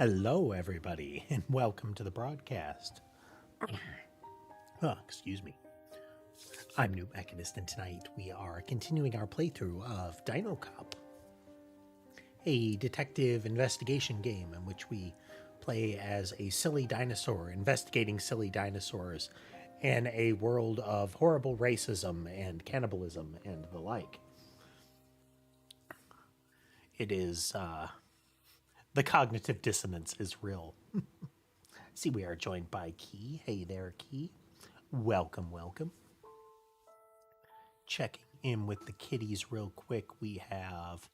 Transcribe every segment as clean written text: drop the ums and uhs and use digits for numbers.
Hello, everybody, and welcome to the broadcast. Excuse me. I'm newtmechanist, and tonight we are continuing our playthrough of Dinocop, a detective investigation game in which we play as a silly dinosaur investigating silly dinosaurs in a world of horrible racism and cannibalism and the like. It is, the cognitive dissonance is real. See, we are joined by Key. Hey there, Key. Welcome, welcome. Checking in with the kitties real quick. We have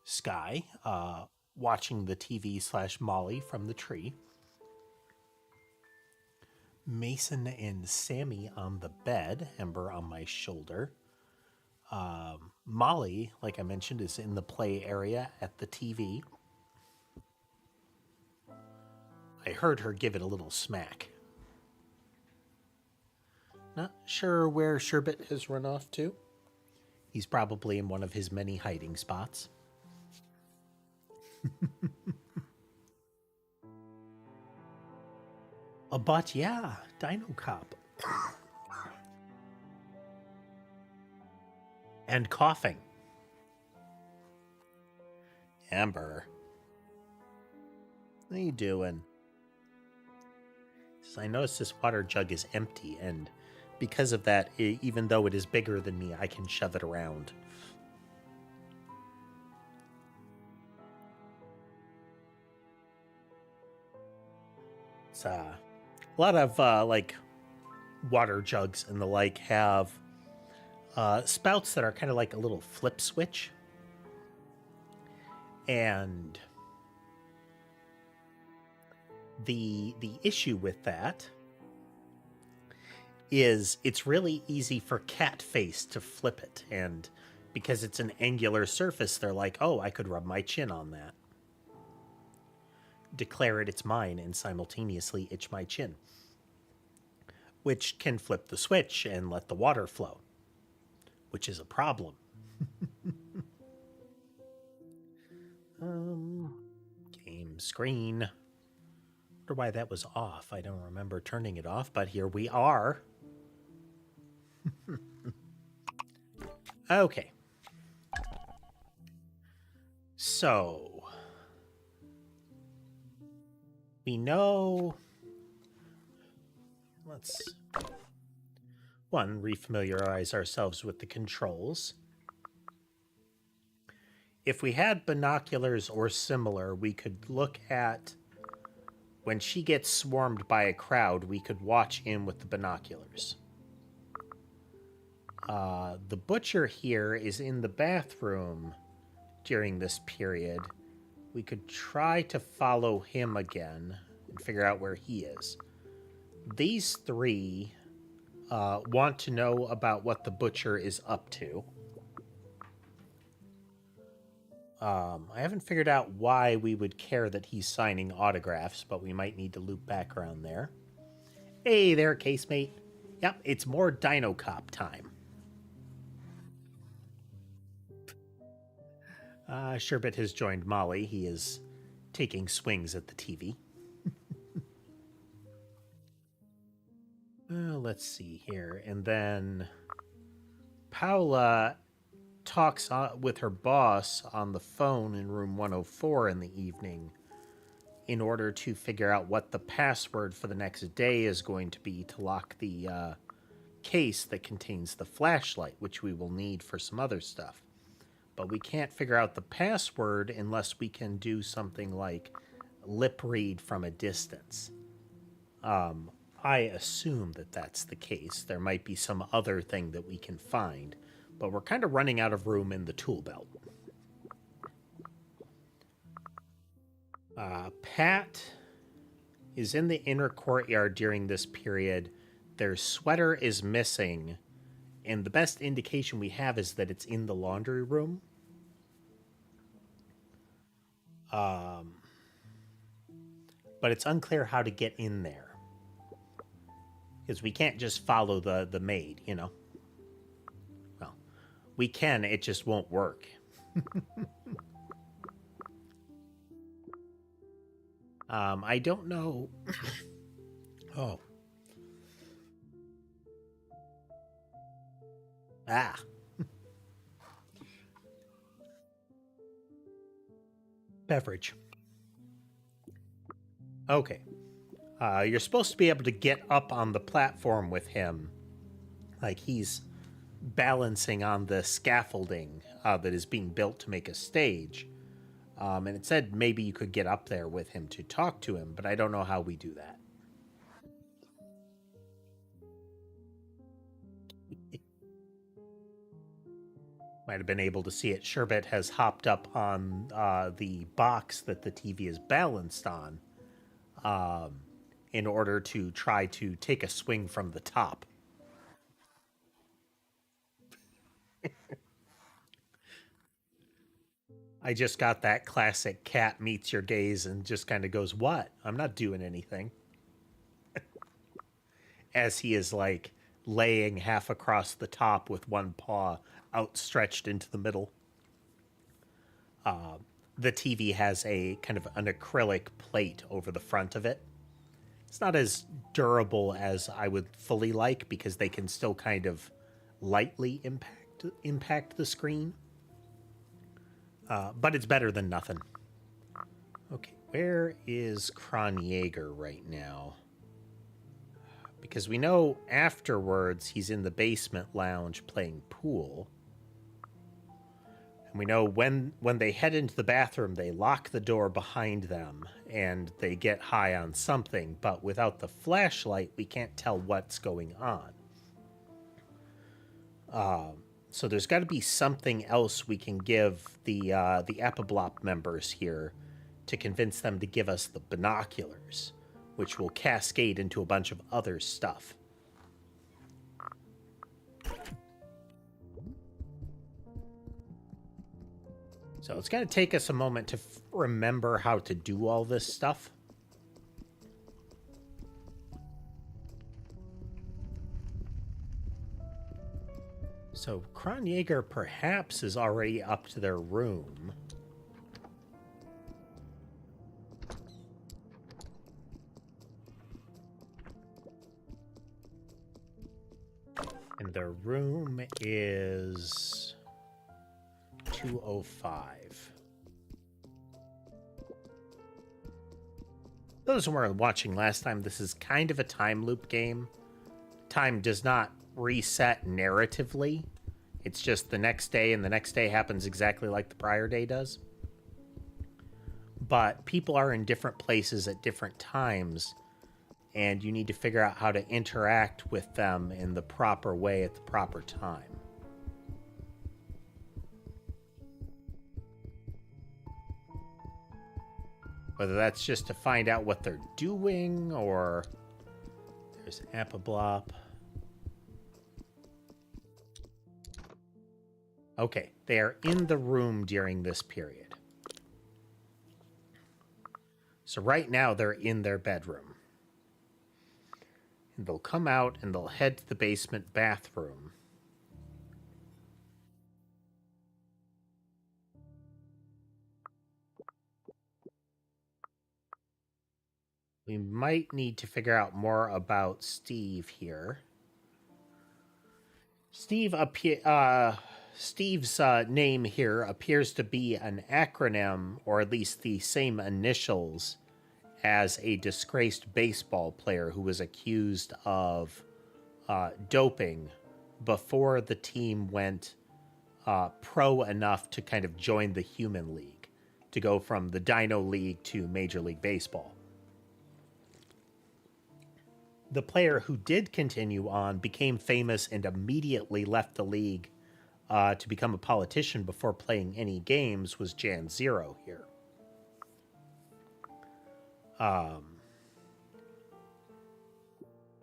Sky watching the TV / Molly from the tree. Mason and Sammy on the bed. Ember on my shoulder. Molly, like I mentioned, is in the play area at the TV. I heard her give it a little smack. Not sure where Sherbet has run off to. He's probably in one of his many hiding spots. But yeah, Dinocop. And coughing. Amber. What are you doing? I notice this water jug is empty, and because of that, even though it is bigger than me, I can shove it around. It's a lot of like water jugs and the like have spouts that are kind of like a little flip switch, and the issue with that is it's really easy for Catface to flip it, and because it's an angular surface, they're like, oh, I could rub my chin on that, declare it's mine, and simultaneously itch my chin, which can flip the switch and let the water flow, which is a problem. Game screen. Wonder why that was off. I don't remember turning it off, but here we are. Okay. So we know, let's refamiliarize ourselves with the controls. If we had binoculars or similar, we could look at when she gets swarmed by a crowd, we could watch in with the binoculars. The butcher here is in the bathroom during this period. We could try to follow him again and figure out where he is. These three want to know about what the butcher is up to. I haven't figured out why we would care that he's signing autographs, but we might need to loop back around there. Hey there, casemate. Yep, it's more Dinocop time. Sherbet has joined Molly. He is taking swings at the TV. Let's see here. And then Paula talks with her boss on the phone in room 104 in the evening in order to figure out what the password for the next day is going to be to lock the case that contains the flashlight, which we will need for some other stuff. But we can't figure out the password unless we can do something like lip read from a distance. I assume that that's the case. There might be some other thing that we can find, but we're kind of running out of room in the tool belt. Pat is in the inner courtyard during this period. Their sweater is missing, and the best indication we have is that it's in the laundry room. But it's unclear how to get in there, because we can't just follow the maid, you know? Well, we can, it just won't work. I don't know. Oh. Ah. Beverage. Okay. You're supposed to be able to get up on the platform with him. Like he's balancing on the scaffolding that is being built to make a stage. And it said maybe you could get up there with him to talk to him, but I don't know how we do that. Might have been able to see it. Sherbet has hopped up on the box that the TV is balanced on in order to try to take a swing from the top. I just got that classic cat meets your gaze and just kind of goes, "What? I'm not doing anything." As he is like laying half across the top with one paw outstretched into the middle. The TV has a kind of an acrylic plate over the front of it. It's not as durable as I would fully like because they can still kind of lightly impact the screen. But it's better than nothing. Okay, where is Kronjaeger right now? Because we know afterwards he's in the basement lounge playing pool. And we know when they head into the bathroom, they lock the door behind them and they get high on something. But without the flashlight, we can't tell what's going on. So there's got to be something else we can give the Apoblop members here to convince them to give us the binoculars, which will cascade into a bunch of other stuff. So it's going to take us a moment to remember how to do all this stuff. So Kronjaeger perhaps is already up to their room. And their room is 205. Those who were watching last time, this is kind of a time loop game. Time does not reset narratively. It's just the next day, and the next day happens exactly like the prior day does. But people are in different places at different times, and you need to figure out how to interact with them in the proper way at the proper time. Whether that's just to find out what they're doing, or there's Apoblop. Okay, they are in the room during this period. So right now they're in their bedroom. And they'll come out and they'll head to the basement bathroom. We might need to figure out more about Steve here. Steve's name here appears to be an acronym, or at least the same initials as a disgraced baseball player who was accused of doping before the team went pro enough to kind of join the Human League, to go from the Dino League to Major League Baseball. The player who did continue on became famous and immediately left the league to become a politician before playing any games was Jan Zero here.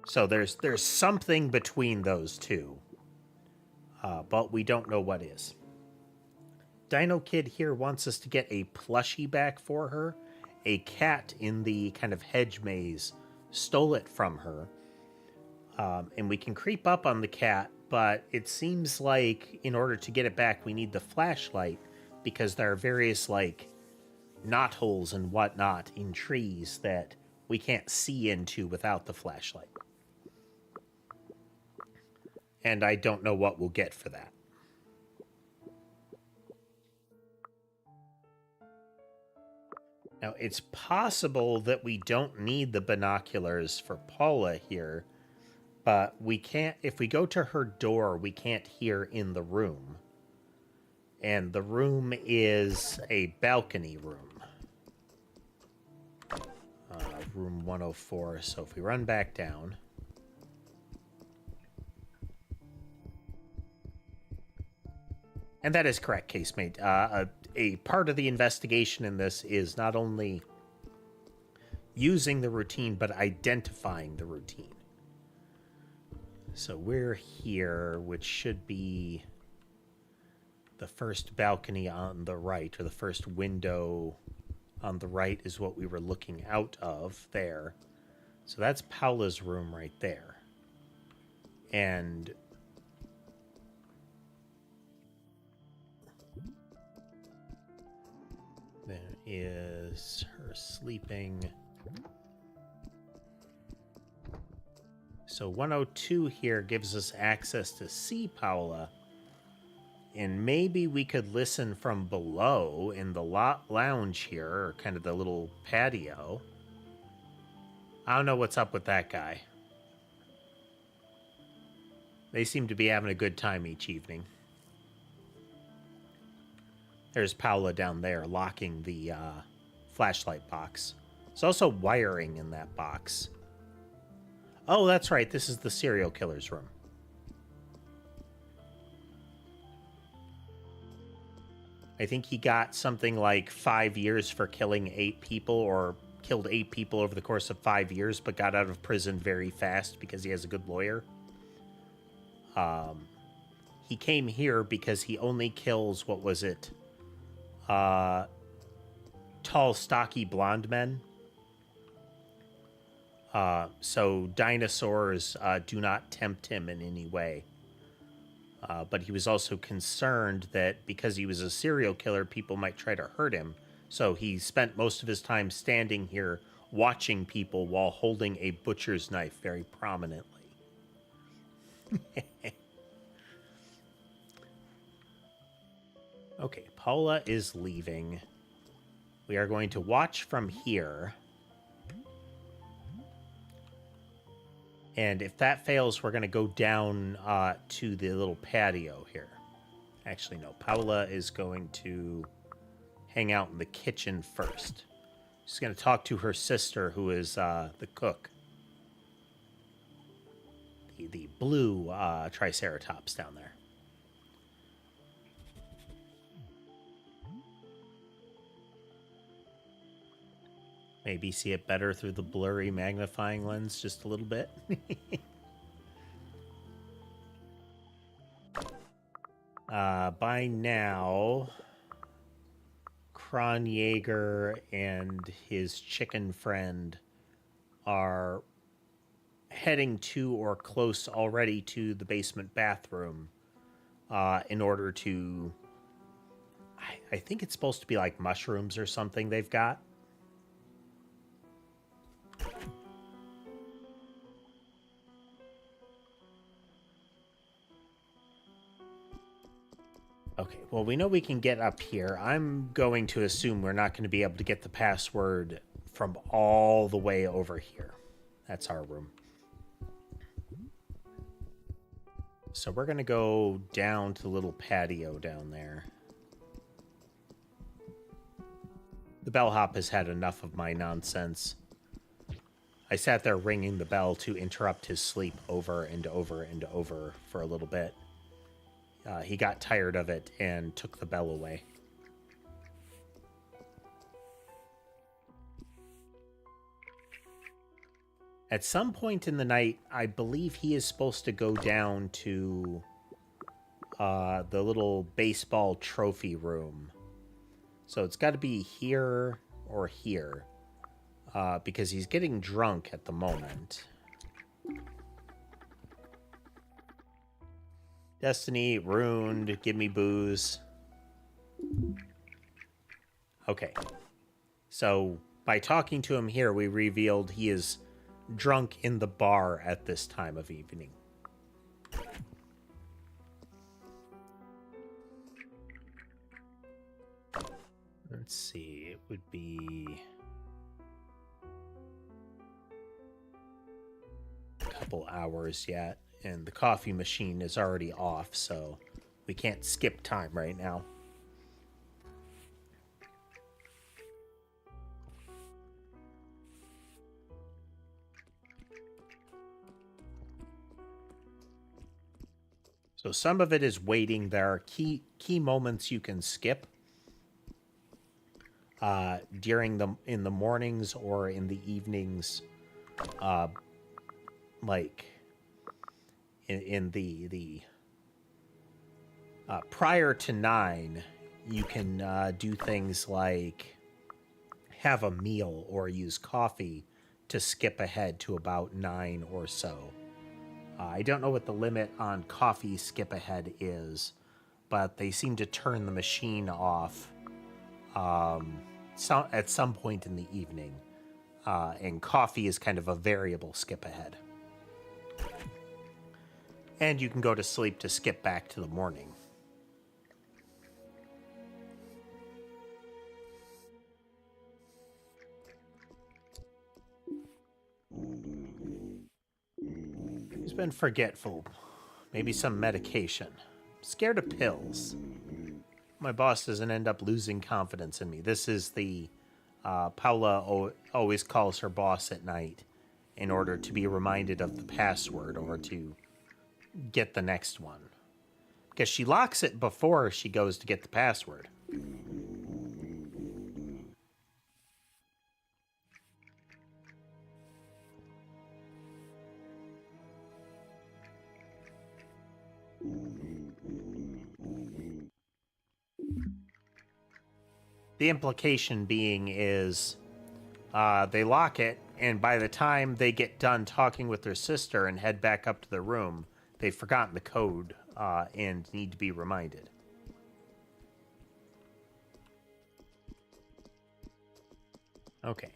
So there's something between those two, but we don't know what is. Dino Kid here wants us to get a plushie back for her. A cat in the kind of hedge maze stole it from her. And we can creep up on the cat, but it seems like in order to get it back, we need the flashlight, because there are various, like, knotholes and whatnot in trees that we can't see into without the flashlight. And I don't know what we'll get for that. Now, it's possible that we don't need the binoculars for Paula here, but we can't, if we go to her door, we can't hear in the room. And the room is a balcony room. Room 104, so if we run back down... And that is correct, casemate. A part of the investigation in this is not only using the routine, but identifying the routine. So we're here, which should be the first balcony on the right, or the first window on the right is what we were looking out of there. So that's Paula's room right there. And there is her sleeping. So 102 here gives us access to see Paula. And maybe we could listen from below in the lounge here, or kind of the little patio. I don't know what's up with that guy. They seem to be having a good time each evening. There's Paula down there locking the flashlight box. There's also wiring in that box. Oh, that's right. This is the serial killer's room. I think he got something like 5 years for killing 8 people, or killed 8 people over the course of 5 years, but got out of prison very fast because he has a good lawyer. He came here because he only kills, what was it? Tall, stocky, blonde men. So dinosaurs do not tempt him in any way. But he was also concerned that because he was a serial killer, people might try to hurt him. So he spent most of his time standing here watching people while holding a butcher's knife very prominently. Okay, Paula is leaving. We are going to watch from here. And if that fails, we're going to go down to the little patio here. Actually, no. Paula is going to hang out in the kitchen first. She's going to talk to her sister, who is the cook. The blue Triceratops down there. Maybe see it better through the blurry magnifying lens just a little bit. By now, Kronjaeger and his chicken friend are heading to or close already to the basement bathroom in order to... I think it's supposed to be like mushrooms or something they've got. Okay, well, we know we can get up here. I'm going to assume we're not going to be able to get the password from all the way over here. That's our room. So we're going to go down to the little patio down there. The bellhop has had enough of my nonsense. I sat there ringing the bell to interrupt his sleep over and over and over for a little bit. He got tired of it and took the bell away. At some point in the night, I believe he is supposed to go down to the little baseball trophy room. So it's got to be here or here, because he's getting drunk at the moment. Destiny, ruined, give me booze. Okay. So by talking to him here, we revealed he is drunk in the bar at this time of evening. Let's see, it would be a couple hours yet, and the coffee machine is already off, so we can't skip time right now. So some of it is waiting. There are key moments you can skip in the mornings or in the evenings, like in the prior to 9, you can do things like have a meal or use coffee to skip ahead to about 9 or so. I don't know what the limit on coffee skip ahead is, but they seem to turn the machine off at some point in the evening, and coffee is kind of a variable skip ahead. And you can go to sleep to skip back to the morning. He's been forgetful. Maybe some medication. Scared of pills. My boss doesn't end up losing confidence in me. This is the... Paula always calls her boss at night in order to be reminded of the password or to get the next one. Because she locks it before she goes to get the password. The implication being is they lock it, and by the time they get done talking with their sister and head back up to their room, they've forgotten the code and need to be reminded. Okay.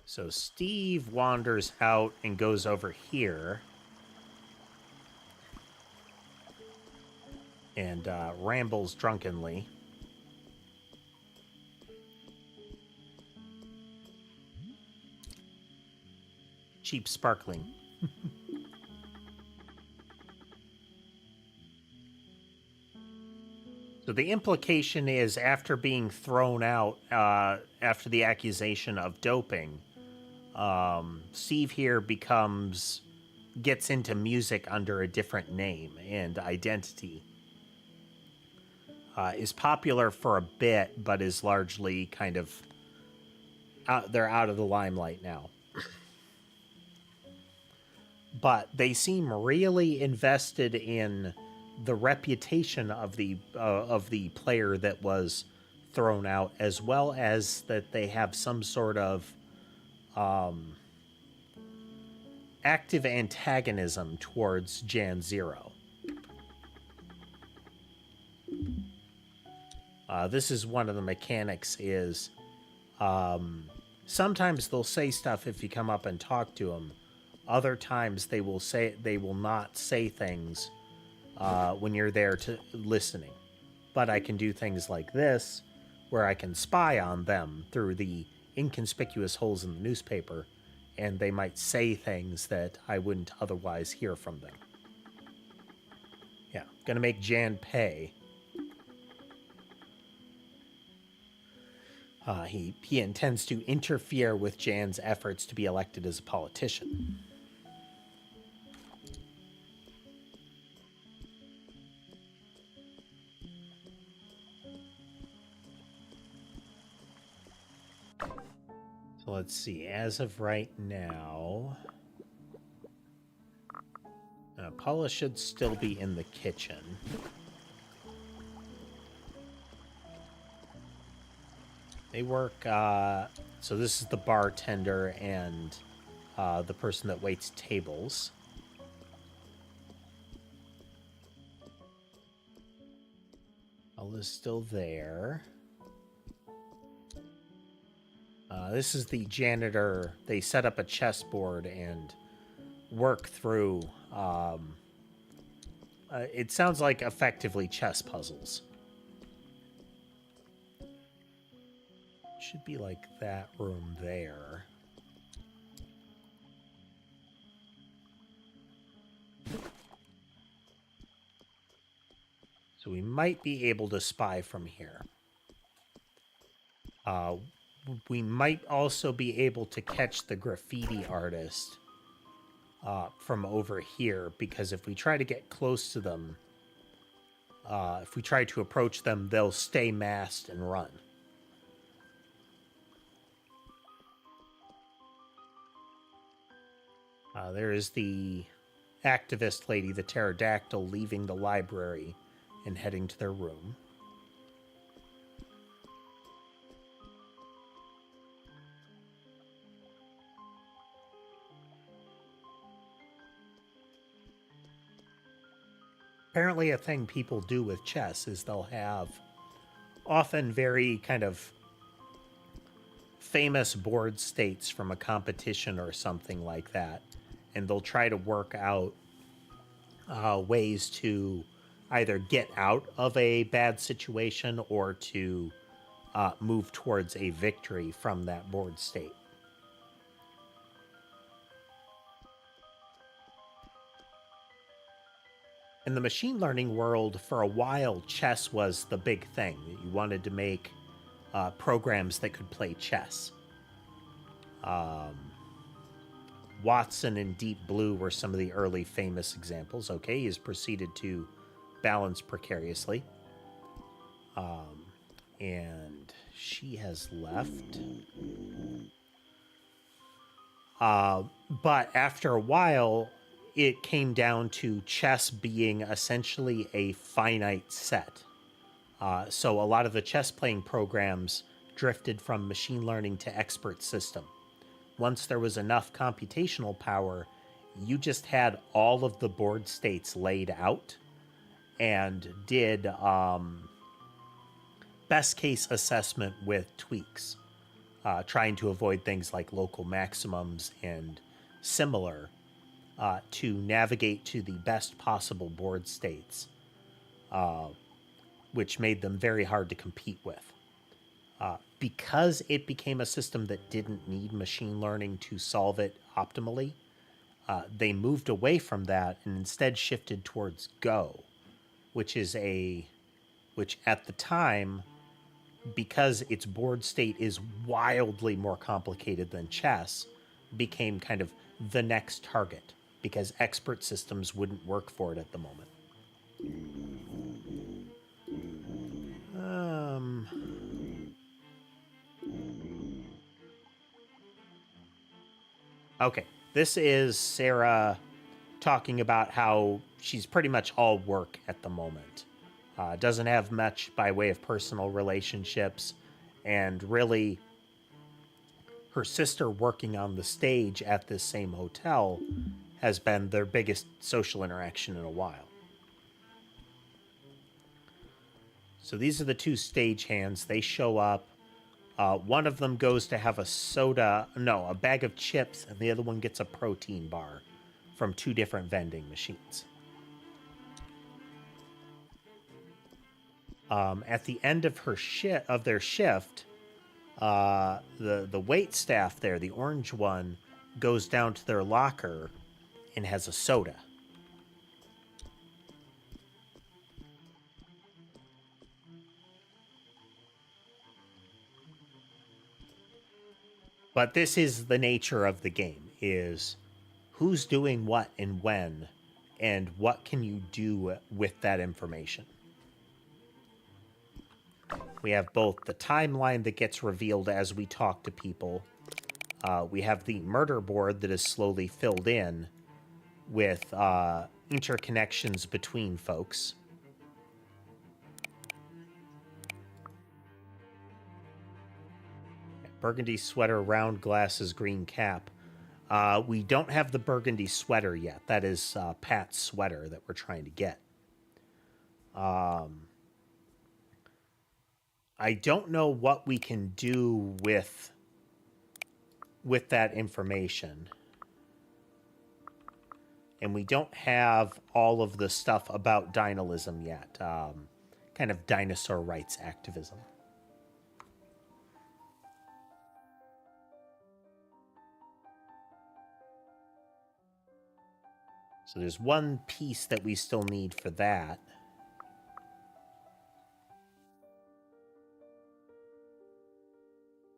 So Steve wanders out and goes over here and rambles drunkenly. Cheap sparkling. So the implication is after being thrown out after the accusation of doping, Steve here gets into music under a different name and identity. Is popular for a bit, but is largely kind of they're out of the limelight now. But they seem really invested in the reputation of the player that was thrown out, as well as that they have some sort of active antagonism towards Jan Zero. This is one of the mechanics is sometimes they'll say stuff if you come up and talk to them. Other times they will not say things when you're there to listening. But I can do things like this, where I can spy on them through the inconspicuous holes in the newspaper, and they might say things that I wouldn't otherwise hear from them. Yeah, gonna make Jan pay. He intends to interfere with Jan's efforts to be elected as a politician. So let's see. As of right now, Paula should still be in the kitchen. They work, so this is the bartender and the person that waits tables. Paula's still there. This is the janitor. They set up a chessboard and work through. It sounds like effectively chess puzzles. Should be like that room there. So we might be able to spy from here. We might also be able to catch the graffiti artist from over here, because if we try to get close to them, if we try to approach them, they'll stay masked and run. There is the activist lady, the pterodactyl, leaving the library and heading to their room. Apparently a thing people do with chess is they'll have often very kind of famous board states from a competition or something like that, and they'll try to work out ways to either get out of a bad situation or to move towards a victory from that board state. In the machine learning world, for a while, chess was the big thing. You wanted to make programs that could play chess. Watson and Deep Blue were some of the early famous examples. Okay, he has proceeded to balance precariously. And she has left. But after a while, it came down to chess being essentially a finite set. So a lot of the chess playing programs drifted from machine learning to expert system. Once there was enough computational power, you just had all of the board states laid out and did best case assessment with tweaks, trying to avoid things like local maximums and similar to navigate to the best possible board states, which made them very hard to compete with. Because it became a system that didn't need machine learning to solve it optimally, they moved away from that and instead shifted towards Go, which at the time, because its board state is wildly more complicated than chess, became kind of the next target, because expert systems wouldn't work for it at the moment. Okay, this is Sarah talking about how she's pretty much all work at the moment. Doesn't have much by way of personal relationships, and really her sister working on the stage at this same hotel has been their biggest social interaction in a while. So these are the two stagehands. They show up. One of them goes to have a bag of chips, and the other one gets a protein bar from two different vending machines. At the end of their shift, the wait staff there, the orange one, goes down to their locker and has a soda. But this is the nature of the game, is who's doing what and when, and what can you do with that information. We have both the timeline that gets revealed as we talk to people. We have the murder board that is slowly filled in with interconnections between folks. Burgundy sweater, round glasses, green cap. We don't have the burgundy sweater yet. That is Pat's sweater that we're trying to get. I don't know what we can do with with that information. And we don't have all of the stuff about dynalism yet. Kind of dinosaur rights activism. So there's one piece that we still need for that.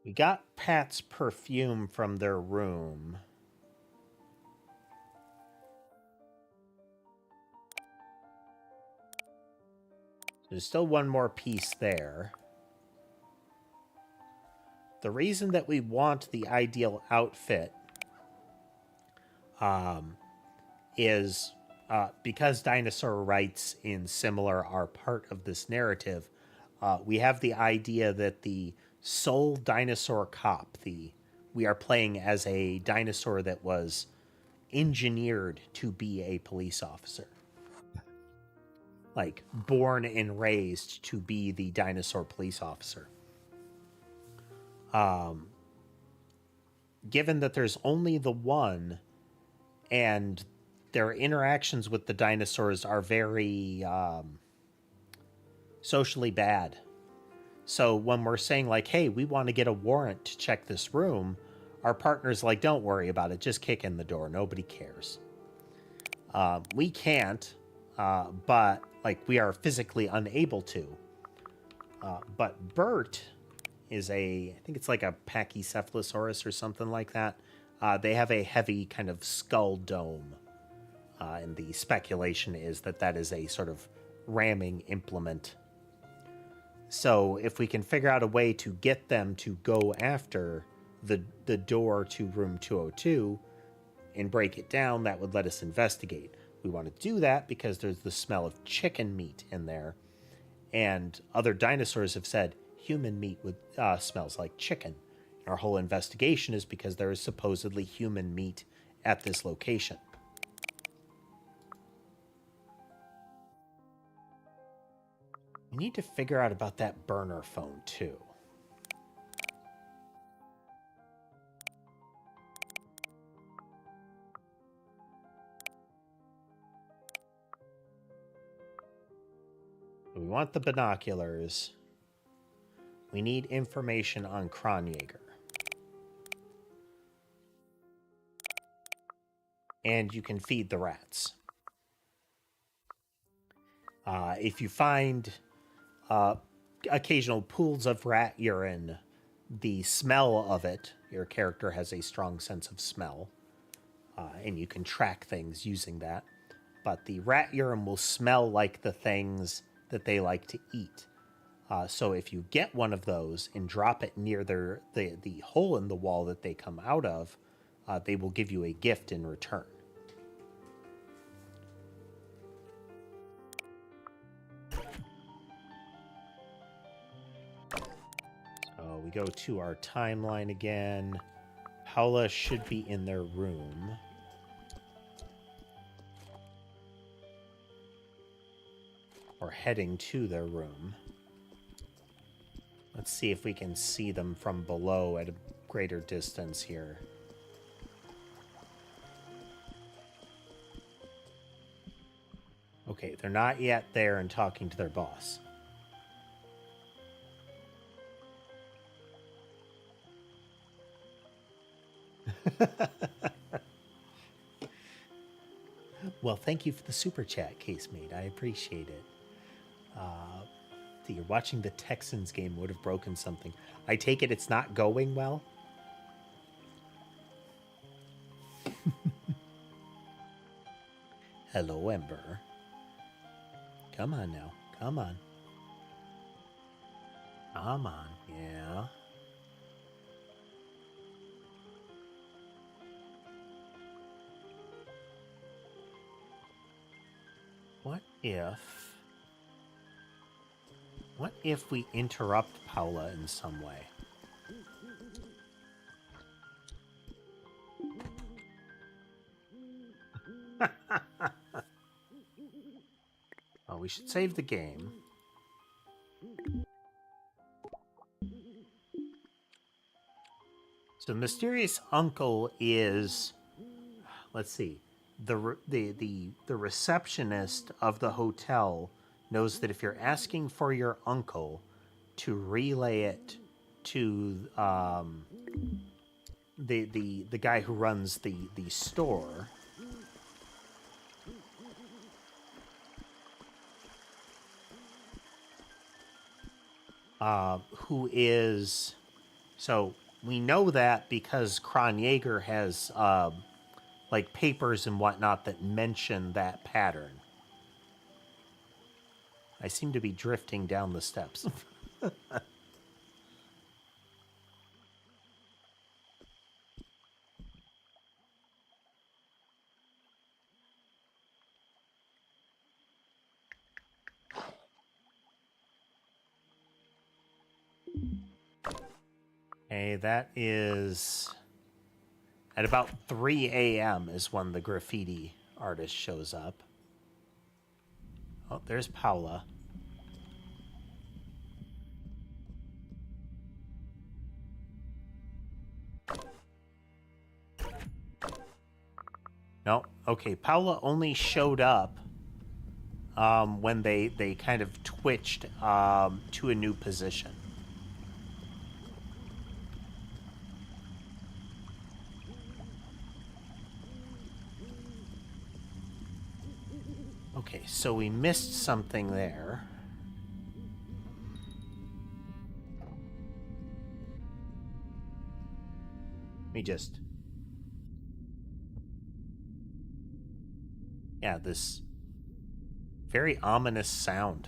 We got Pat's perfume from their room. There's still one more piece there. The reason that we want the ideal outfit is because dinosaur rights in Similar are part of this narrative. We have the idea that the sole dinosaur cop, we are playing as a dinosaur that was engineered to be a police officer. Like, born and raised to be the dinosaur police officer. Given that there's only the one, and their interactions with the dinosaurs are very socially bad. So when we're saying, like, hey, we want to get a warrant to check this room, our partner's like, don't worry about it. Just kick in the door. Nobody cares. We can't, but, like, we are physically unable to. But Bert is I think it's like a Pachycephalosaurus or something like that. They have a heavy kind of skull dome. And the speculation is that that is a sort of ramming implement. So if we can figure out a way to get them to go after the door to room 202 and break it down, that would let us investigate. We want to do that because there's the smell of chicken meat in there. And other dinosaurs have said human meat smells like chicken. Our whole investigation is because there is supposedly human meat at this location. We need to figure out about that burner phone, too. We want the binoculars. We need information on Kronjaeger. And you can feed the rats. If you find occasional pools of rat urine, the smell of it, your character has a strong sense of smell, and you can track things using that. But the rat urine will smell like the things that they like to eat. So if you get one of those and drop it near the hole in the wall that they come out of, they will give you a gift in return. So we go to our timeline again. Paula should be in their room. Or heading to their room. Let's see if we can see them from below at a greater distance here. Okay, they're not yet there and talking to their boss. Well, thank you for the super chat, Casemate. I appreciate it. You're watching the Texans game would have broken something. I take it it's not going well? Hello, Ember. Come on now. Come on. Come on. Yeah. What if we interrupt Paula in some way? Oh, we should save the game. So mysterious uncle is, let's see, the receptionist of the hotel knows that if you're asking for your uncle, to relay it to the guy who runs the store. Who is, so we know that because Kronjaeger has like papers and whatnot that mention that pattern. I seem to be drifting down the steps. Okay, that is at about 3 a.m. is when the graffiti artist shows up. Oh, there's Paula. No, okay, Paula only showed up when they kind of twitched to a new position. Okay, so we missed something there. Let me just... Yeah, this very ominous sound.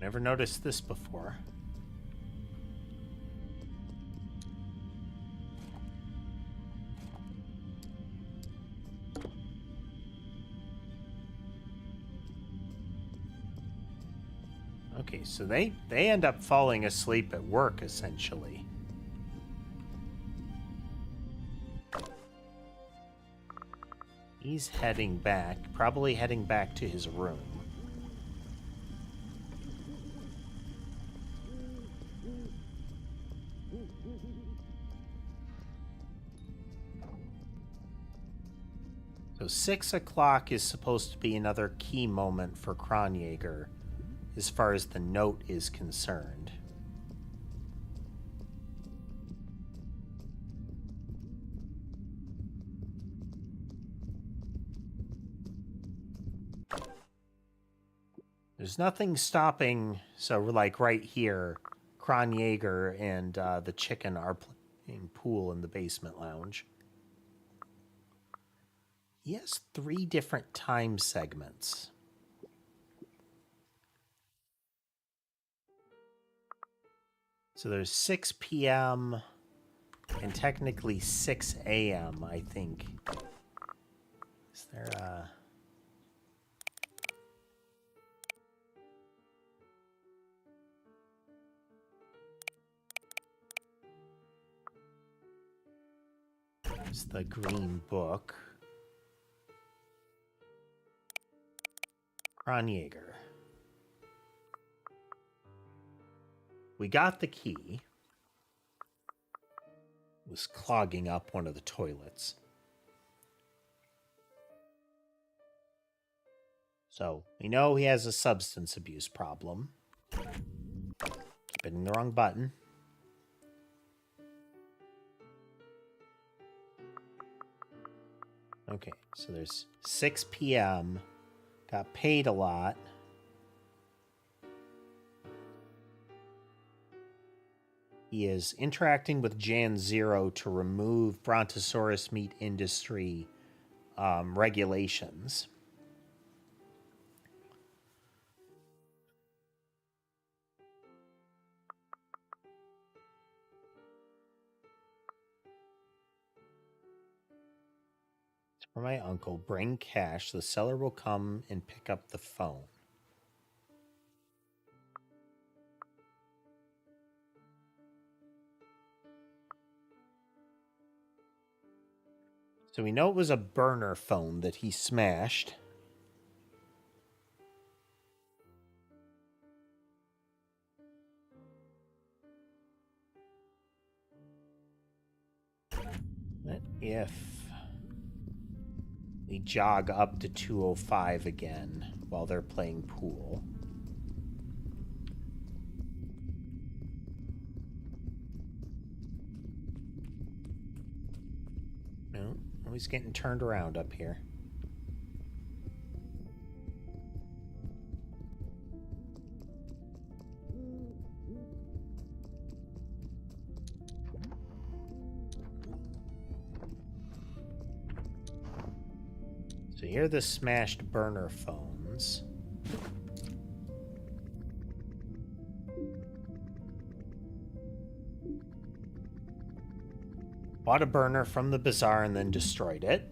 Never noticed this before. Okay, so they end up falling asleep at work, essentially. He's heading back, probably heading back to his room. So 6 o'clock is supposed to be another key moment for Kronjaeger, as far as the note is concerned. There's nothing stopping, so we're like right here, Kronjaeger and the chicken are playing pool in the basement lounge. He has 3 different time segments. So there's 6 p.m. and technically 6 a.m., I think. Is there a... There's the green book. Kronjaeger. We got the key. It was clogging up one of the toilets. So we know he has a substance abuse problem. Keep hitting the wrong button. Okay, so there's 6 p.m. Got paid a lot. He is interacting with Jan Zero to remove Brontosaurus meat industry regulations. It's for my uncle. Bring cash. The seller will come and pick up the phone. So we know it was a burner phone that he smashed. What if we jog up to 205 again while they're playing pool? No, always getting turned around up here. So here are the smashed burner phones. Bought a burner from the bazaar and then destroyed it.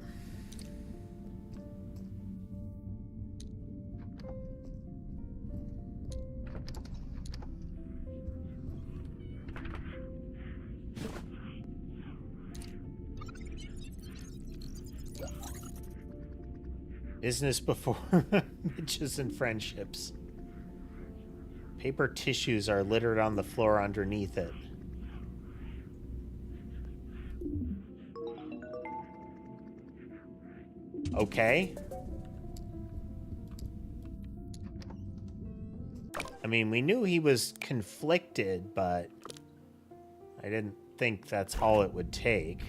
Business before bitches and friendships. Paper tissues are littered on the floor underneath it. Okay. I mean, we knew he was conflicted, but I didn't think that's all it would take.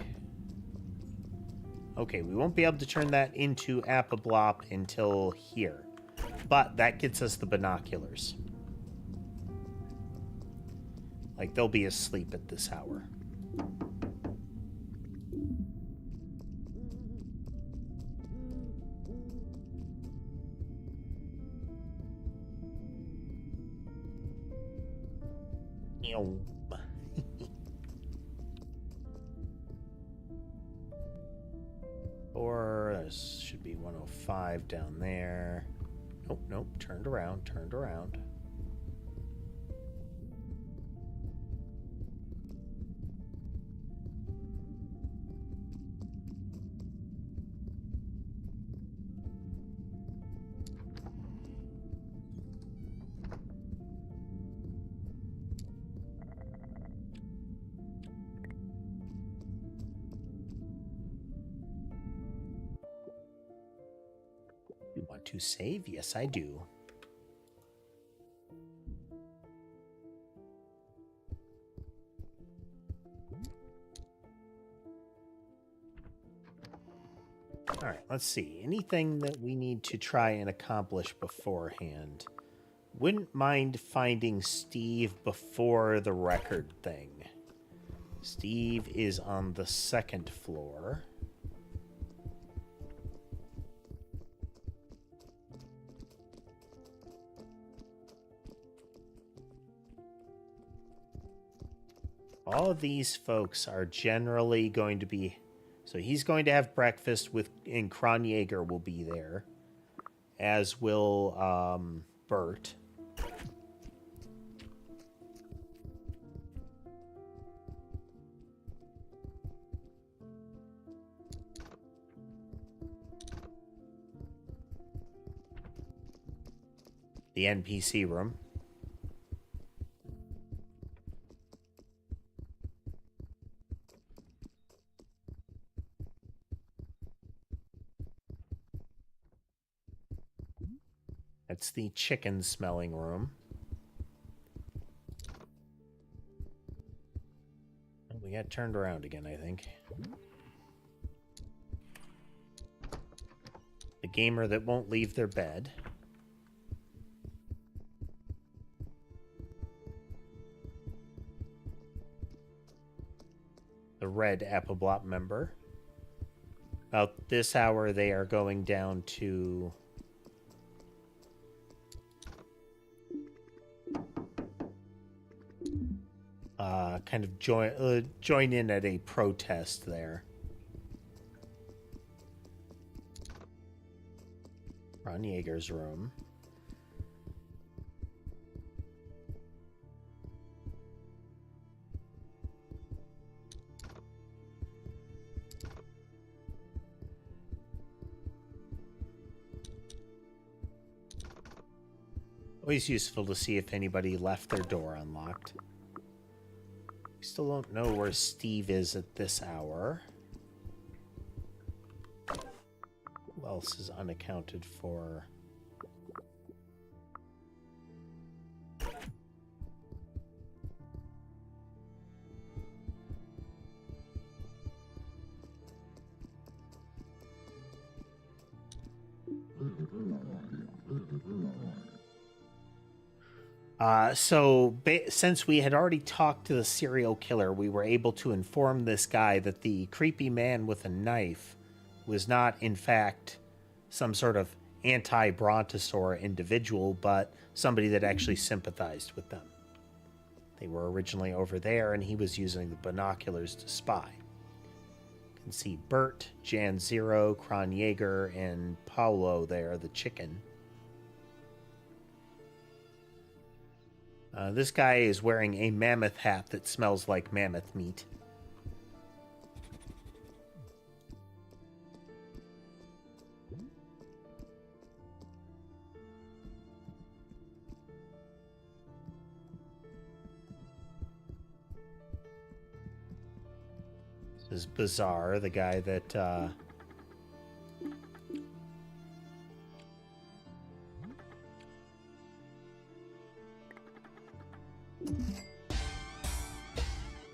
Okay, we won't be able to turn that into Apablop until here. But that gets us the binoculars. Like, they'll be asleep at this hour. Or this should be 105 down there. Nope, nope, turned around, turned around. You want to save? Yes, I do. All right, let's see. Anything that we need to try and accomplish beforehand? Wouldn't mind finding Steve before the record thing. Steve is on the second floor. All of these folks are generally going to be... So he's going to have breakfast with... And Kronjaeger will be there. As will Bert. The NPC room. That's the chicken smelling room. Oh, we got turned around again, I think. The gamer that won't leave their bed. The red Appleblop member. About this hour, they are going down to... kind of join in at a protest there. Ron Yeager's room. Always useful to see if anybody left their door unlocked. We still don't know where Steve is at this hour. Who else is unaccounted for? Since we had already talked to the serial killer, we were able to inform this guy that the creepy man with a knife was not, in fact, some sort of anti-Brontosaur individual, but somebody that actually sympathized with them. They were originally over there, and he was using the binoculars to spy. You can see Bert, Jan Zero, Kron Jaeger, and Paulo there, the chicken. This guy is wearing a mammoth hat that smells like mammoth meat. This is Bizarre, the guy that...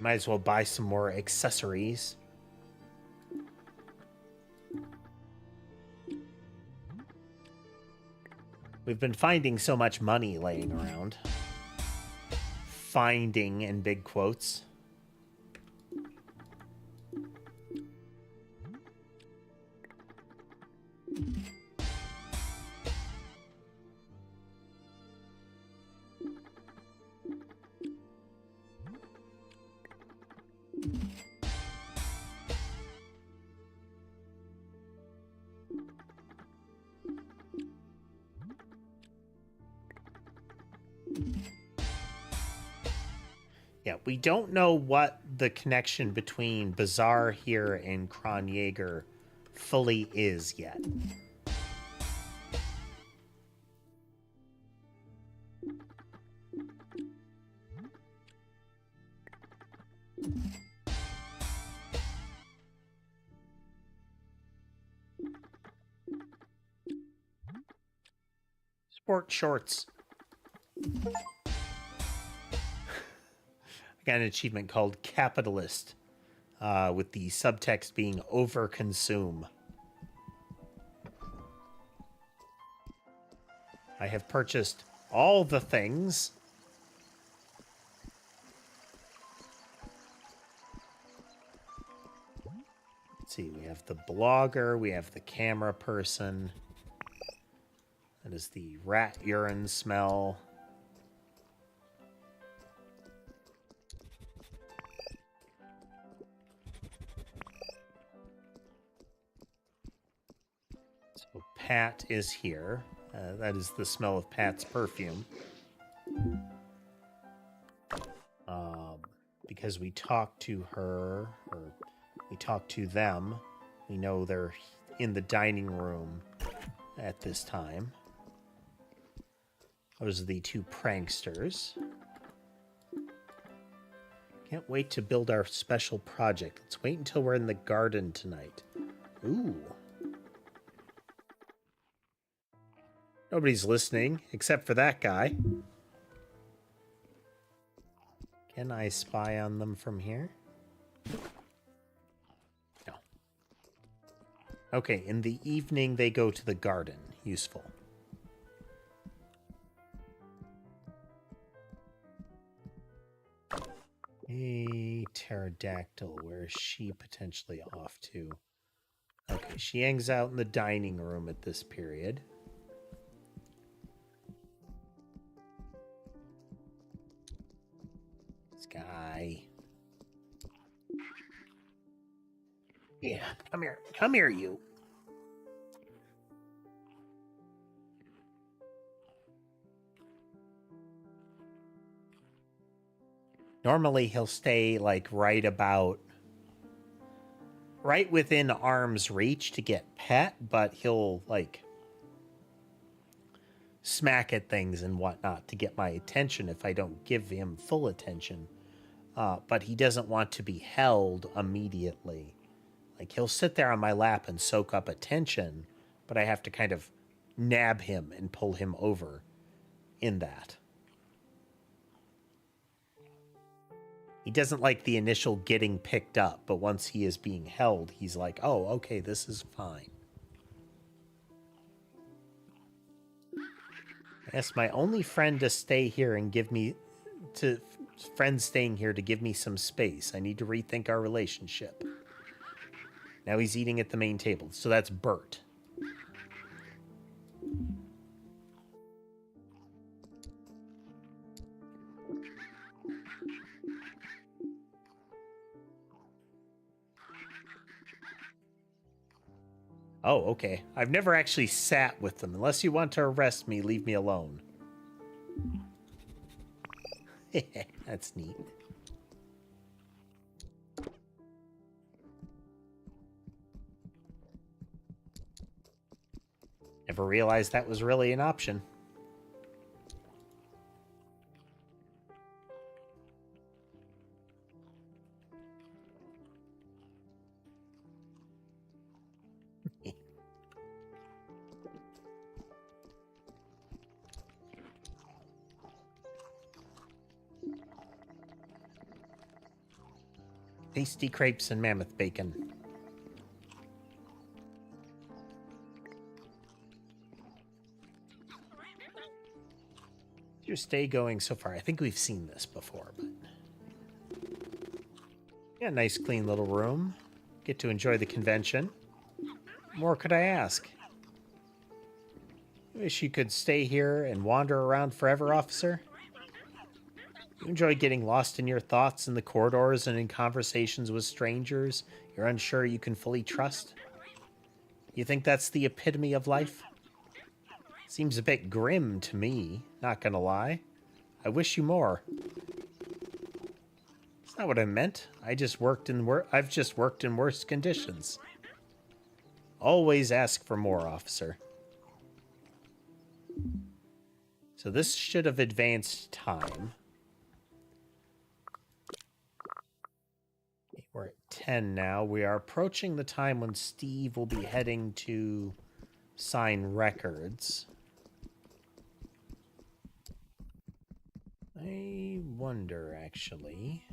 Might as well buy some more accessories. We've been finding so much money laying around. Finding in big quotes. Yeah, we don't know what the connection between Bizarre here and Kron Jaeger fully is yet. Sport shorts. I got an achievement called Capitalist, with the subtext being overconsume. I have purchased all the things. Let's see, we have the blogger, we have the camera person. That is the rat urine smell. So Pat is here. That is the smell of Pat's perfume. Because we talked to her, or we talked to them. We know they're in the dining room at this time. Those are the two pranksters. Can't wait to build our special project. Let's wait until we're in the garden tonight. Ooh. Nobody's listening, except for that guy. Can I spy on them from here? No. Okay, in the evening they go to the garden. Useful. A pterodactyl. Where is she potentially off to? Okay, she hangs out in the dining room at this period. This guy. Yeah, come here. Come here, you. Normally he'll stay like right within arm's reach to get pet, but he'll like smack at things and whatnot to get my attention if I don't give him full attention. But he doesn't want to be held immediately. Like, he'll sit there on my lap and soak up attention, but I have to kind of nab him and pull him over in that. He doesn't like the initial getting picked up, but once he is being held, he's like, oh, okay, this is fine. I asked my only friend to stay here and give me... friend staying here to give me some space. I need to rethink our relationship. Now he's eating at the main table. So that's Bert. Oh, okay. I've never actually sat with them. Unless you want to arrest me, leave me alone. That's neat. Never realized that was really an option. Tasty crepes and mammoth bacon. How's your stay going so far? I think we've seen this before, but... yeah, nice clean little room. Get to enjoy the convention. What more could I ask? Wish you could stay here and wander around forever, officer? You enjoy getting lost in your thoughts in the corridors and in conversations with strangers you're unsure you can fully trust? You think that's the epitome of life? Seems a bit grim to me, not gonna lie. I wish you more. That's not what I meant. I've just worked in worse conditions. Always ask for more, officer. So this should have advanced time. We're at 10 now. We are approaching the time when Steve will be heading to sign records. I wonder, actually.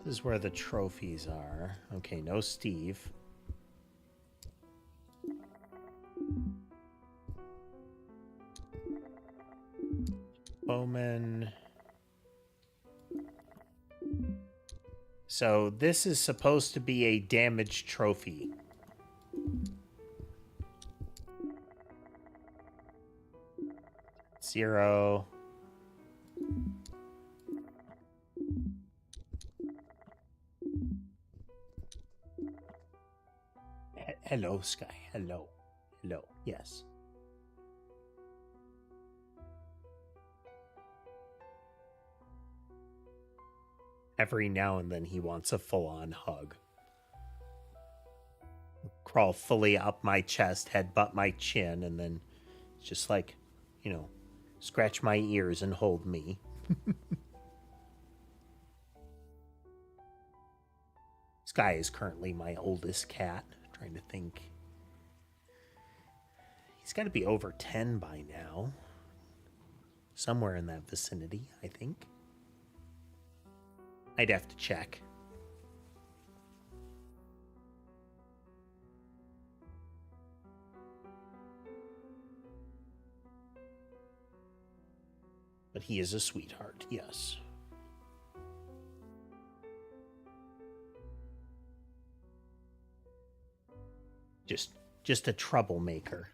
This is where the trophies are. Okay, no Steve. Bowman. So this is supposed to be a damaged trophy. Zero. Hello, Sky. Hello. Hello. Yes. Every now and then he wants a full-on hug. Crawl fully up my chest, headbutt my chin, and then just like, you know, scratch my ears and hold me. Sky is currently my oldest cat. Trying to think. He's got to be over 10 by now. Somewhere in that vicinity, I think. I'd have to check. But he is a sweetheart, yes. Just a troublemaker.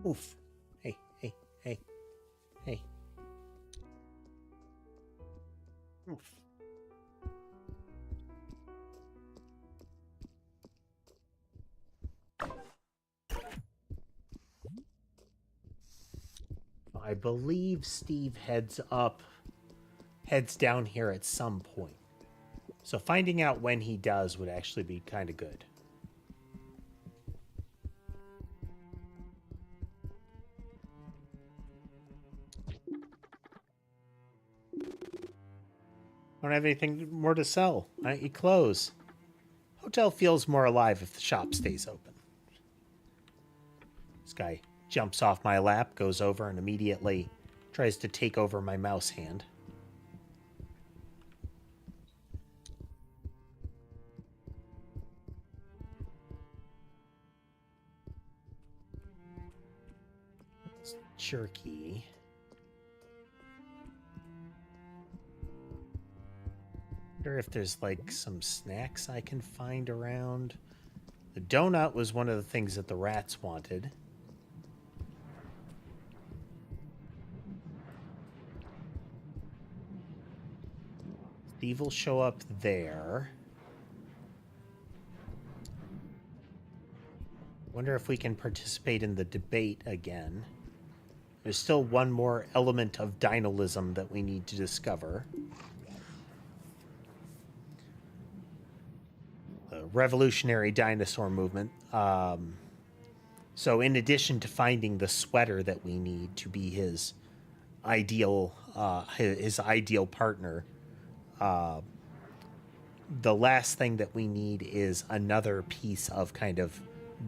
Oof. Hey, hey, hey, hey. Oof. I believe Steve heads heads down here at some point. So finding out when he does would actually be kind of good. Don't have anything more to sell. Why don't you close? Hotel feels more alive if the shop stays open. This guy jumps off my lap, goes over, and immediately tries to take over my mouse hand. It's jerky. Wonder if there's like some snacks I can find around. The donut was one of the things that the rats wanted. Steve will show up there. Wonder if we can participate in the debate again. There's still one more element of dinolism that we need to discover. The revolutionary dinosaur movement. So in addition to finding the sweater that we need to be his ideal partner, the last thing that we need is another piece of kind of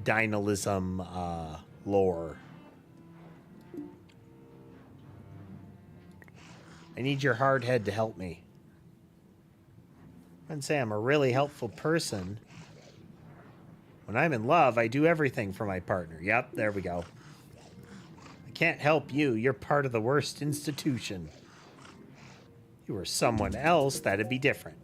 dinolism lore. I need your hard head to help me. I'd say I'm a really helpful person. When I'm in love, I do everything for my partner. Yep, there we go. I can't help you. You're part of the worst institution. If you were someone else, that'd be different.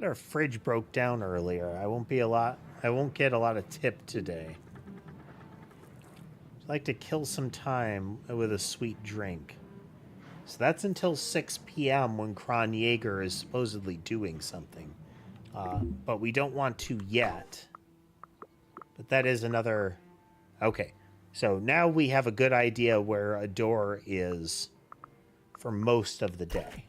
Our fridge broke down earlier. I won't get a lot of tip today. I'd like to kill some time with a sweet drink. So that's until 6 p.m. when Kron Jaeger is supposedly doing something. But we don't want to yet. But that is another... Okay. So now we have a good idea where a door is for most of the day.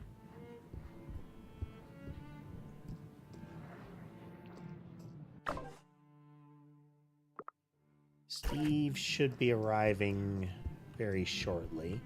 Steve should be arriving very shortly.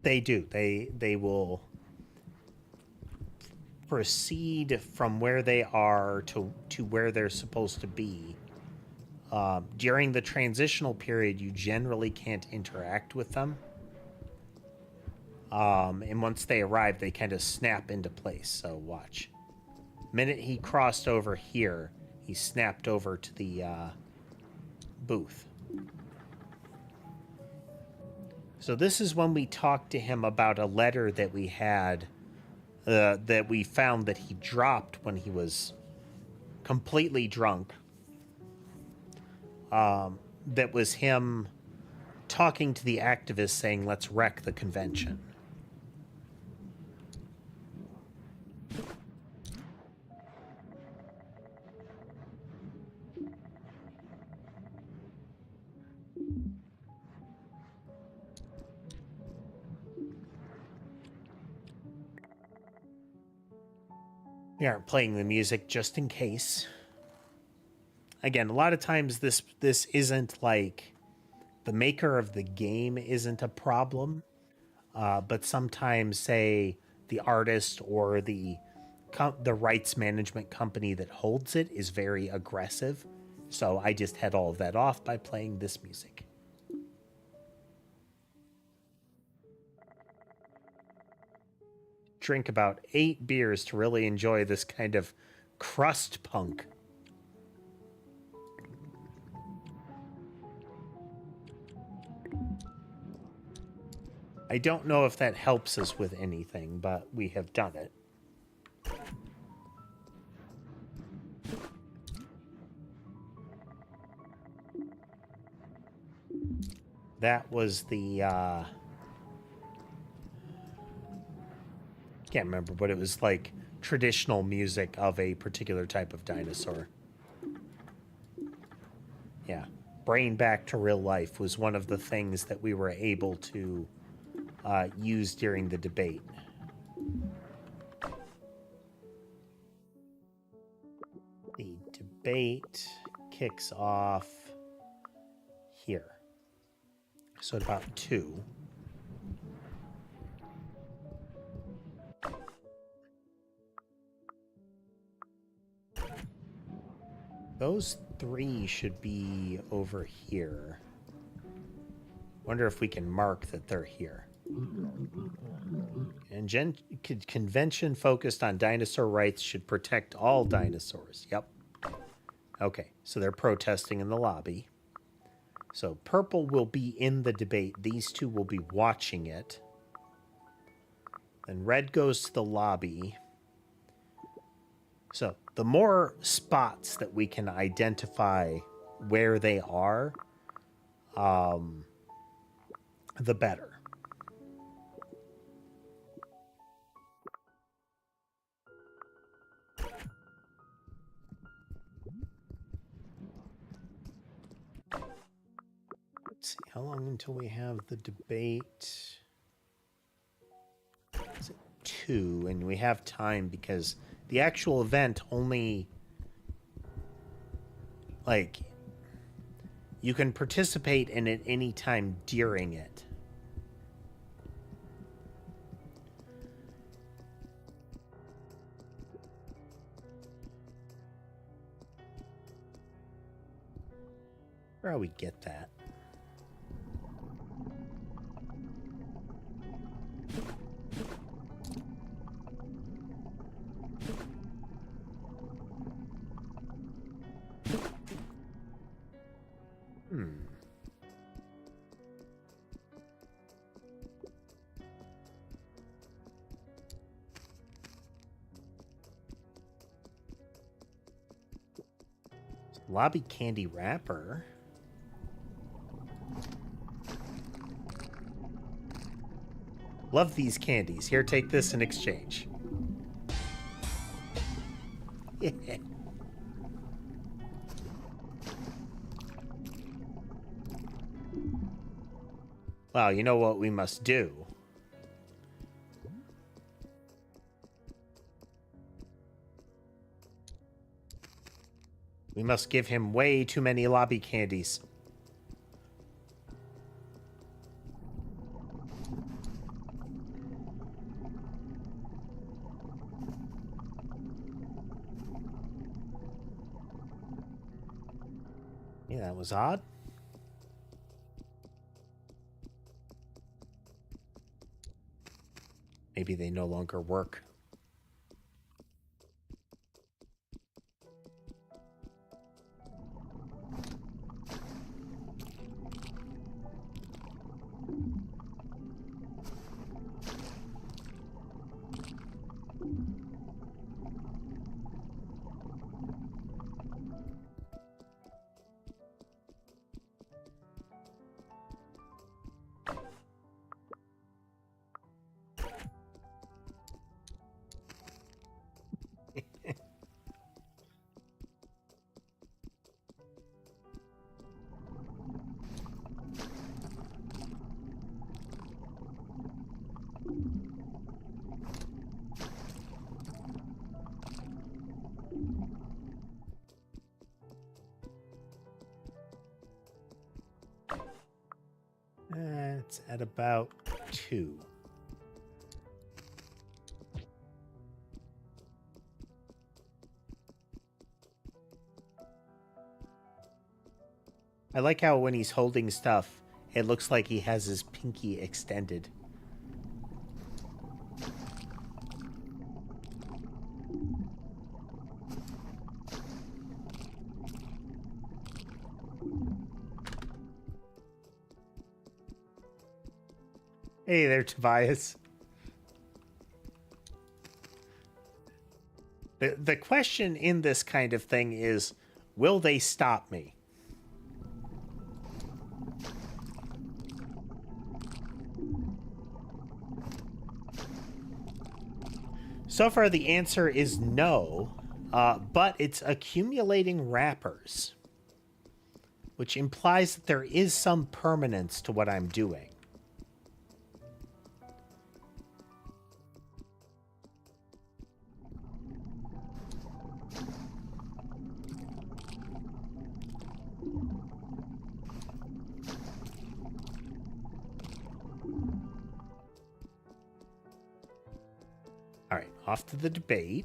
They do. They will proceed from where they are to where they're supposed to be. During the transitional period, you generally can't interact with them. And once they arrive, they kind of snap into place. So watch. The minute he crossed over here, he snapped over to the booth. So this is when we talked to him about a letter that we had, that we found that he dropped when he was completely drunk. That was him talking to the activists saying, let's wreck the convention. We aren't playing the music just in case. Again, a lot of times this isn't like the maker of the game isn't a problem, but sometimes, say, the artist or the rights management company that holds it is very aggressive. So I just head all of that off by playing this music. Drink about 8 beers to really enjoy this kind of crust punk. I don't know if that helps us with anything, but we have done it. That was the, can't remember, but it was like traditional music of a particular type of dinosaur. Yeah. Brain back to real life was one of the things that we were able to use during the debate. The debate kicks off here. So at about 2. Those 3 should be over here. Wonder if we can mark that they're here. And convention focused on dinosaur rights should protect all dinosaurs. Yep. Okay, so they're protesting in the lobby. So purple will be in the debate. These 2 will be watching it. Then red goes to the lobby. So the more spots that we can identify where they are, the better. Let's see, how long until we have the debate? Is it 2? And we have time because the actual event only, like, you can participate in it any time during it. Where do we get that? Lobby candy wrapper. Love these candies. Here, take this in exchange. Yeah. Well, you know what we must do? We must give him way too many lobby candies. Yeah, that was odd. Maybe they no longer work. It's at about 2. I like how when he's holding stuff, it looks like he has his pinky extended. Hey there, Tobias. The question in this kind of thing is, will they stop me? So far, the answer is no, but it's accumulating wrappers, which implies that there is some permanence to what I'm doing. All right, off to the debate.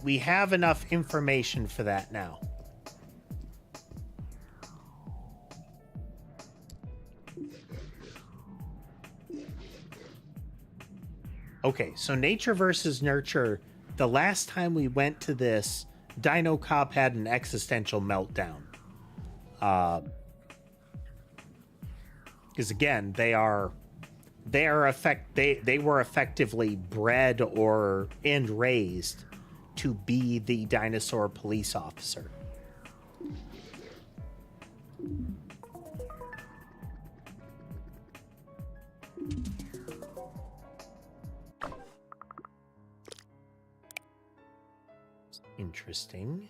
We have enough information for that now. Okay, so nature versus nurture. The last time we went to this, Dinocop had an existential meltdown. Because again, they were effectively bred and raised to be the dinosaur police officer. Interesting.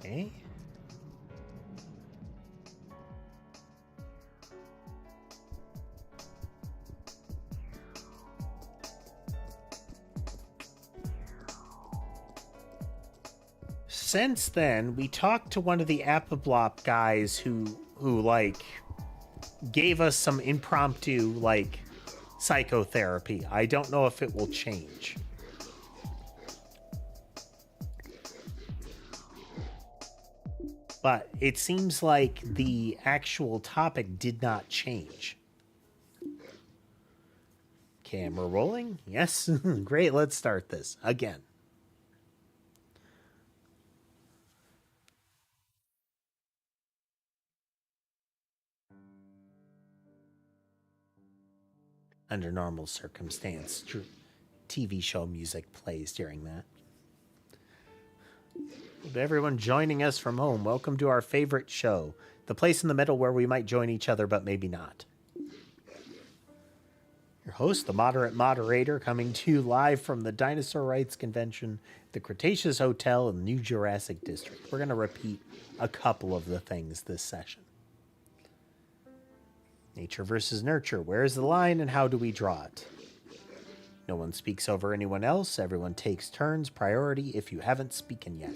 Okay. Since then, we talked to one of the Apoblop guys who like gave us some impromptu like psychotherapy. I don't know if it will change. But it seems like the actual topic did not change. Camera rolling? Yes. Great, let's start this again. Under normal circumstance, TV show music plays during that. To everyone joining us from home, welcome to our favorite show, the place in the middle where we might join each other, but maybe not. Your host, the moderate moderator, coming to you live from the Dinosaur Rights Convention, the Cretaceous Hotel in the New Jurassic District. We're going to repeat a couple of the things this session. Nature versus nurture. Where is the line and how do we draw it? No one speaks over anyone else. Everyone takes turns. Priority if you haven't spoken yet.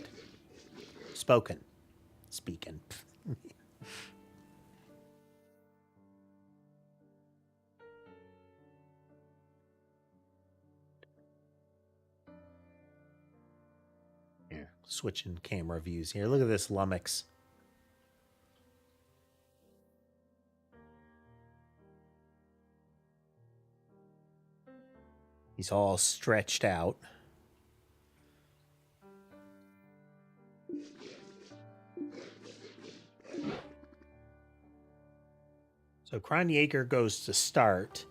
Spoken. Speaking. Here, switching camera views here. Look at this lummox. He's all stretched out. So Kronjaeger goes to start,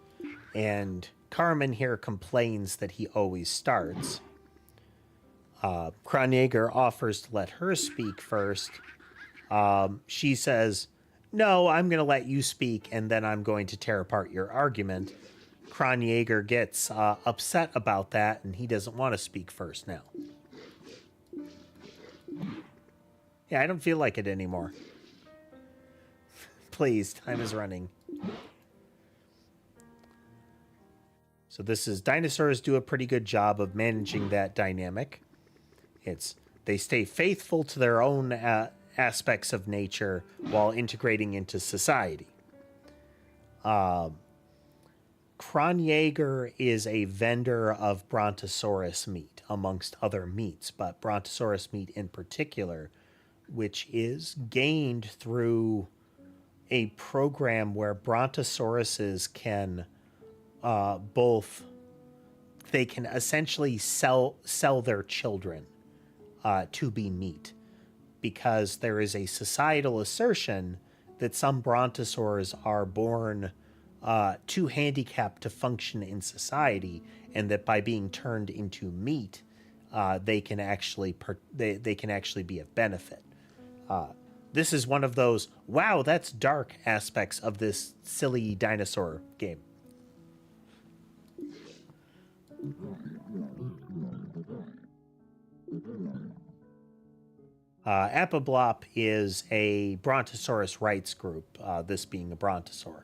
and Carmen here complains that he always starts. Kronjaeger offers to let her speak first. She says, no, I'm going to let you speak, and then I'm going to tear apart your argument. Kronjaeger gets upset about that, and he doesn't want to speak first now. Yeah, I don't feel like it anymore. Please, time is running. So this is, dinosaurs do a pretty good job of managing that dynamic. They stay faithful to their own aspects of nature while integrating into society. Kronjaeger is a vendor of Brontosaurus meat, amongst other meats, but Brontosaurus meat in particular, which is gained through a program where Brontosauruses can both they can essentially sell their children to be meat, because there is a societal assertion that some brontosaurs are born too handicapped to function in society, and that by being turned into meat, they can actually they can actually be of benefit. This is one of those wow, that's dark aspects of this silly dinosaur game. Apoblop is a Brontosaurus rights group, this being a brontosaur.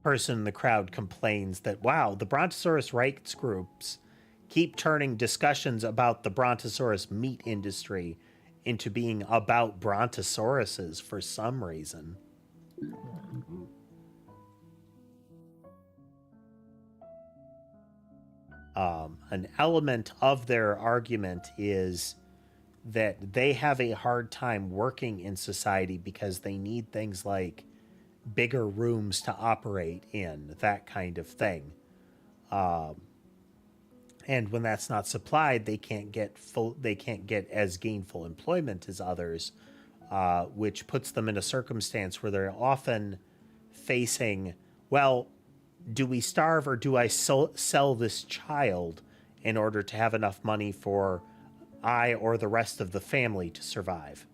Person in the crowd complains that, wow, the Brontosaurus rights groups keep turning discussions about the Brontosaurus meat industry into being about Brontosauruses for some reason. An element of their argument is that they have a hard time working in society because they need things like bigger rooms to operate in, that kind of thing. And when that's not supplied, they can't get as gainful employment as others, which puts them in a circumstance where they're often facing, well, do we starve or do I sell this child in order to have enough money for I or the rest of the family to survive?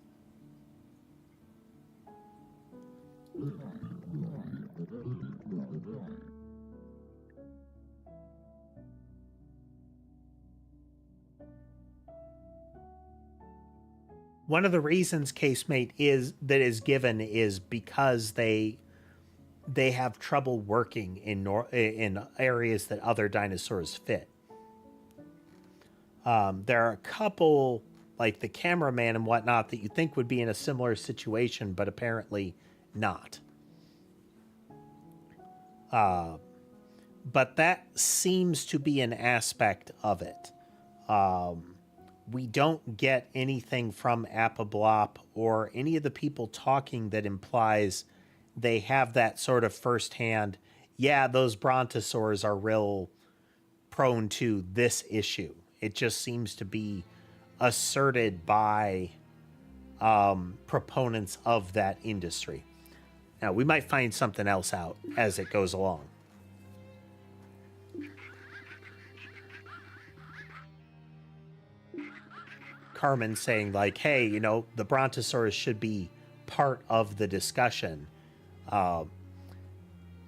One of the reasons casemate is given is because they have trouble working in areas that other dinosaurs fit. There are a couple, like the cameraman and whatnot, that you think would be in a similar situation, but apparently not. But that seems to be an aspect of it. We don't get anything from Apoblop or any of the people talking that implies they have that sort of firsthand, yeah, those brontosaurs are real prone to this issue. It just seems to be asserted by proponents of that industry. Now, we might find something else out as it goes along. Carmen saying, like, hey, you know, the brontosaurus should be part of the discussion.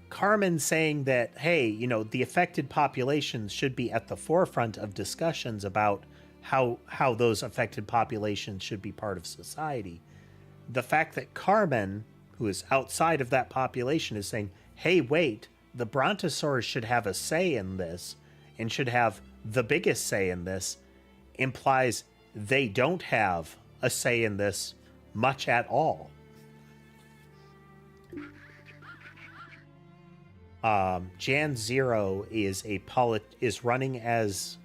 Carmen saying that, hey, you know, the affected populations should be at the forefront of discussions about how those affected populations should be part of society. The fact that Carmen, who is outside of that population, is saying, hey, wait, the brontosaurus should have a say in this and should have the biggest say in this, implies they don't have a say in this much at all. Jan Zero is is running as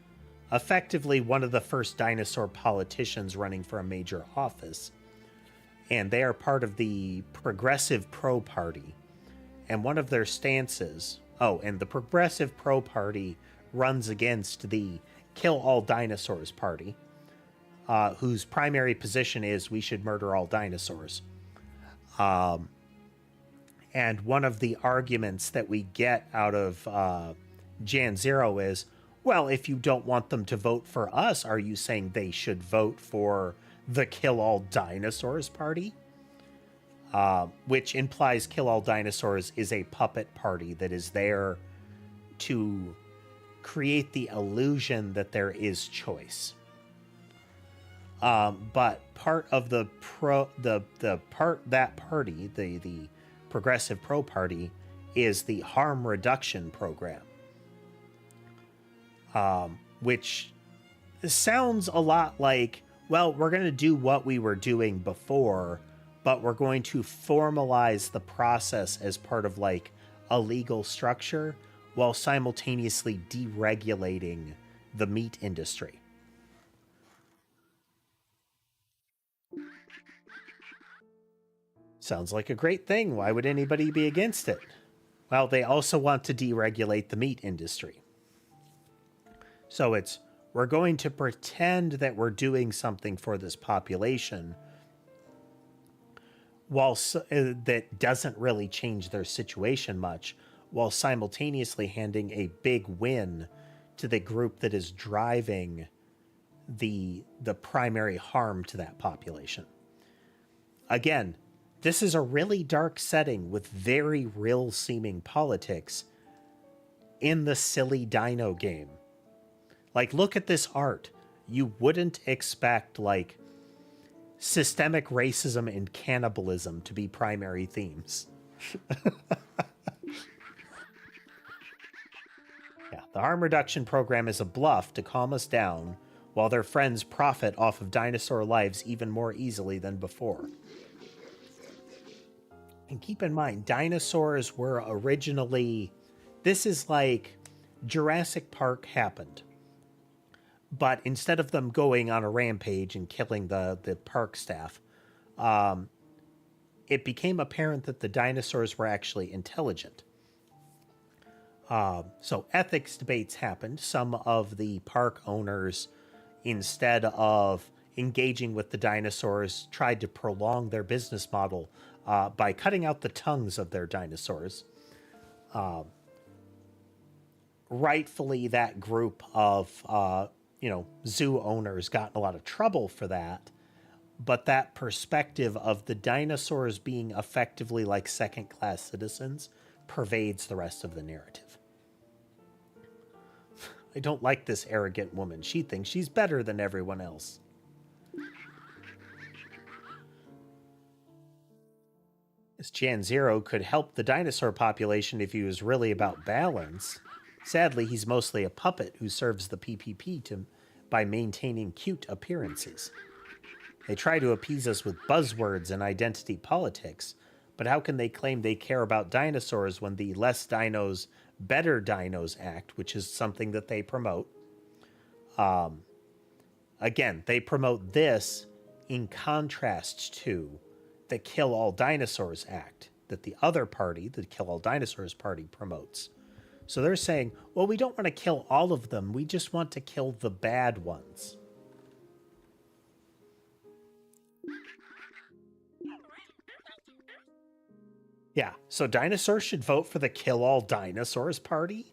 effectively one of the first dinosaur politicians running for a major office, and they are part of the Progressive Pro Party. And one of their stances, and the Progressive Pro Party runs against the Kill All Dinosaurs Party, whose primary position is we should murder all dinosaurs. And one of the arguments that we get out of Jan Zero is, well, if you don't want them to vote for us, are you saying they should vote for the Kill All Dinosaurs Party? Which implies Kill All Dinosaurs is a puppet party that is there to create the illusion that there is choice. But part of the party, the Progressive Pro Party is the harm reduction program, which sounds a lot like, well, we're going to do what we were doing before, but we're going to formalize the process as part of like a legal structure while simultaneously deregulating the meat industry. Sounds like a great thing. Why would anybody be against it? Well, they also want to deregulate the meat industry. So it's, we're going to pretend that we're doing something for this population while that doesn't really change their situation much, while simultaneously handing a big win to the group that is driving the primary harm to that population. Again, this is a really dark setting with very real-seeming politics in the silly dino game. Like, look at this art. You wouldn't expect, like, systemic racism and cannibalism to be primary themes. Yeah, the harm reduction program is a bluff to calm us down, while their friends profit off of dinosaur lives even more easily than before. And keep in mind, dinosaurs were originally... This is like Jurassic Park happened. But instead of them going on a rampage and killing the park staff, it became apparent that the dinosaurs were actually intelligent. So ethics debates happened. Some of the park owners, instead of engaging with the dinosaurs, tried to prolong their business model by cutting out the tongues of their dinosaurs. Rightfully, that group of zoo owners got in a lot of trouble for that. But that perspective of the dinosaurs being effectively like second-class citizens pervades the rest of the narrative. I don't like this arrogant woman. She thinks she's better than everyone else. This Jan Zero could help the dinosaur population if he was really about balance. Sadly, he's mostly a puppet who serves the PPP by maintaining cute appearances. They try to appease us with buzzwords and identity politics, but how can they claim they care about dinosaurs when the Less Dinos, Better Dinos Act, which is something that they promote, again, they promote this in contrast to the Kill All Dinosaurs Act that the other party, the Kill All Dinosaurs Party, promotes. So they're saying, well, we don't want to kill all of them. We just want to kill the bad ones. Yeah, so dinosaurs should vote for the Kill All Dinosaurs Party?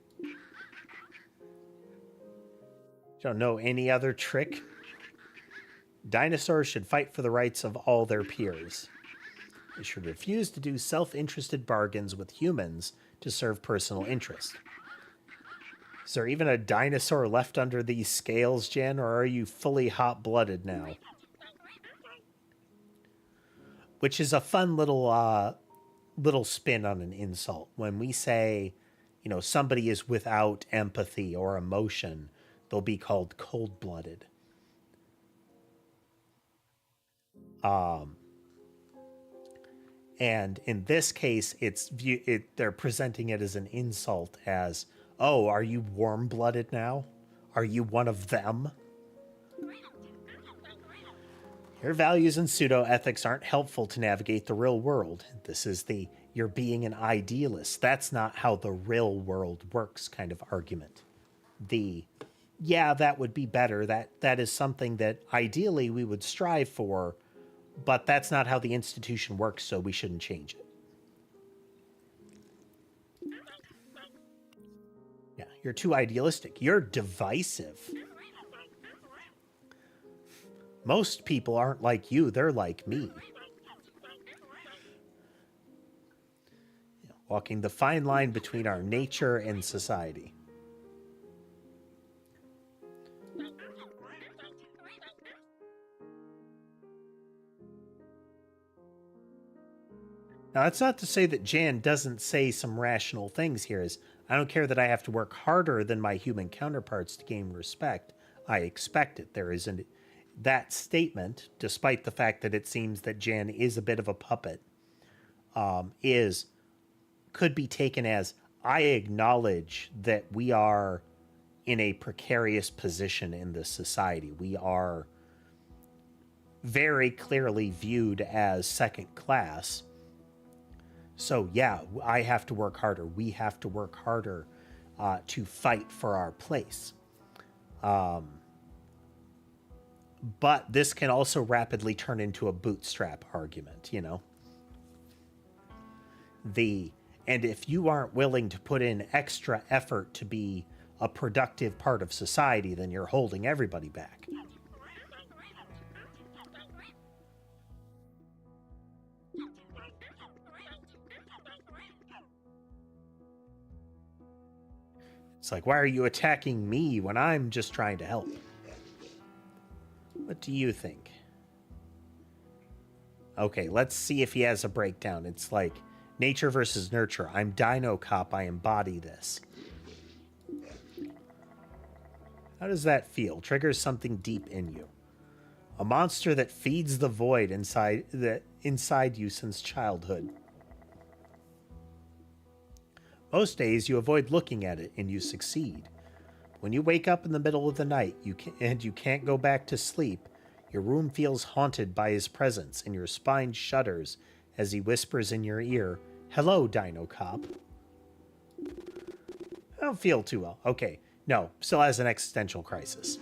Don't know any other trick? Dinosaurs should fight for the rights of all their peers. They should refuse to do self-interested bargains with humans to serve personal interest. Is there even a dinosaur left under these scales, Jen, or are you fully hot-blooded now? Which is a fun little spin on an insult. When we say, somebody is without empathy or emotion, they'll be called cold-blooded. And in this case, they're presenting it as an insult, as, oh, are you warm-blooded now? Are you one of them? Your values and pseudo-ethics aren't helpful to navigate the real world. This is the you're being an idealist. That's not how the real world works kind of argument. Yeah, that would be better. That is something that ideally we would strive for, but that's not how the institution works, so we shouldn't change it. Yeah, you're too idealistic. You're divisive. Most people aren't like you, they're like me. Walking the fine line between our nature and society. Now, that's not to say that Jan doesn't say some rational things here. Is I don't care that I have to work harder than my human counterparts to gain respect. I expect it. There isn't that statement, despite the fact that it seems that Jan is a bit of a puppet, is could be taken as I acknowledge that we are in a precarious position in this society. We are very clearly viewed as second class. So yeah, I have to work harder. We have to work harder to fight for our place. But this can also rapidly turn into a bootstrap argument, you know? And if you aren't willing to put in extra effort to be a productive part of society, then you're holding everybody back. It's like, why are you attacking me when I'm just trying to help? What do you think? Okay, let's see if he has a breakdown. It's like nature versus nurture. I'm Dinocop. I embody this. How does that feel? Triggers something deep in you. A monster that feeds the void inside you since childhood. Most days you avoid looking at it and you succeed. When you wake up in the middle of the night and you can't go back to sleep, your room feels haunted by his presence and your spine shudders as he whispers in your ear, "Hello, Dinocop." I don't feel too well. Okay, no, still has an existential crisis.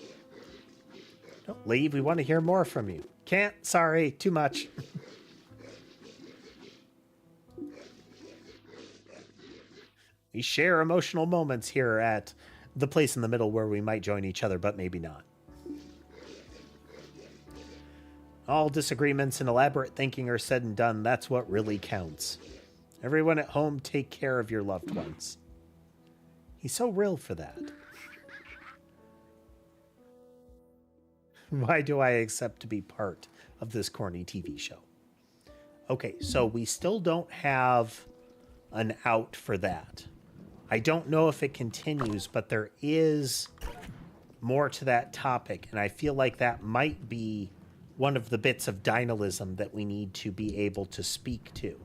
Don't leave, we want to hear more from you. Can't, sorry, too much. We share emotional moments here at the place in the middle where we might join each other, but maybe not. All disagreements and elaborate thinking are said and done. That's what really counts. Everyone at home, take care of your loved ones. He's so real for that. Why do I accept to be part of this corny TV show? Okay, so we still don't have an out for that. I don't know if it continues, but there is more to that topic, and I feel like that might be one of the bits of dynalism that we need to be able to speak to.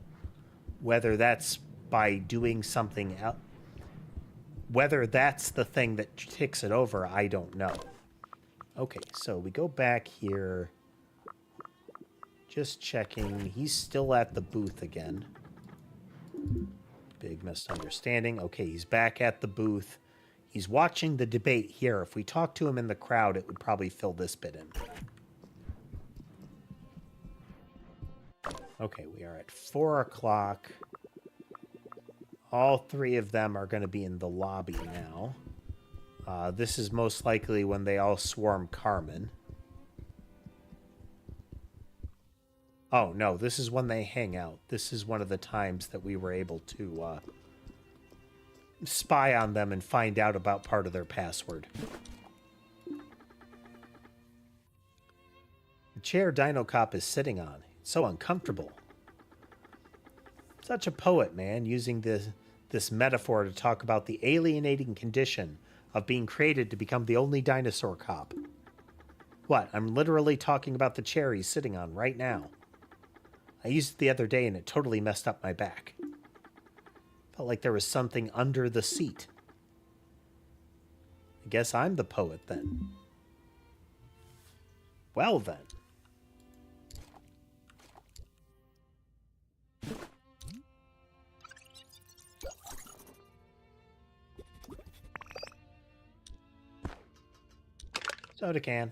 Whether that's by doing something else, whether that's the thing that ticks it over, I don't know. Okay, so we go back here. Just checking. He's still at the booth again. Big misunderstanding. Okay, he's back at the booth. He's watching the debate here. If we talk to him in the crowd, it would probably fill this bit in. Okay, we are at 4 o'clock. All three of them are going to be in the lobby now. This is most likely when they all swarm Carmen. Oh, no, this is when they hang out. This is one of the times that we were able to spy on them and find out about part of their password. The chair Dinocop is sitting on. It's so uncomfortable. Such a poet, man, using this metaphor to talk about the alienating condition of being created to become the only dinosaur cop. What? I'm literally talking about the chair he's sitting on right now. I used it the other day and it totally messed up my back. Felt like there was something under the seat. I guess I'm the poet then. Well then. Soda can.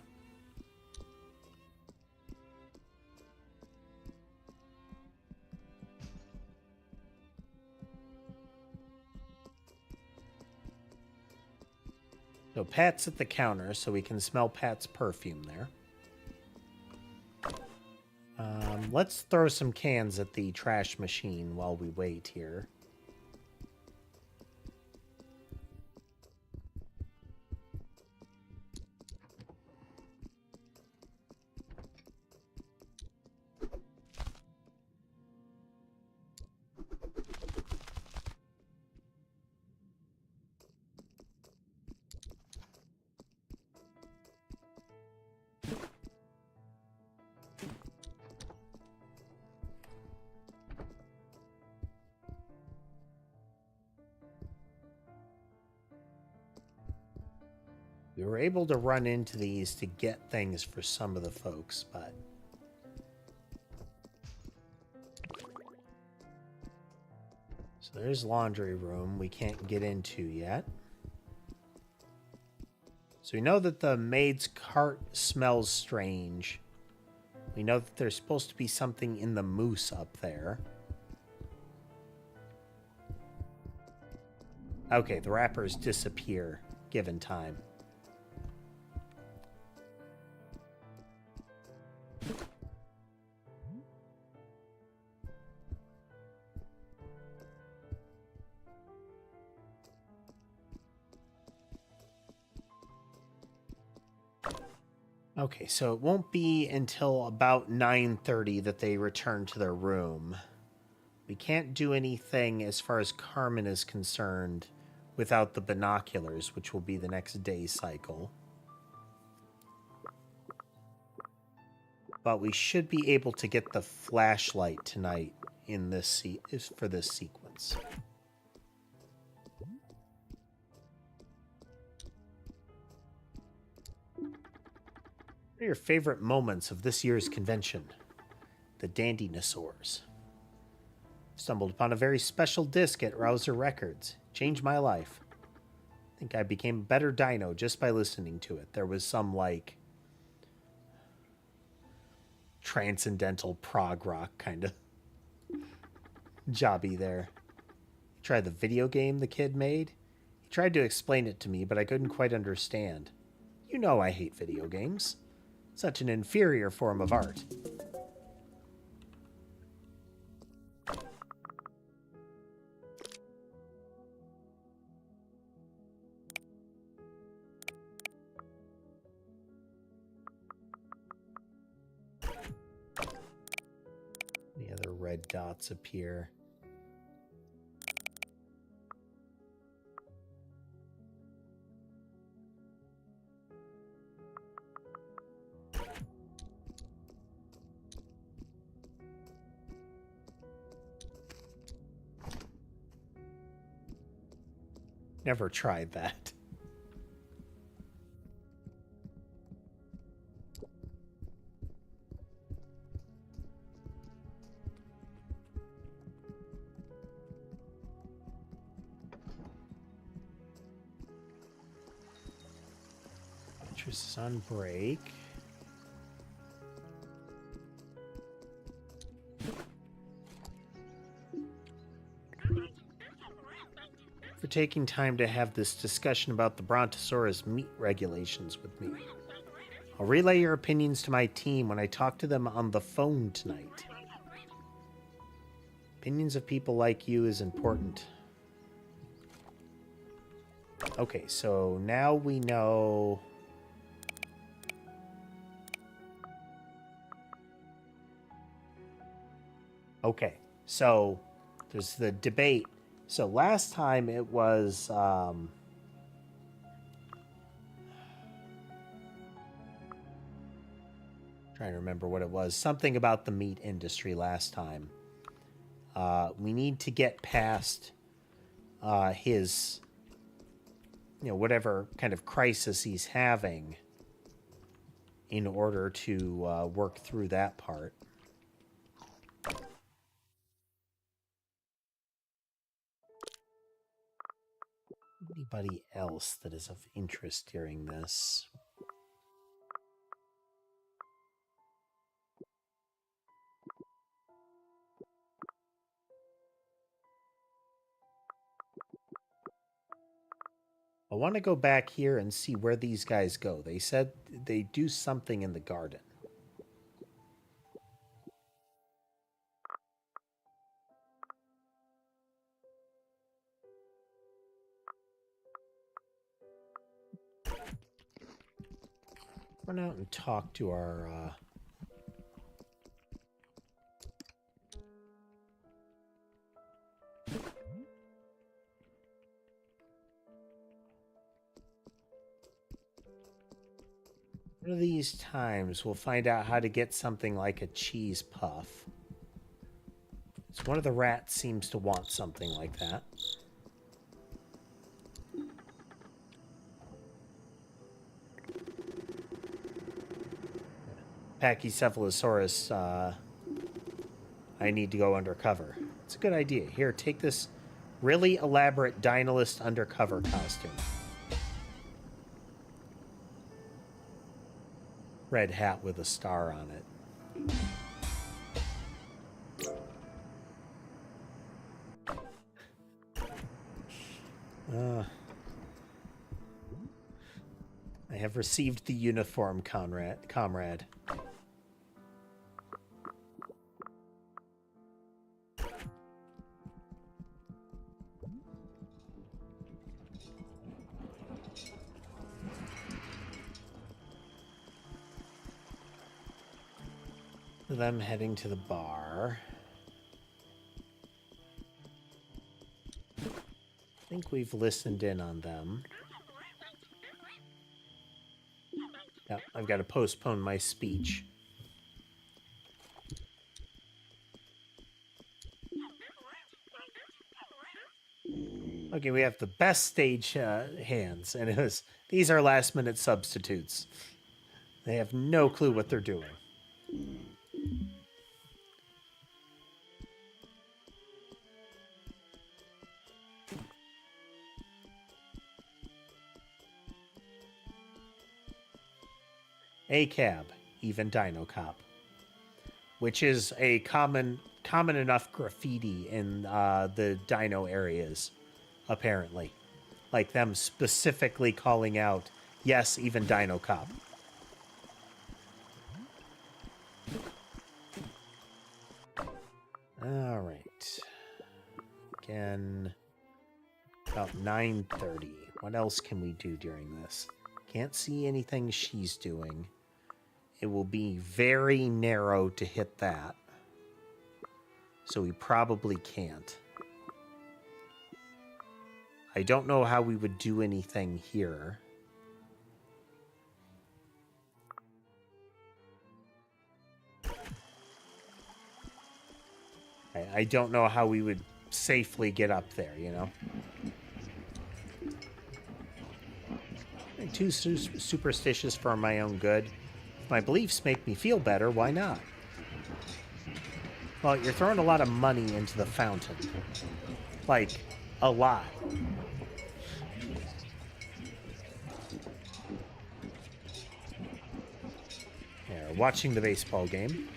So Pat's at the counter, so we can smell Pat's perfume there. Let's throw some cans at the trash machine while we wait here. We were able to run into these to get things for some of the folks, but... So there's laundry room we can't get into yet. So we know that the maid's cart smells strange. We know that there's supposed to be something in the moose up there. Okay, the wrappers disappear given time. Okay, so it won't be until about 9:30 that they return to their room. We can't do anything as far as Carmen is concerned without the binoculars, which will be the next day cycle. But we should be able to get the flashlight tonight in this for this sequence. What are your favorite moments of this year's convention? The Dandinosaurs. Stumbled upon a very special disc at Rouser Records. Changed my life. I think I became a better dino just by listening to it. There was some, like, transcendental prog rock kind of jobby there. Try the video game the kid made? He tried to explain it to me, but I couldn't quite understand. You know I hate video games. Such an inferior form of art. The other red dots appear. Never tried that. Mattress is on break. For taking time to have this discussion about the Brontosaurus meat regulations with me. I'll relay your opinions to my team when I talk to them on the phone tonight. Opinions of people like you is important. Okay, so now we know... Okay, so there's the debate. So last time it was... trying to remember what it was. Something about the meat industry last time. We need to get past his... whatever kind of crisis he's having in order to work through that part. Anybody else that is of interest during this? I want to go back here and see where these guys go. They said they do something in the garden. Run out and talk to our... One of these times, we'll find out how to get something like a cheese puff. So one of the rats seems to want something like that. Pachycephalosaurus, I need to go undercover. It's a good idea. Here, take this really elaborate Dynalist undercover costume. Red hat with a star on it. I have received the uniform, comrade. Them heading to the bar. I think we've listened in on them. Yeah, I've got to postpone my speech. Okay, we have the best stage hands, and these are last-minute substitutes. They have no clue what they're doing. A cab, even Dinocop, which is a common enough graffiti in the Dino areas, apparently, like them specifically calling out, yes, even Dinocop. All right. Again, about 9:30. What else can we do during this? Can't see anything she's doing. It will be very narrow to hit that. So we probably can't. I don't know how we would do anything here. I don't know how we would safely get up there, you know? I'm too superstitious for my own good. If my beliefs make me feel better, why not? Well, you're throwing a lot of money into the fountain. Like, a lot. Yeah, watching the baseball game.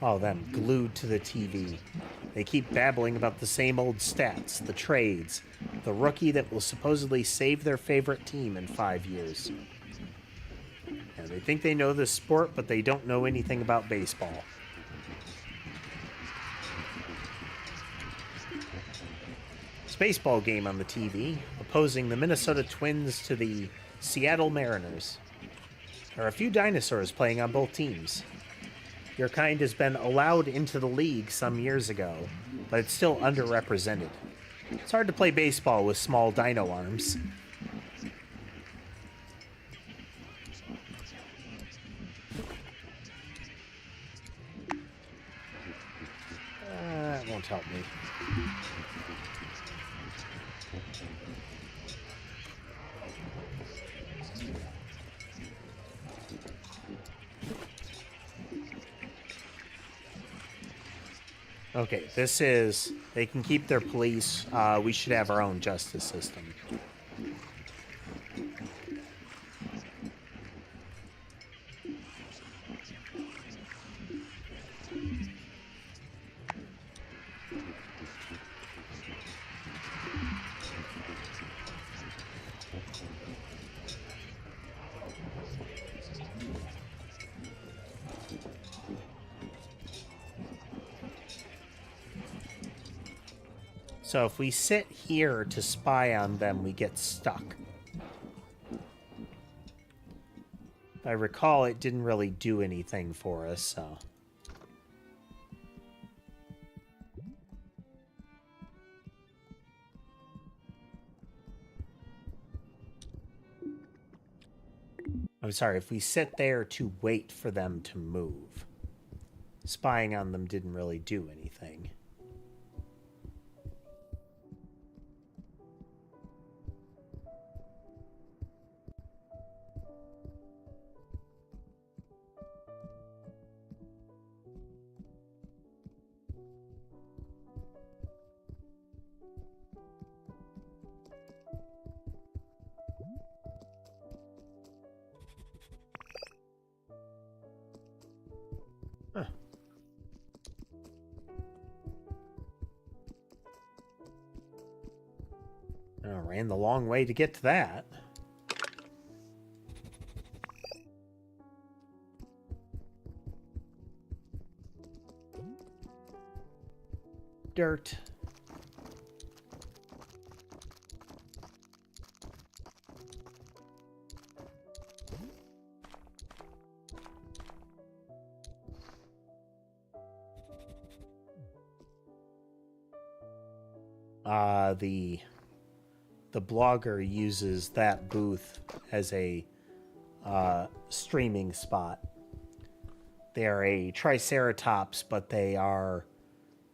Oh, them glued to the TV. They keep babbling about the same old stats, the trades, the rookie that will supposedly save their favorite team in 5 years. Yeah, they think they know this sport, but they don't know anything about baseball. It's a baseball game on the TV, opposing the Minnesota Twins to the Seattle Mariners. There are a few dinosaurs playing on both teams. Your kind has been allowed into the league some years ago, but it's still underrepresented. It's hard to play baseball with small dino arms. That won't help me. Okay, this is... They can keep their police. We should have our own justice system. So if we sit here to spy on them, we get stuck. If I recall, it didn't really do anything for us, so... I'm sorry, if we sit there to wait for them to move, spying on them didn't really do anything. Huh. I ran the long way to get to that. Dirt. The blogger uses that booth as a streaming spot. They're a triceratops, but they are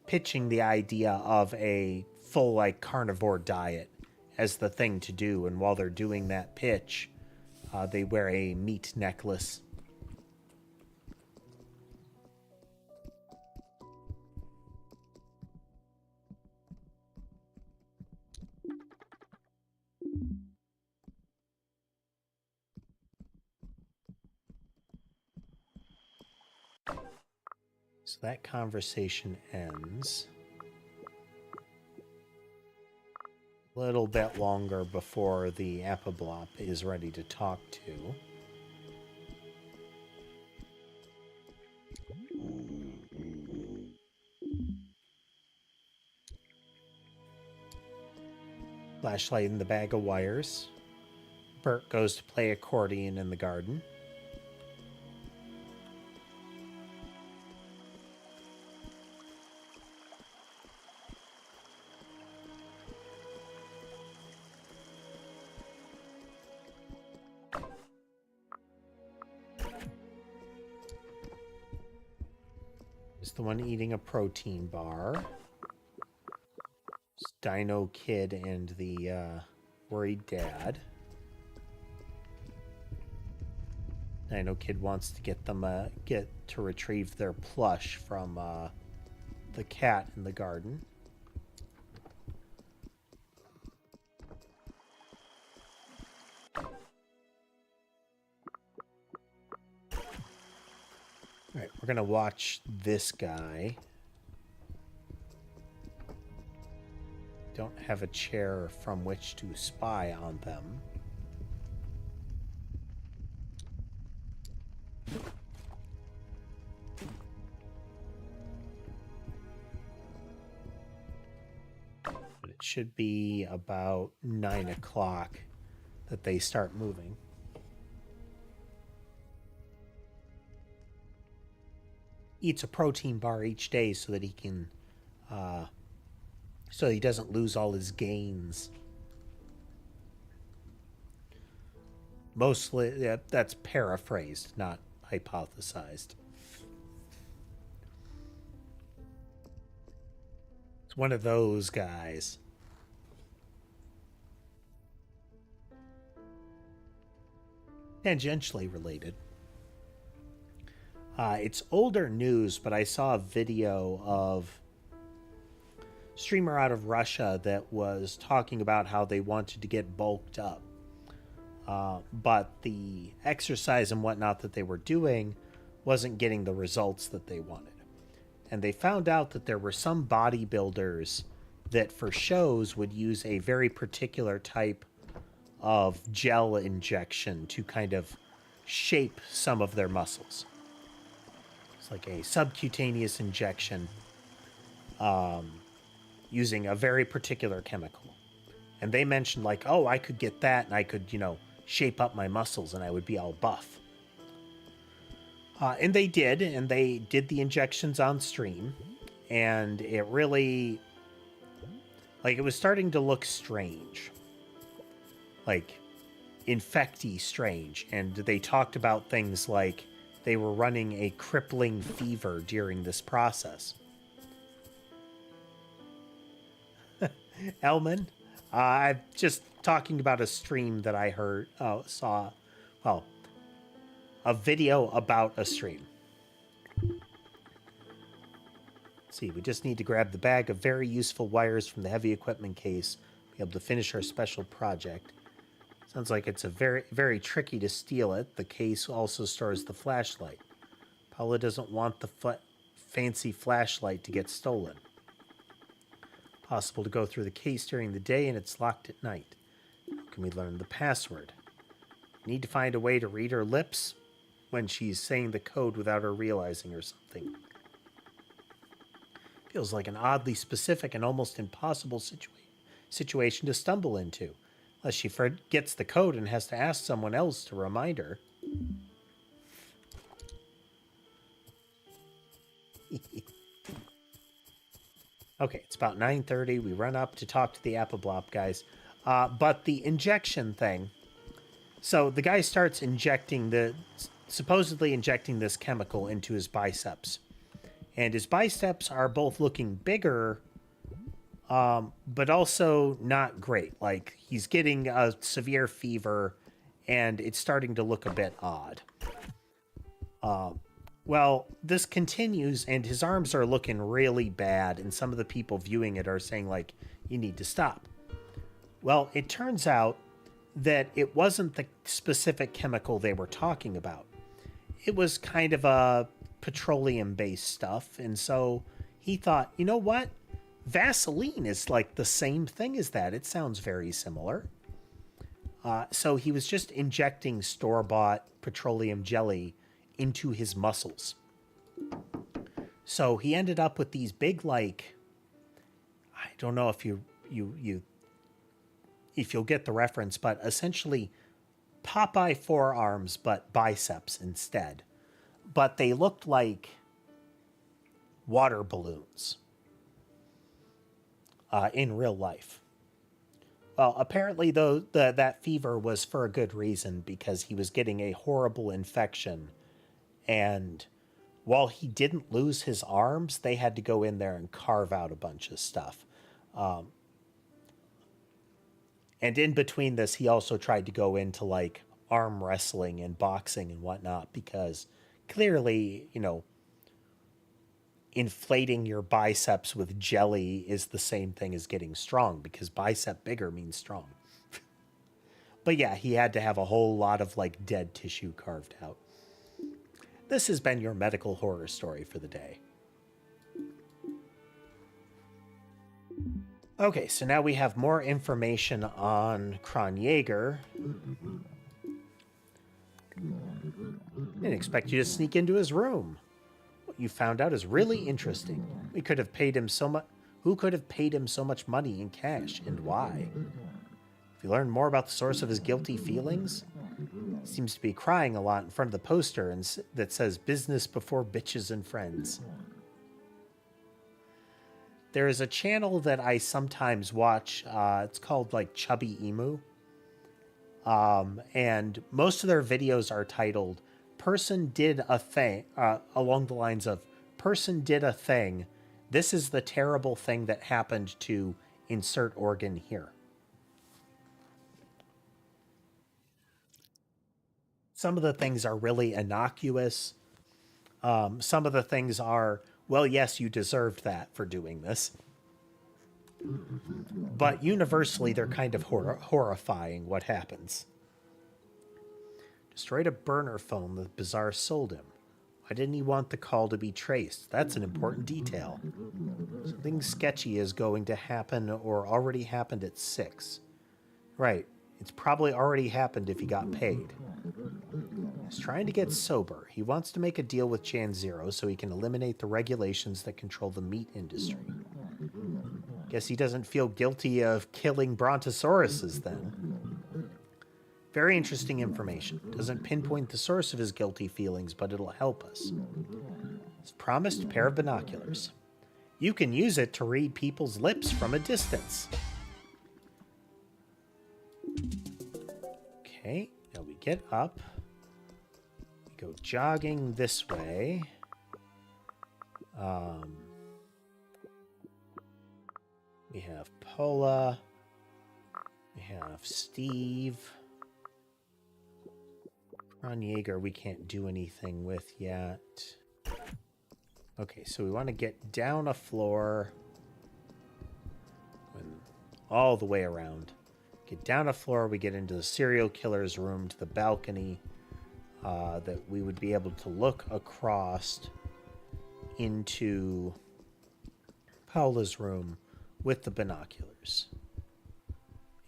pitching the idea of a full like carnivore diet as the thing to do. And while they're doing that pitch, they wear a meat necklace. So that conversation ends. A little bit longer before the Apoblop is ready to talk to. Flashlight in the bag of wires. Bert goes to play accordion in the garden. Is the one eating a protein bar. It's Dino Kid and the worried dad. Dino Kid wants to get them to retrieve their plush from the cat in the garden. All right, we're gonna watch this guy. Don't have a chair from which to spy on them. But it should be about 9 o'clock that they start moving. Eats a protein bar each day so that he can so he doesn't lose all his gains. Mostly that's paraphrased, not hypothesized. It's one of those guys. Tangentially related. It's older news, but I saw a video of a streamer out of Russia that was talking about how they wanted to get bulked up. But the exercise and whatnot that they were doing wasn't getting the results that they wanted. And they found out that there were some bodybuilders that for shows would use a very particular type of gel injection to kind of shape some of their muscles. It's like a subcutaneous injection using a very particular chemical. And they mentioned like, oh, I could get that and I could, shape up my muscles and I would be all buff. And they did the injections on stream. And it really, it was starting to look strange. Like, infecty strange. And they talked about things like they were running a crippling fever during this process. Elman, I'm just talking about a stream that I saw. Well, a video about a stream. Let's see, we just need to grab the bag of very useful wires from the heavy equipment case, be able to finish our special project. Sounds like it's a very, very tricky to steal it. The case also stores the flashlight. Paula doesn't want the fancy flashlight to get stolen. Possible to go through the case during the day and it's locked at night. How can we learn the password? Need to find a way to read her lips when she's saying the code without her realizing or something. Feels like an oddly specific and almost impossible situation to stumble into. Unless she forgets the code and has to ask someone else to remind her. Okay, it's about 9:30. We run up to talk to the Appleblop guys. But the injection thing... So the guy starts supposedly injecting this chemical into his biceps. And his biceps are both looking bigger, but also not great. Like, he's getting a severe fever, and it's starting to look a bit odd. Well, this continues, and his arms are looking really bad, and some of the people viewing it are saying, like, you need to stop. Well, it turns out that it wasn't the specific chemical they were talking about. It was kind of a petroleum-based stuff, and so he thought, you know what? Vaseline is like the same thing as that. It sounds very similar. So he was just injecting store-bought petroleum jelly into his muscles. So he ended up with these big, like, I don't know if if you'll get the reference, but essentially Popeye forearms, but biceps instead. But they looked like water balloons in real life. Well, apparently, though, that fever was for a good reason, because he was getting a horrible infection. And while he didn't lose his arms, they had to go in there and carve out a bunch of stuff. And in between this, he also tried to go into, like, arm wrestling and boxing and whatnot, because clearly, you know, inflating your biceps with jelly is the same thing as getting strong, because bicep bigger means strong. But yeah, he had to have a whole lot of, like, dead tissue carved out. This has been your medical horror story for the day. Okay, so now we have more information on Kronjaeger. Didn't expect you to sneak into his room. What you found out is really interesting. We could have paid him so much. Who could have paid him so much money in cash, and why? If you learn more about the source of his guilty feelings, he seems to be crying a lot in front of the poster that says "Business before bitches and friends." There is a channel that I sometimes watch. It's called, like, Chubby Emu. And most of their videos are titled, "Person did a thing," along the lines of, "Person did a thing. This is the terrible thing that happened to insert organ here." Some of the things are really innocuous. Some of the things are, well, yes, you deserved that for doing this. But universally, they're kind of horrifying what happens. Destroyed a burner phone the Bazaar sold him. Why didn't he want the call to be traced? That's an important detail. Something sketchy is going to happen or already happened at 6. Right. It's probably already happened if he got paid. He's trying to get sober. He wants to make a deal with Jan Zero so he can eliminate the regulations that control the meat industry. Guess he doesn't feel guilty of killing brontosauruses then. Very interesting information. Doesn't pinpoint the source of his guilty feelings, but it'll help us. He's promised a pair of binoculars. You can use it to read people's lips from a distance. Okay, now we get up. We go jogging this way. We have Paula. We have Steve. Kronjaeger we can't do anything with yet. Okay, so we want to get down a floor. All the way around. Get down a floor, we get into the serial killer's room to the balcony. that we would be able to look across into Paula's room with the binoculars.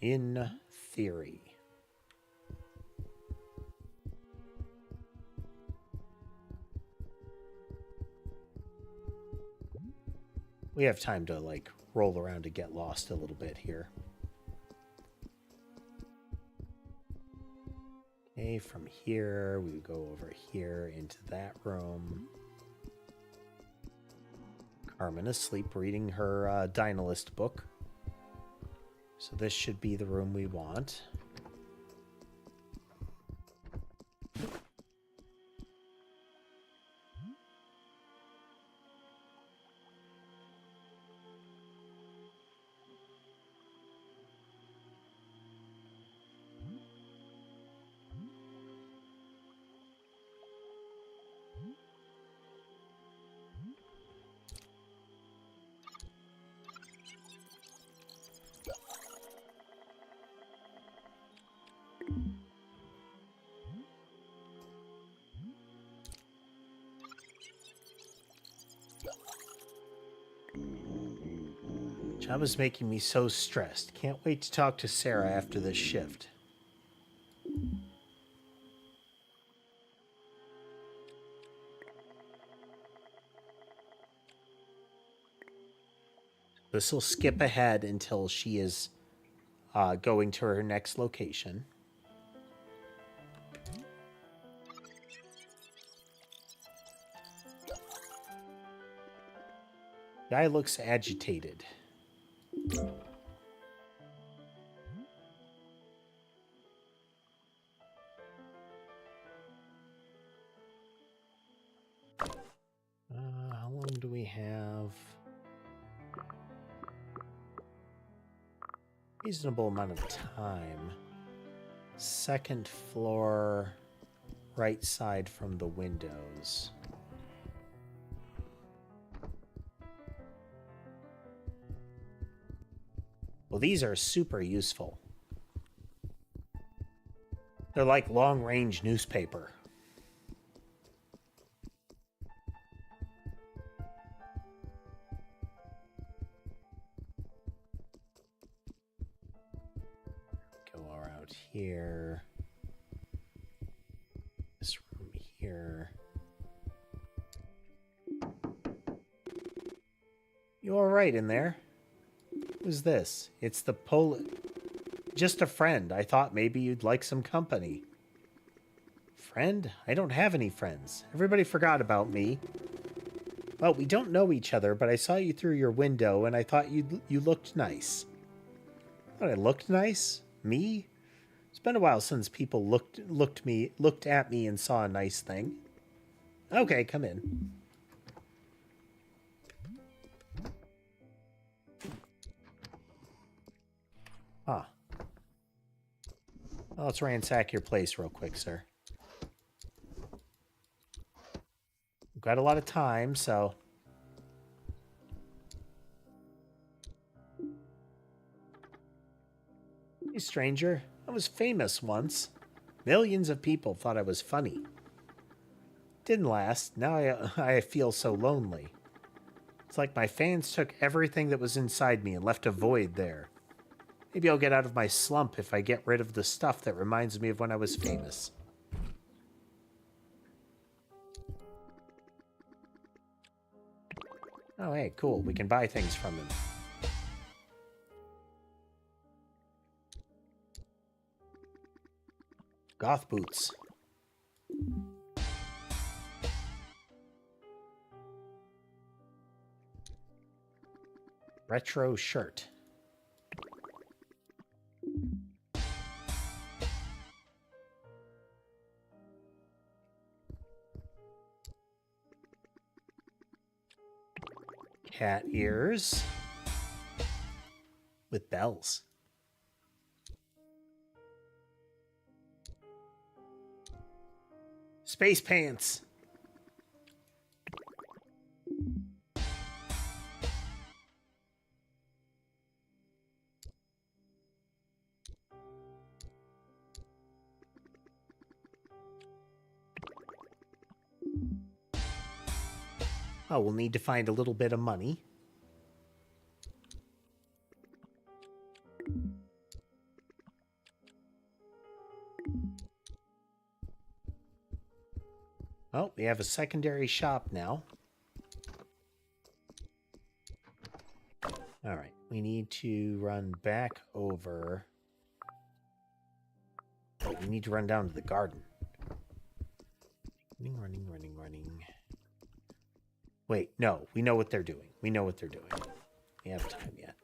In theory. We have time to, like, roll around and get lost a little bit here. Okay, from here, we would go over here into that room. Carmen asleep reading her Dynalist book. So this should be the room we want. Job is making me so stressed. Can't wait to talk to Sarah after this shift. This will skip ahead until she is going to her next location. Guy looks agitated. How long do we have? Reasonable amount of time. Second floor, right side from the windows. Well, these are super useful. They're like long-range newspaper. Go around here. This room here. You all right in there? Who's this? It's the Just a friend. I thought maybe you'd like some company. Friend? I don't have any friends. Everybody forgot about me. Well, we don't know each other, but I saw you through your window, and I thought you looked nice. Thought I looked nice? Me? It's been a while since people looked at me and saw a nice thing. Okay, come in. Huh. Well, let's ransack your place real quick, sir. We've got a lot of time, so... Hey, stranger. I was famous once. Millions of people thought I was funny. Didn't last. Now I feel so lonely. It's like my fans took everything that was inside me and left a void there. Maybe I'll get out of my slump if I get rid of the stuff that reminds me of when I was famous. Oh, hey, cool. We can buy things from him. Goth boots. Retro shirt. Cat ears. With bells. Space pants. Oh, we'll need to find a little bit of money. Oh, we have a secondary shop now. All right, we need to run back over. Oh, we need to run down to the garden. Running. Wait, no, we know what they're doing. We have time yet.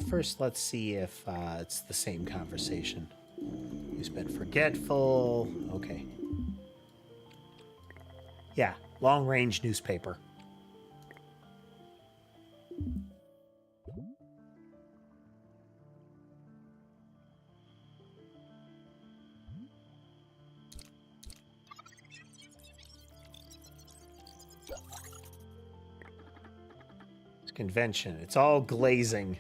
First, let's see if it's the same conversation. He's been forgetful. Okay. Yeah, long-range newspaper. It's convention. It's all glazing.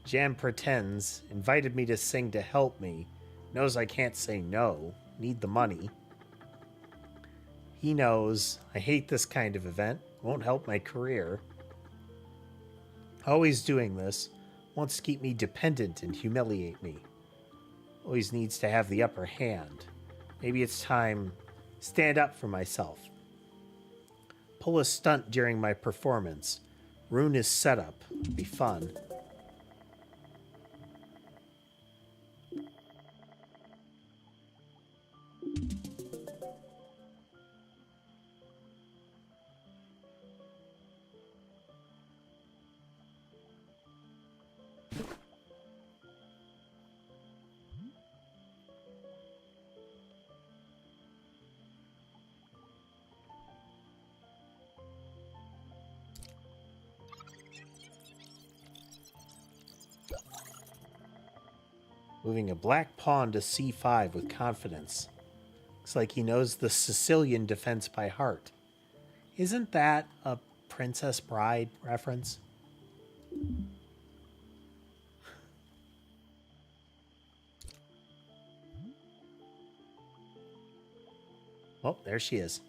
Jam pretends, invited me to sing to help me, knows I can't say no, need the money. He knows I hate this kind of event, won't help my career. Always doing this, wants to keep me dependent and humiliate me. Always needs to have the upper hand. Maybe it's time stand up for myself. Pull a stunt during my performance. Ruin his setup. Be fun. Moving a black pawn to c5 with confidence. Looks like he knows the Sicilian defense by heart. Isn't that a Princess Bride reference? Oh, there she is.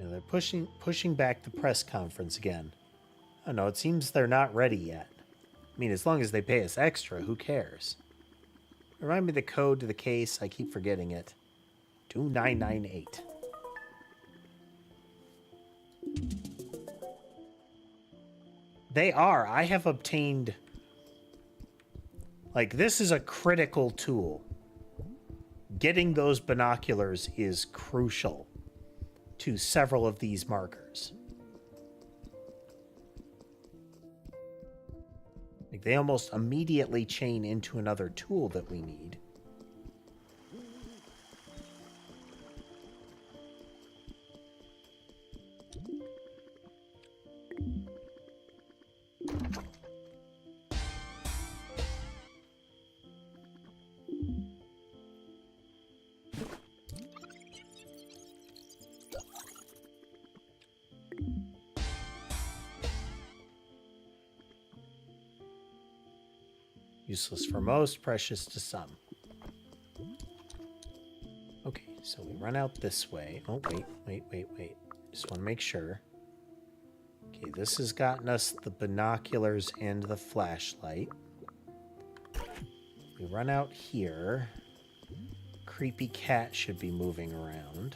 And they're pushing back the press conference again. I don't know, it seems they're not ready yet. I mean, as long as they pay us extra, who cares? Remind me the code to the case. I keep forgetting it. 2998. They are. I have obtained... Like, this is a critical tool. Getting those binoculars is crucial to several of these markers. Like, they almost immediately chain into another tool that we need. Useless for most, precious to some. Okay, so we run out this way. Oh, wait. Just want to make sure. Okay, this has gotten us the binoculars and the flashlight. We run out here. Creepy cat should be moving around.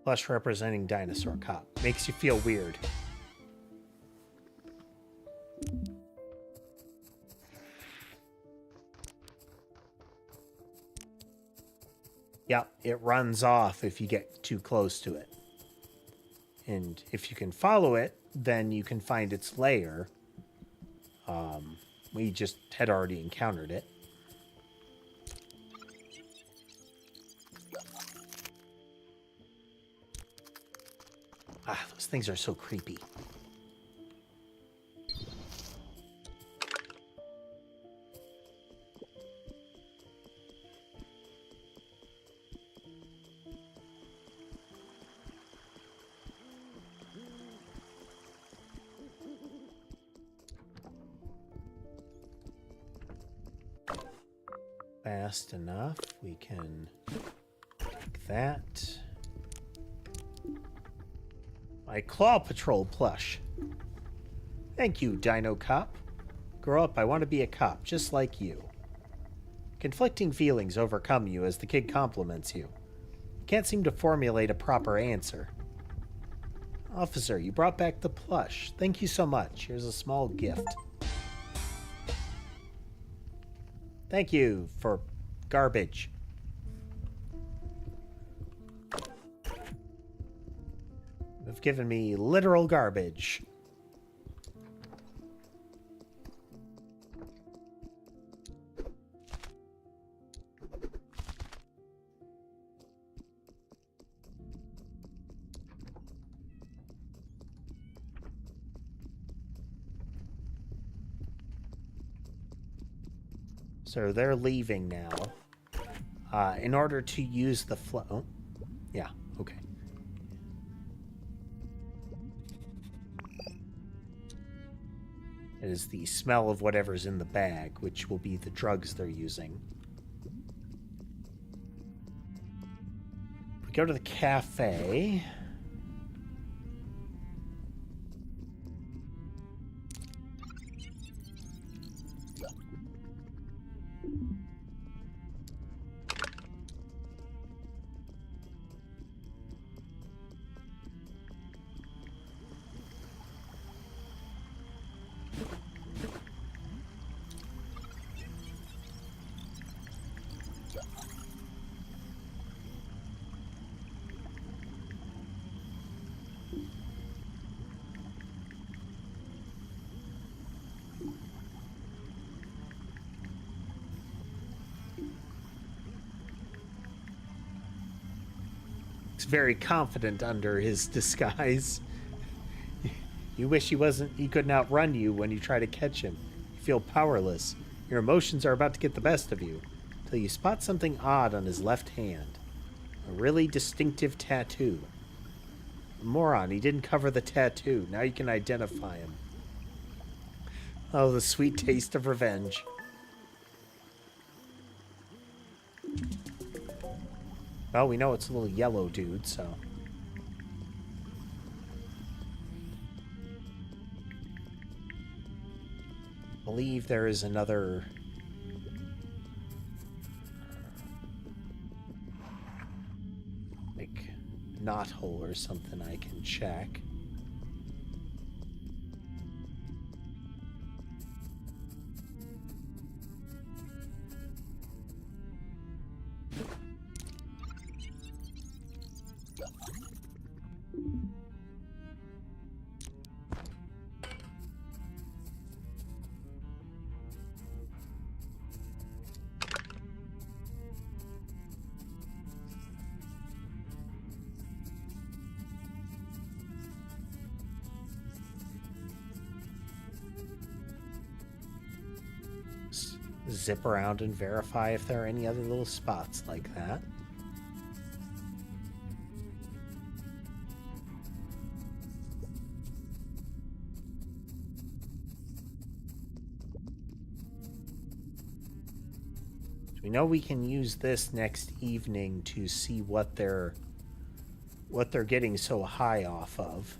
Plush representing Dinosaur Cop. Makes you feel weird. Yep, it runs off if you get too close to it. And if you can follow it, then you can find its lair. We just had already encountered it. Ah, those things are so creepy. Fast enough, we can take that. My Claw Patrol plush. Thank you, Dinocop. Grow up, I want to be a cop, just like you. Conflicting feelings overcome you as the kid compliments you. You can't seem to formulate a proper answer. Officer, you brought back the plush. Thank you so much. Here's a small gift. Thank you for garbage. You've given me literal garbage. So they're leaving now. In order to use the oh, yeah, okay. It is the smell of whatever's in the bag, which will be the drugs they're using. We go to the cafe. Very confident under his disguise. You wish he couldn't outrun you when you try to catch him. You feel powerless. Your emotions are about to get the best of you. Till you spot something odd on his left hand. A really distinctive tattoo. Moron, he didn't cover the tattoo. Now you can identify him. Oh, the sweet taste of revenge. Well, we know it's a little yellow dude, so. I believe there is another like knothole or something I can check. Zip around and verify if there are any other little spots like that. We know we can use this next evening to see what they're getting so high off of.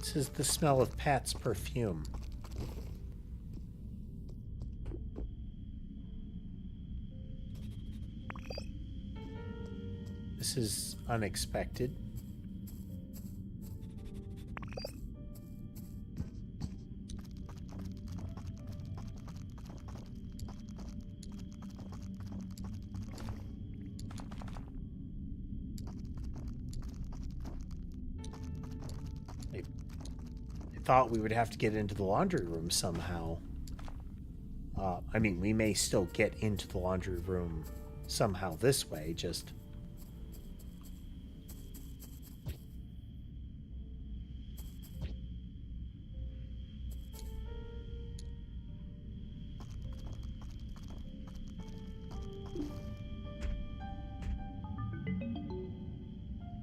This is the smell of Pat's perfume. This is unexpected. Thought we would have to get into the laundry room somehow. I mean, we may still get into the laundry room somehow this way, just...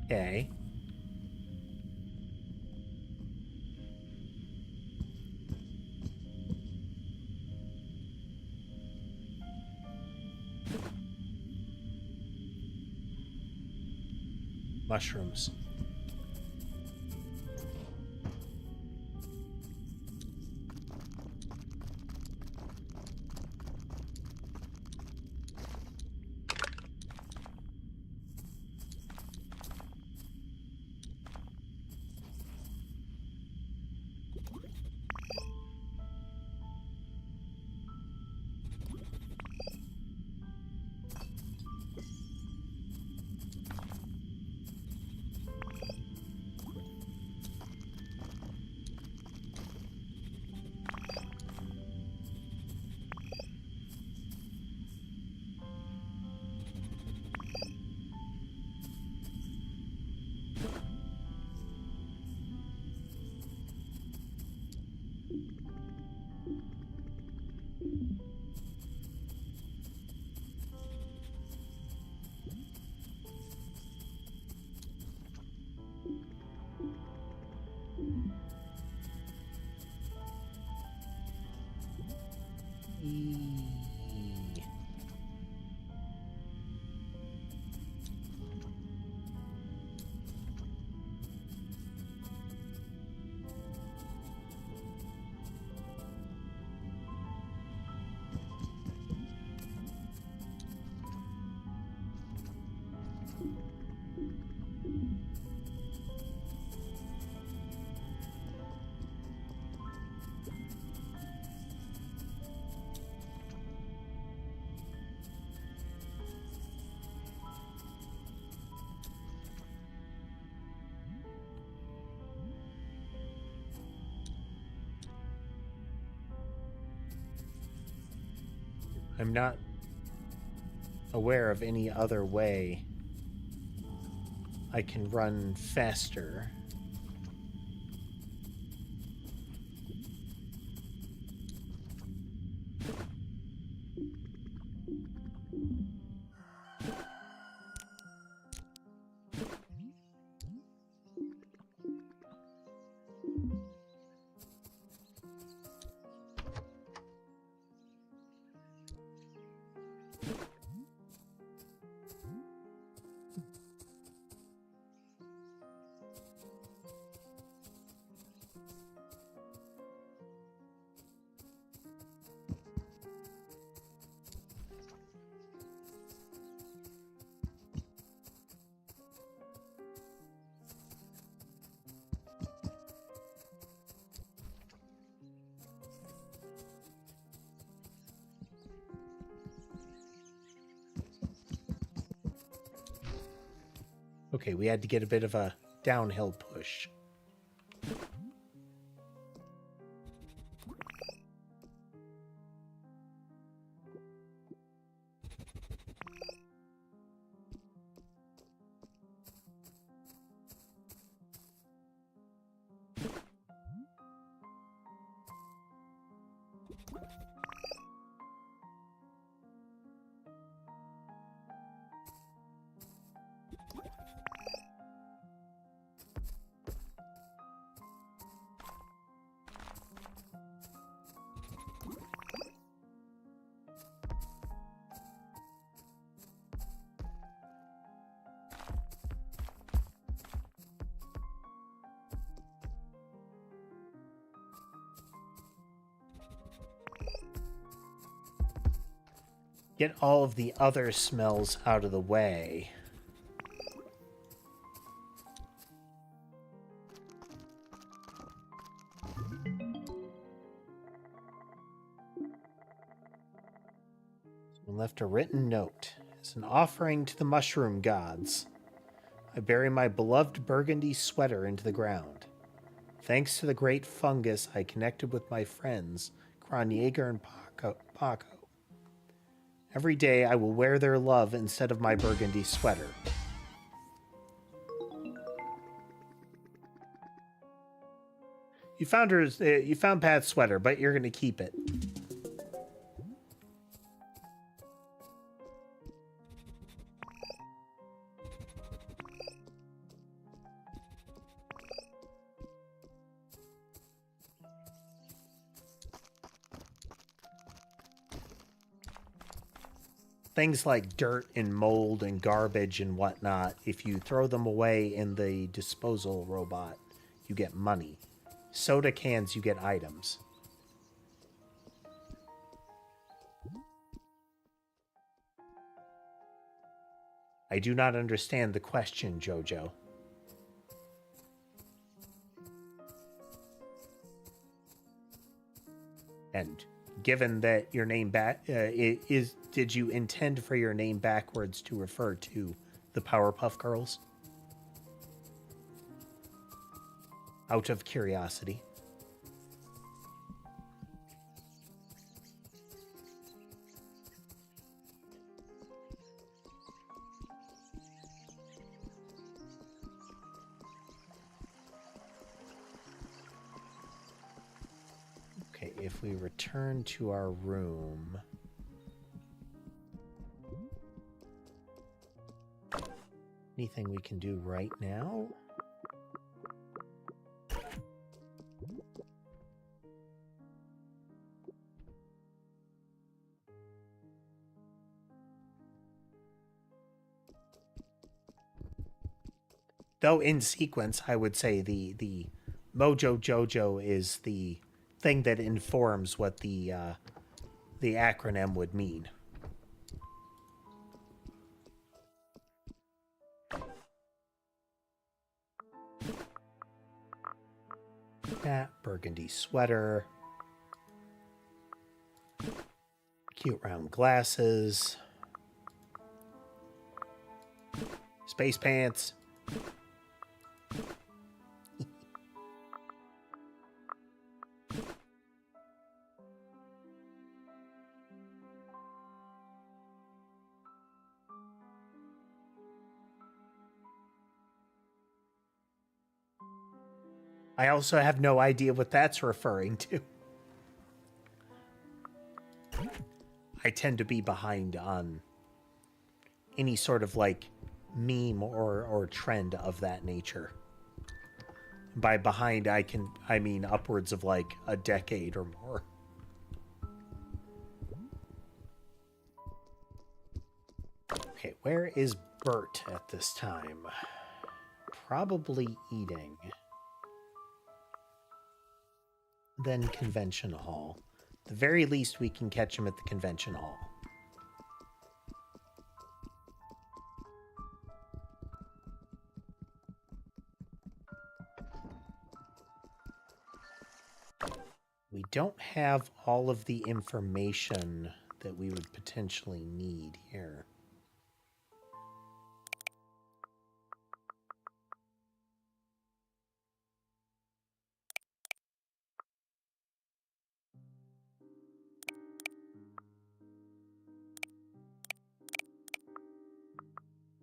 Okay. Mushrooms. I'm not aware of any other way I can run faster. Okay, we had to get a bit of a downhill push. get all of the other smells out of the way. Someone left a written note. As an offering to the mushroom gods, I bury my beloved burgundy sweater into the ground. Thanks to the great fungus, I connected with my friends, Kronjaeger and Paco. Every day I will wear their love instead of my burgundy sweater. You found Pat's sweater, but you're going to keep it. Things like dirt and mold and garbage and whatnot, if you throw them away in the disposal robot, you get money. Soda cans, you get items. I do not understand the question, Jojo. And given that your name did you intend for your name backwards to refer to the Powerpuff Girls? Out of curiosity. Okay, if we return to our room... Anything we can do right now? Though in sequence, I would say the Mojo Jojo is the thing that informs what the acronym would mean. That burgundy sweater. Cute round glasses. Space pants. I also have no idea what that's referring to. I tend to be behind on any sort of like meme or trend of that nature. By behind, I mean upwards of like a decade or more. Okay, where is Bert at this time? Probably eating. Then convention hall. At the very least, we can catch him at the convention hall. We don't have all of the information that we would potentially need here.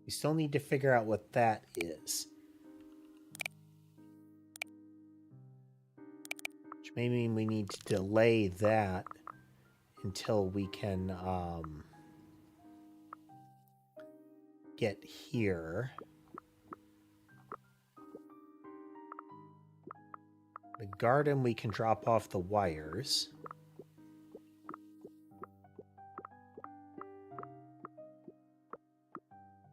We still need to figure out what that is. Which may mean we need to delay that until we can get here. The garden, we can drop off the wires.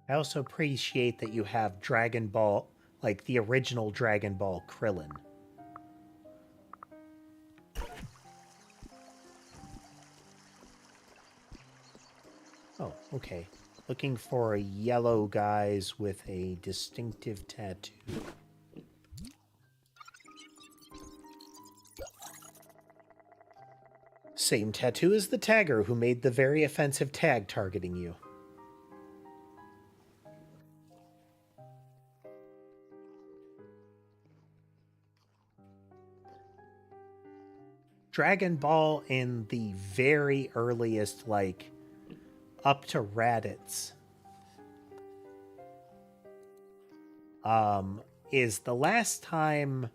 I also appreciate that you have Dragon Ball, like the original Dragon Ball Krillin. Okay. Looking for yellow guys with a distinctive tattoo. Same tattoo as the tagger who made the very offensive tag targeting you. Dragon Ball in the very earliest, like, up to Raditz, is the last time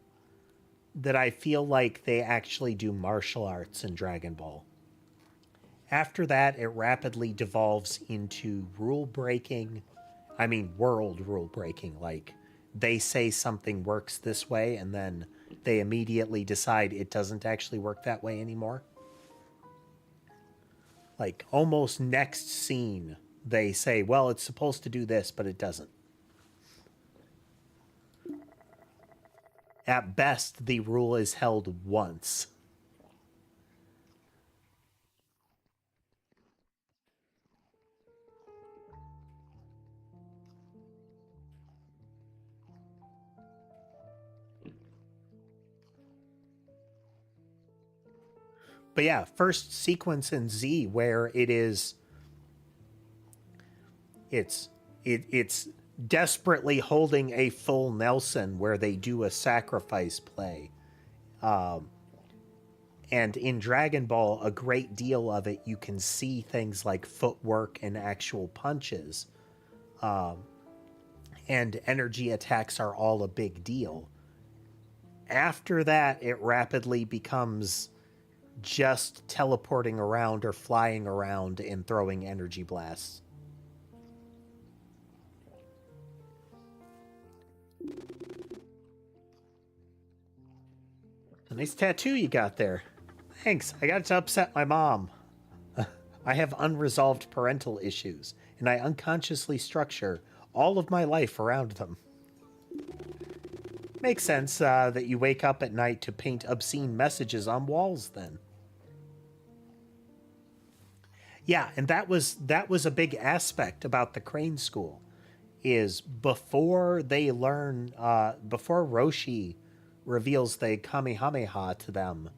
that I feel like they actually do martial arts in Dragon Ball. After that, it rapidly devolves into rule breaking. I mean, world rule breaking. Like, they say something works this way, and then they immediately decide it doesn't actually work that way anymore. Like, almost next scene, they say, well, it's supposed to do this, but it doesn't. At best, the rule is held once. But yeah, first sequence in Z where it's desperately holding a full Nelson where they do a sacrifice play. And in Dragon Ball, a great deal of it, you can see things like footwork and actual punches. And energy attacks are all a big deal. After that, it rapidly becomes just teleporting around or flying around and throwing energy blasts. A nice tattoo you got there. Thanks. I got to upset my mom. I have unresolved parental issues, and I unconsciously structure all of my life around them. Makes sense that you wake up at night to paint obscene messages on walls then. Yeah, and that was a big aspect about the Crane School, is before they learn, before Roshi reveals the Kamehameha to them,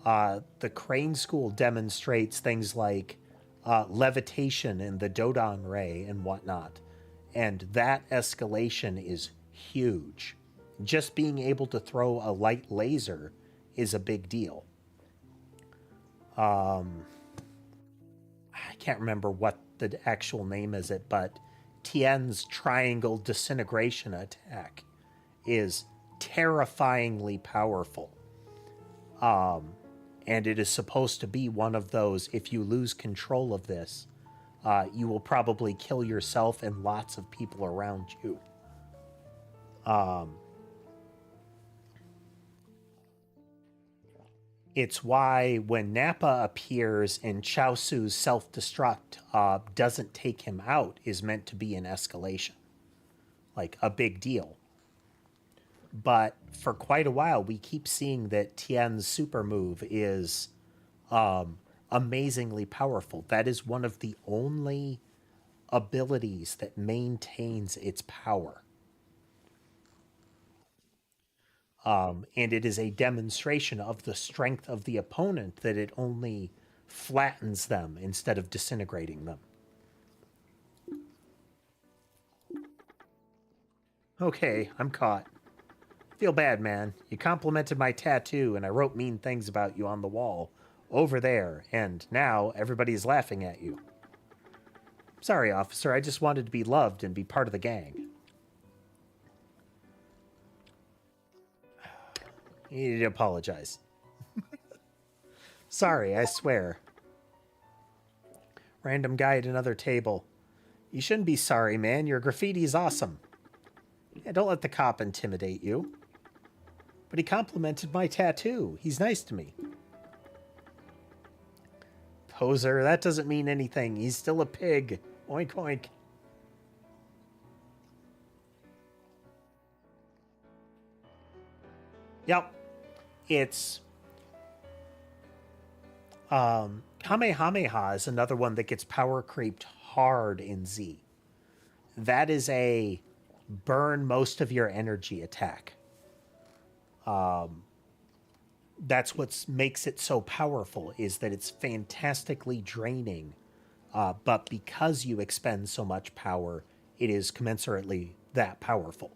the Crane School demonstrates things like levitation and the Dodon Ray and whatnot. And that escalation is huge. Just being able to throw a light laser is a big deal. I can't remember what the actual name is it, but Tien's triangle disintegration attack is terrifyingly powerful. And it is supposed to be one of those, if you lose control of this, you will probably kill yourself and lots of people around you. It's why when Nappa appears and Chaosu's self-destruct doesn't take him out is meant to be an escalation. Like, a big deal. But for quite a while, we keep seeing that Tien's super move is amazingly powerful. That is one of the only abilities that maintains its power. And it is a demonstration of the strength of the opponent that it only flattens them instead of disintegrating them. Okay, I'm caught. Feel bad, man. You complimented my tattoo, and I wrote mean things about you on the wall over there, and now everybody's laughing at you. Sorry, officer. I just wanted to be loved and be part of the gang. You need to apologize. Sorry, I swear. Random guy at another table. You shouldn't be sorry, man. Your graffiti's awesome. Yeah, don't let the cop intimidate you. But he complimented my tattoo. He's nice to me. Poser, that doesn't mean anything. He's still a pig. Oink, oink. Yep. It's... Kamehameha is another one that gets power creeped hard in Z. That is a burn most of your energy attack. That's what makes it so powerful, is that it's fantastically draining. But because you expend so much power, it is commensurately that powerful.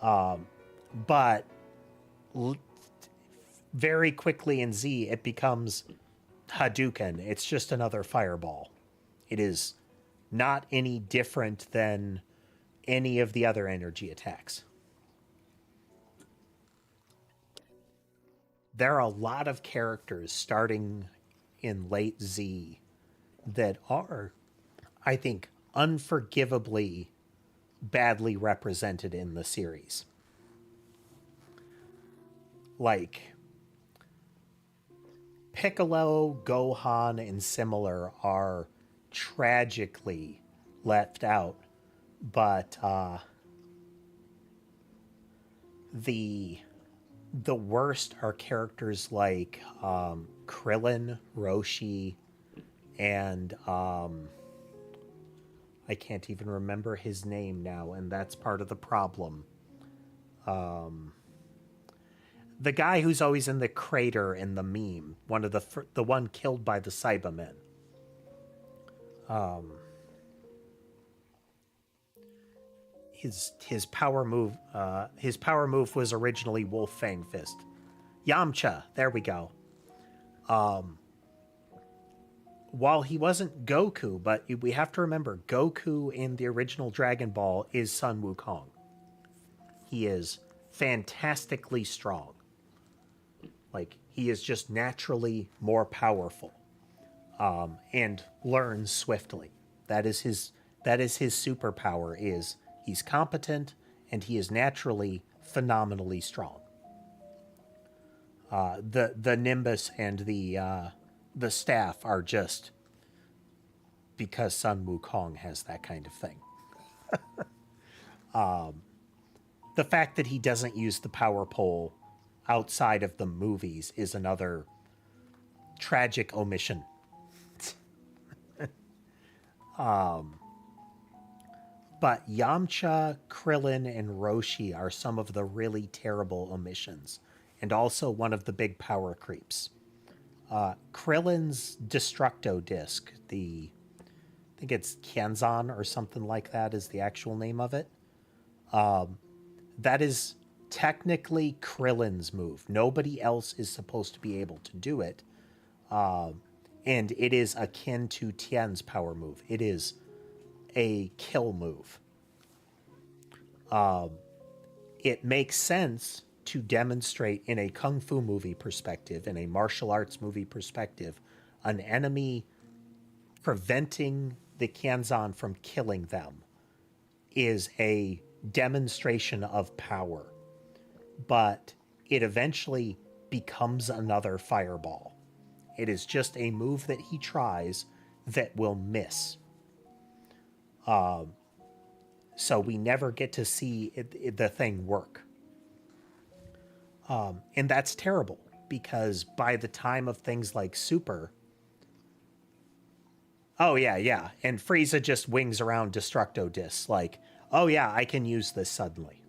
But very quickly in Z, it becomes Hadouken. It's just another fireball. It is not any different than any of the other energy attacks. There are a lot of characters starting in late Z that are, I think, unforgivably badly represented in the series. Like Piccolo, Gohan, and similar are tragically left out, but the worst are characters like Krillin, Roshi, and I can't even remember his name now, and that's part of the problem. The guy who's always in the crater in the meme, one of the one killed by the Cybermen. His power move was originally Wolf Fang Fist. Yamcha, there we go. While he wasn't Goku, but we have to remember Goku in the original Dragon Ball is Sun Wukong. He is fantastically strong. Like, he is just naturally more powerful, and learns swiftly. That is his superpower. Is he's competent and he is naturally phenomenally strong. The Nimbus and the staff are just because Sun Wukong has that kind of thing. The fact that he doesn't use the power pole outside of the movies is another tragic omission. But Yamcha, Krillin, and Roshi are some of the really terrible omissions, and also one of the big power creeps. Krillin's Destructo Disc, I think it's Kianzan or something like that is the actual name of it. That is technically Krillin's move. Nobody else is supposed to be able to do it. And it is akin to Tien's power move. It is a kill move. It makes sense to demonstrate in a kung fu movie perspective, in a martial arts movie perspective, an enemy preventing the Kianzan from killing them is a demonstration of power. But it eventually becomes another fireball. It is just a move that he tries that will miss. So we never get to see the thing work. And that's terrible, because by the time of things like Super... Oh, yeah. And Frieza just wings around Destructo Discs like, oh yeah, I can use this suddenly.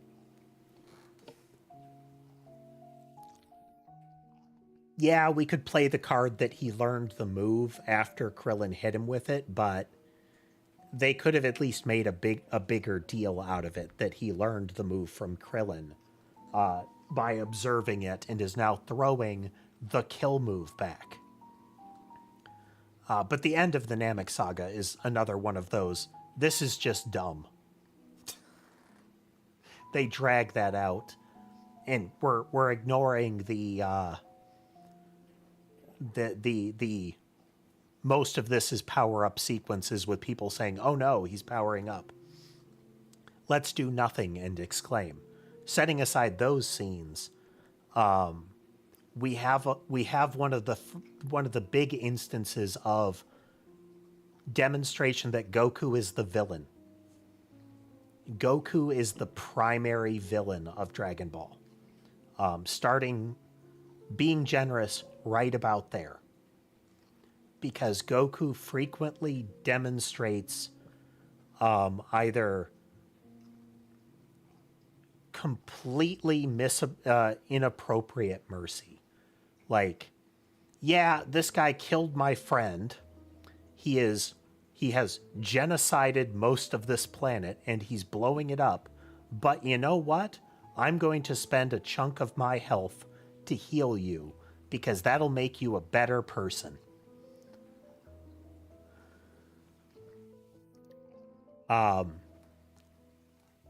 Yeah, we could play the card that he learned the move after Krillin hit him with it, but they could have at least made a bigger deal out of it that he learned the move from Krillin by observing it and is now throwing the kill move back. But the end of the Namek Saga is another one of those. This is just dumb. They drag that out, and we're ignoring the most of this is power up sequences with people saying, "Oh no, he's powering up. Let's do nothing and exclaim." Setting aside those scenes, we have one of the big instances of demonstration that Goku is the villain. Goku is the primary villain of Dragon Ball. Starting being generous right about there. because Goku frequently demonstrates either completely inappropriate mercy. Like, yeah, this guy killed my friend. He has genocided most of this planet and he's blowing it up. But you know what? I'm going to spend a chunk of my health to heal you because that'll make you a better person.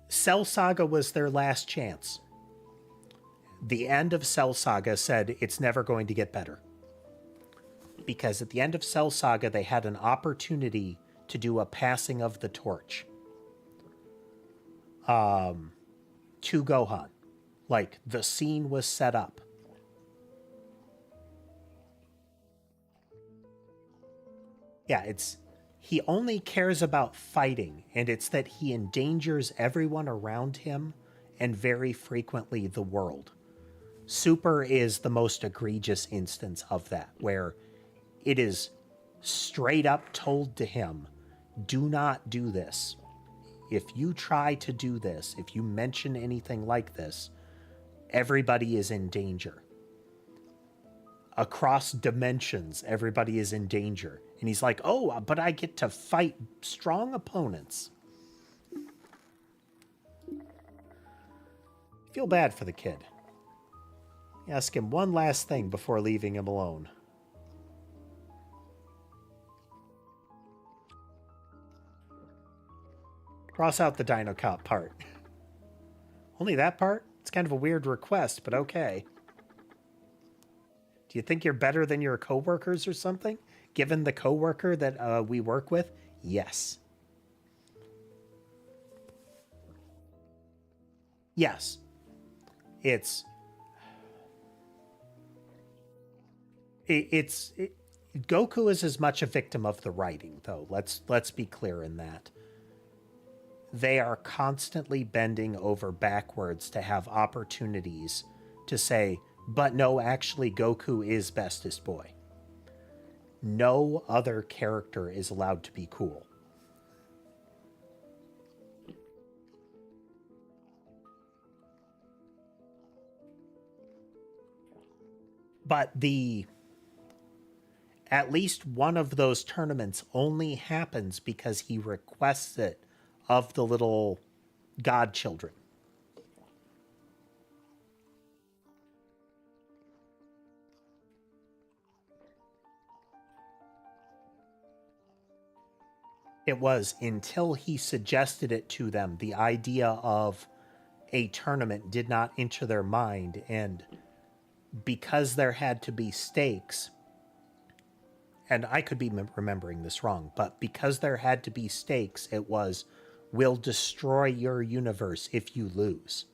Cell Saga was their last chance. The end of Cell Saga said it's never going to get better. Because at the end of Cell Saga, they had an opportunity to do a passing of the torch to Gohan. Like, the scene was set up. Yeah, he only cares about fighting, and it's that he endangers everyone around him and very frequently the world. Super is the most egregious instance of that, where it is straight up told to him, do not do this. If you try to do this, if you mention anything like this, everybody is in danger. Across dimensions, everybody is in danger. And he's like, oh, but I get to fight strong opponents. Feel bad for the kid. Ask him one last thing before leaving him alone. Cross out the Dinocop part. Only that part? It's kind of a weird request, but okay. Do you think you're better than your coworkers or something? Given the coworker that we work with? Yes. Yes. Goku is as much a victim of the writing, though. Let's be clear in that. They are constantly bending over backwards to have opportunities to say, but no, actually, Goku is bestest boy. No other character is allowed to be cool. But at least one of those tournaments only happens because he requests it of the little godchildren. It was until he suggested it to them, the idea of a tournament did not enter their mind, and because there had to be stakes, and I could be remembering this wrong, but because there had to be stakes, it was, we'll destroy your universe if you lose.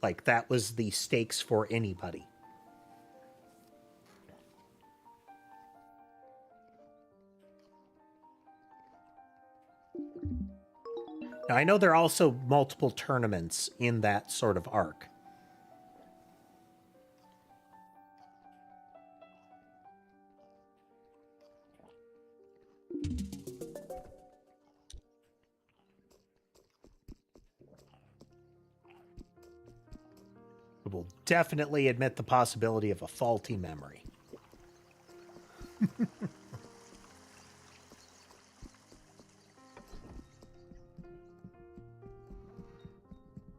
Like, that was the stakes for anybody. Now, I know there are also multiple tournaments in that sort of arc. We will definitely admit the possibility of a faulty memory.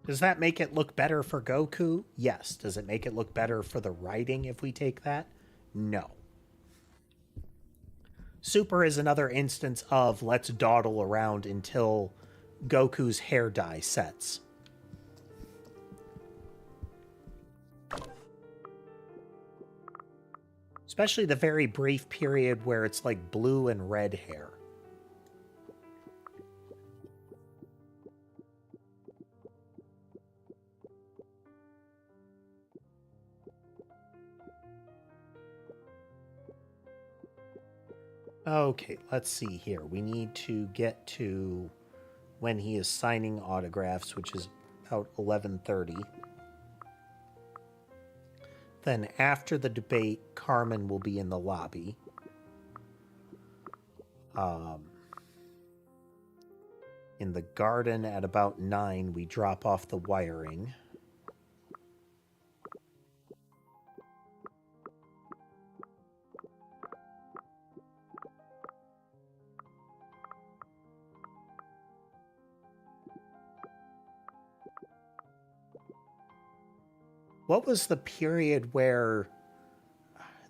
Does that make it look better for Goku? Yes. Does it make it look better for the writing if we take that? No. Super is another instance of let's dawdle around until Goku's hair dye sets. Especially the very brief period where it's like blue and red hair. Okay, let's see here. We need to get to when he is signing autographs, which is about 11:30. Then after the debate, Carmen will be in the lobby. In the garden at about 9, we drop off the wiring. What was the period where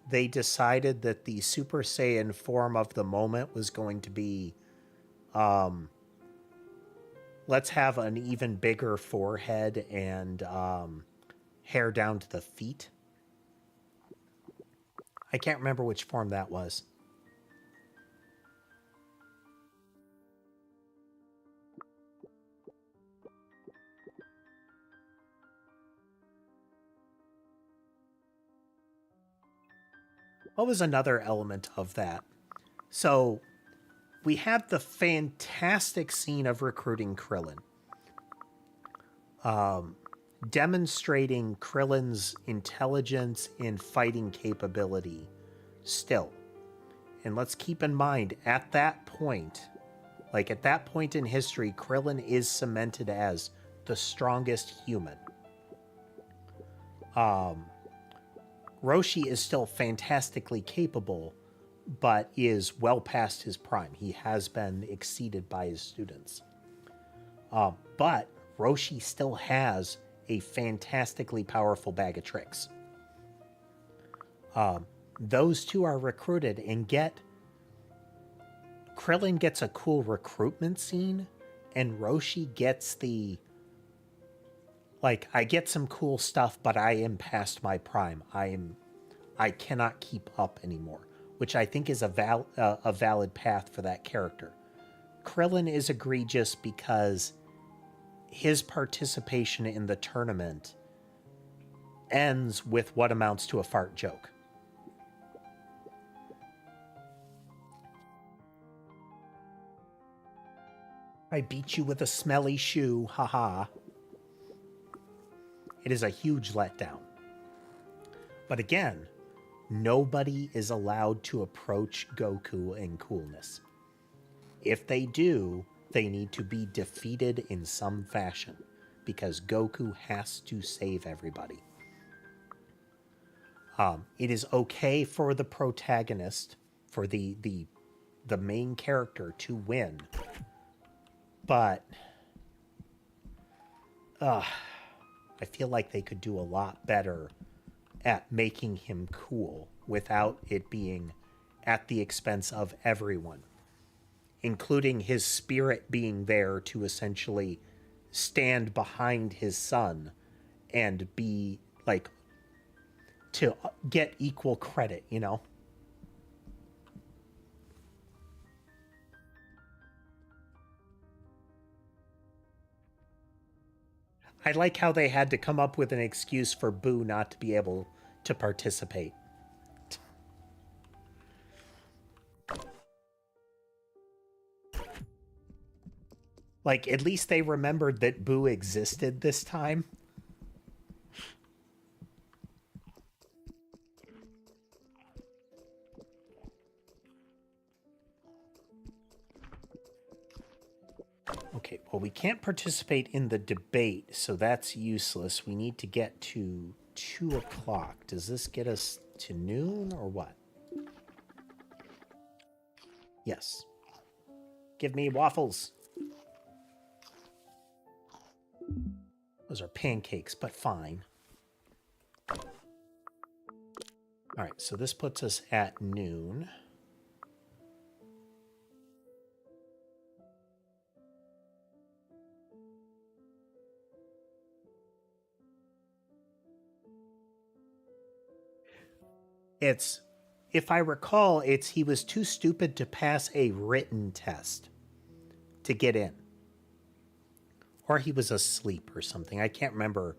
they decided that the Super Saiyan form of the moment was going to be, let's have an even bigger forehead and hair down to the feet? I can't remember which form that was. What was another element of that? So we had the fantastic scene of recruiting Krillin, demonstrating Krillin's intelligence and fighting capability still. And let's keep in mind, at that point in history, Krillin is cemented as the strongest human. Roshi is still fantastically capable, but is well past his prime. He has been exceeded by his students. But Roshi still has a fantastically powerful bag of tricks. Those two are recruited and Krillin gets a cool recruitment scene, and Roshi gets the, like, I get some cool stuff, but I am past my prime. I cannot keep up anymore, which I think is a valid path for that character. Krillin is egregious because his participation in the tournament ends with what amounts to a fart joke. I beat you with a smelly shoe, haha. It is a huge letdown. But again, nobody is allowed to approach Goku in coolness. If they do, they need to be defeated in some fashion, because Goku has to save everybody. It is okay for the protagonist, for the main character to win, but I feel like they could do a lot better at making him cool without it being at the expense of everyone, including his spirit being there to essentially stand behind his son and be like, to get equal credit, you know? I like how they had to come up with an excuse for Boo not to be able to participate. Like, at least they remembered that Boo existed this time. Okay, well, we can't participate in the debate, so that's useless. We need to get to 2 o'clock. Does this get us to noon or what? Yes. Give me waffles. Those are pancakes, but fine. All right, so this puts us at noon. It's, if I recall, it's he was too stupid to pass a written test to get in. Or he was asleep or something. I can't remember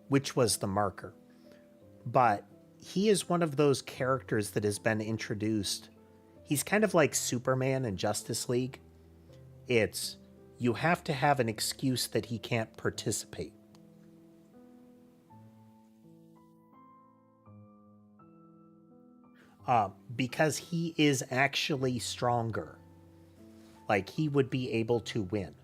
which was the marker. But he is one of those characters that has been introduced. He's kind of like Superman in Justice League. It's, you have to have an excuse that he can't participate. Because he is actually stronger. Like, he would be able to win.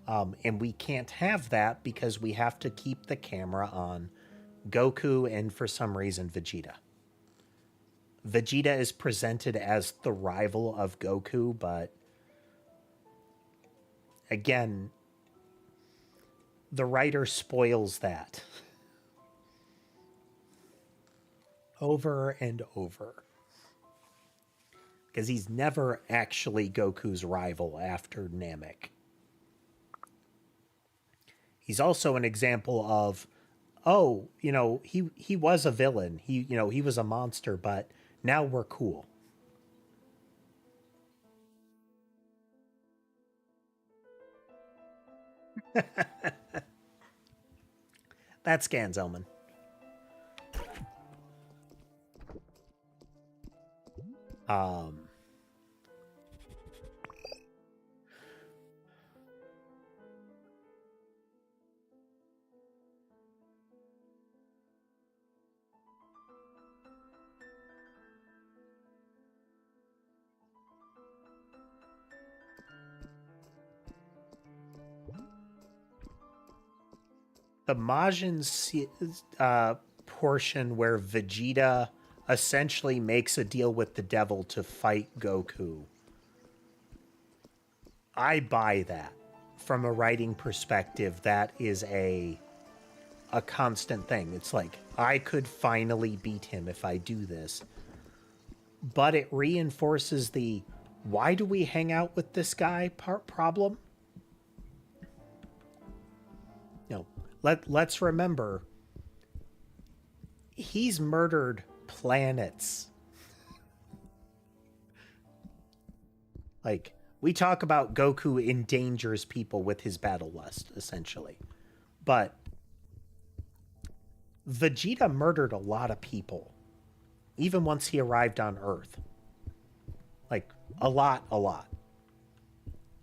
And we can't have that because we have to keep the camera on Goku and, for some reason, Vegeta. Vegeta is presented as the rival of Goku, but again, the writer spoils that over and over. Because he's never actually Goku's rival after Namek. He's also an example of, oh, he was a villain. He was a monster, but now we're cool. That's Ganzelman. Um, the Majin portion where Vegeta essentially makes a deal with the devil to fight Goku. I buy that. From a writing perspective, that is a constant thing. It's like, I could finally beat him if I do this. But it reinforces the why do we hang out with this guy problem? Let's remember, he's murdered planets. Like, we talk about Goku endangers people with his battle lust, essentially. But Vegeta murdered a lot of people, even once he arrived on Earth. Like, a lot.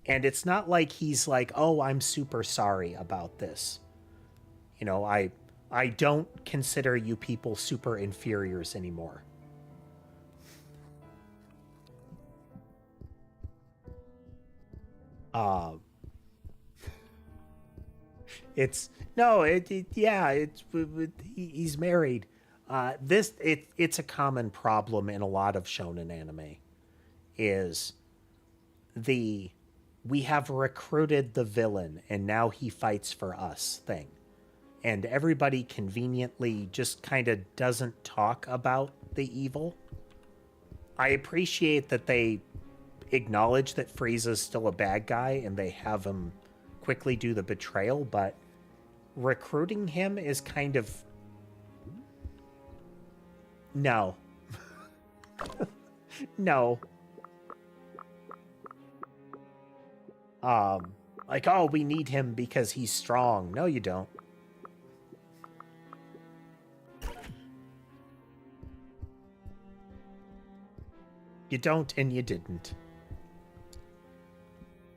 And it's not like he's like, oh, I'm super sorry about this. I don't consider you people super inferiors anymore. It's no, he's married. It's a common problem in a lot of shonen anime. Is we have recruited the villain and now he fights for us thing. And everybody conveniently just kind of doesn't talk about the evil. I appreciate that they acknowledge that Frieza's still a bad guy and they have him quickly do the betrayal, but recruiting him is kind of... No. No. Like, oh, we need him because he's strong. No, you don't. You don't, and you didn't.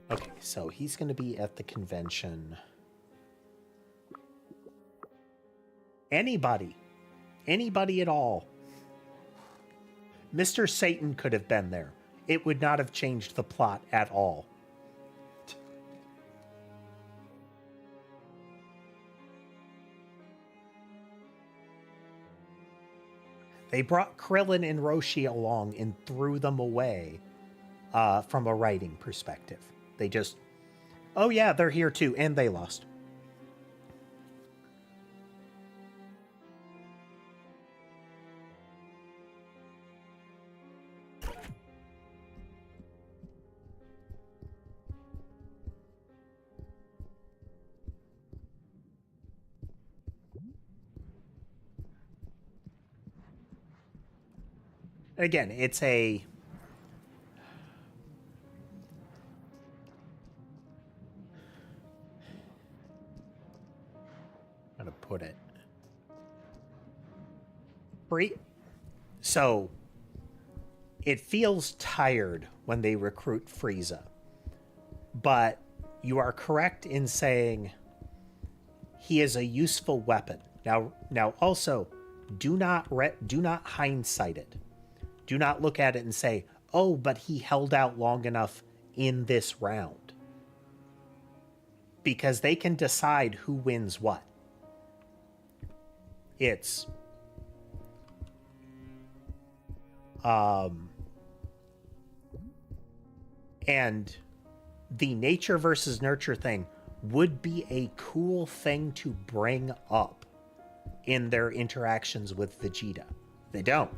Okay, so he's going to be at the convention. Anybody at all. Mr. Satan could have been there. It would not have changed the plot at all. They brought Krillin and Roshi along and threw them away from a writing perspective. They just, oh yeah, they're here too, and they lost. Again, it's a... How to put it? So, it feels tired when they recruit Frieza. But you are correct in saying he is a useful weapon. Now also, do not hindsight it. Do not look at it and say, oh, but he held out long enough in this round. Because they can decide who wins what. It's and the nature versus nurture thing would be a cool thing to bring up in their interactions with Vegeta. They don't.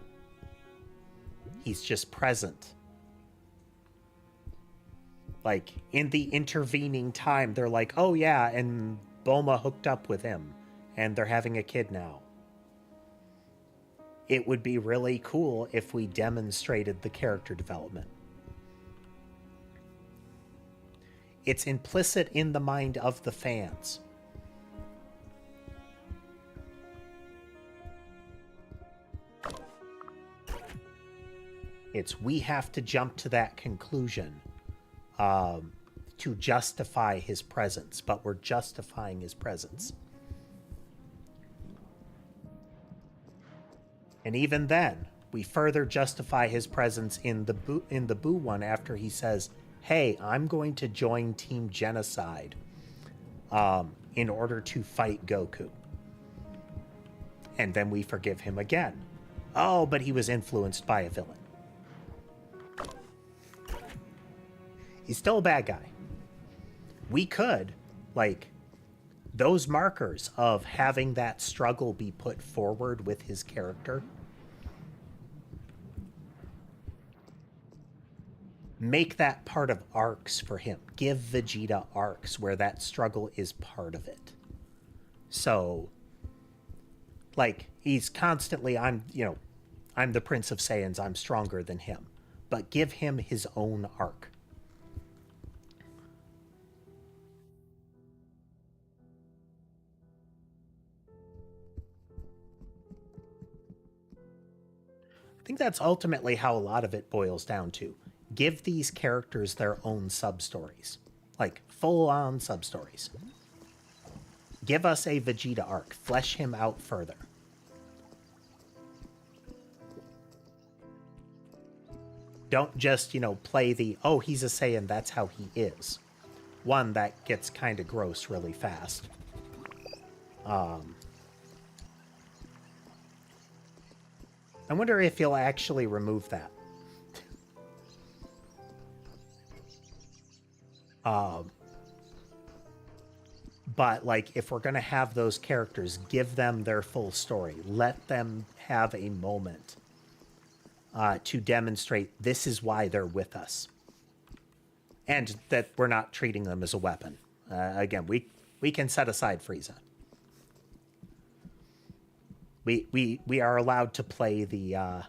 He's just present. Like, in the intervening time, they're like, oh yeah, and Bulma hooked up with him, and they're having a kid now. It would be really cool if we demonstrated the character development. It's implicit in the mind of the fans. It's we have to jump to that conclusion to justify his presence, but we're justifying his presence. And even then, we further justify his presence in the Boo one after he says, hey, I'm going to join Team Genocide in order to fight Goku. And then we forgive him again. Oh, but he was influenced by a villain. He's still a bad guy. We could, like, those markers of having that struggle be put forward with his character, make that part of arcs for him. Give Vegeta arcs where that struggle is part of it. So, like, he's constantly, I'm the Prince of Saiyans, I'm stronger than him. But give him his own arc. I think that's ultimately how a lot of it boils down to. Give these characters their own sub-stories. Like, full-on sub-stories. Give us a Vegeta arc. Flesh him out further. Don't just, play the, oh, he's a Saiyan, that's how he is. One, that gets kind of gross really fast. I wonder if you'll actually remove that. But, like, if we're going to have those characters, give them their full story. Let them have a moment to demonstrate this is why they're with us. And that we're not treating them as a weapon. Again, we can set aside Frieza. We are allowed to play the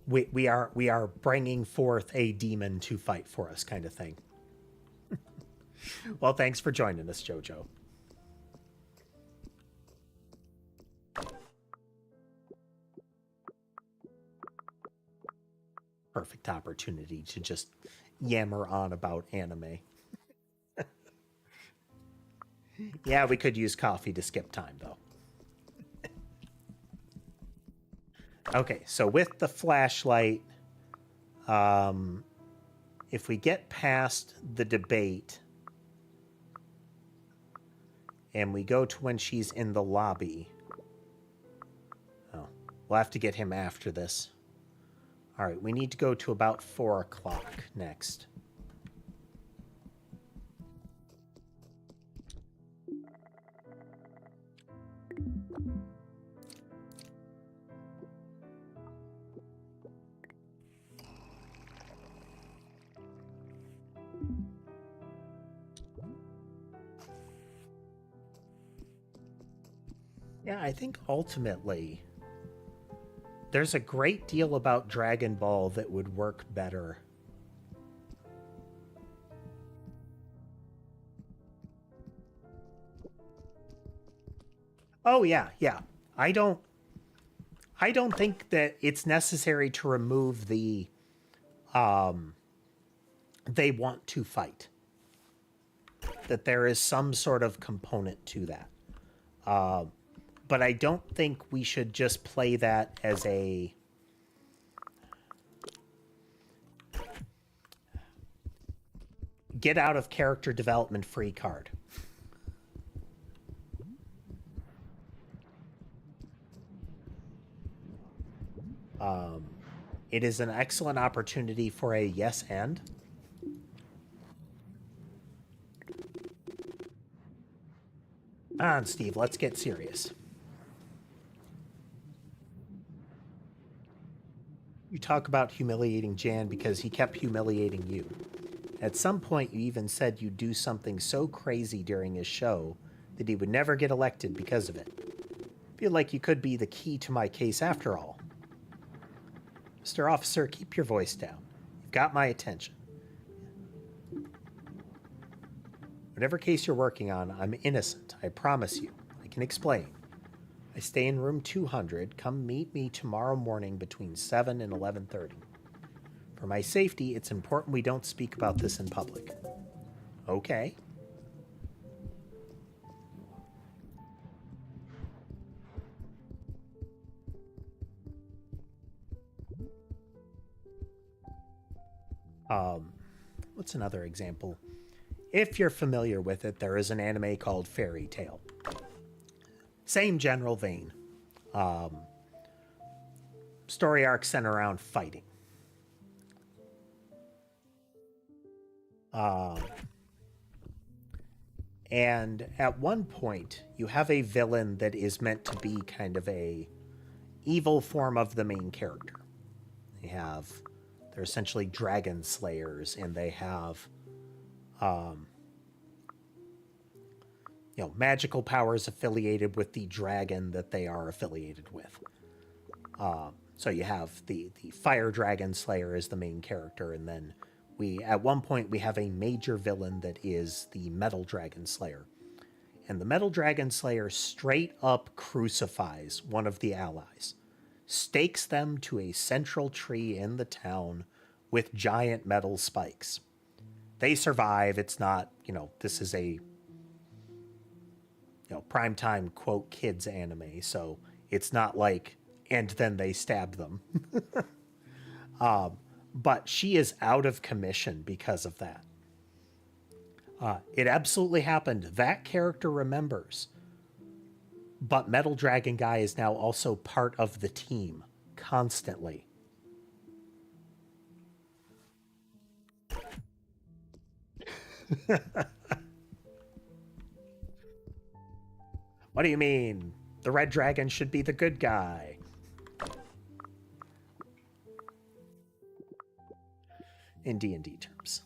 we are bringing forth a demon to fight for us, kind of thing. Well, thanks for joining us, Jojo. Perfect opportunity to just yammer on about anime. Yeah, we could use coffee to skip time, though. Okay, so with the flashlight, if we get past the debate and we go to when she's in the lobby, oh, we'll have to get him after this. All right, we need to go to about 4 o'clock next. Yeah, I think ultimately there's a great deal about Dragon Ball that would work better. Oh yeah, yeah. I don't think that it's necessary to remove the they want to fight. That there is some sort of component to that. but I don't think we should just play that as a get out of character development free card. It is an excellent opportunity for a yes and. On, Steve, let's get serious. You talk about humiliating Jan because he kept humiliating you. At some point, you even said you'd do something so crazy during his show that he would never get elected because of it. Feel like you could be the key to my case after all. Mr. Officer, keep your voice down. You've got my attention. Whatever case you're working on, I'm innocent, I promise you. I can explain. I stay in room 200. Come meet me tomorrow morning between 7 and 11:30. For my safety, it's important we don't speak about this in public. Okay. What's another example? If you're familiar with it, there is an anime called Fairy Tail. Same general vein. Story arc centered around fighting. And at one point, you have a villain that is meant to be kind of a evil form of the main character. They're essentially dragon slayers, and they have magical powers affiliated with the dragon that they are affiliated with. So you have the fire dragon slayer as the main character, and then at one point we have a major villain that is the metal dragon slayer. And the metal dragon slayer straight up crucifies one of the allies, stakes them to a central tree in the town with giant metal spikes. They survive. It's not, this is a primetime quote kids anime, so it's not like and then they stab them. But she is out of commission because of that. It absolutely happened. That character remembers. But Metal Dragon Guy is now also part of the team constantly. What do you mean? The red dragon should be the good guy. In D&D terms.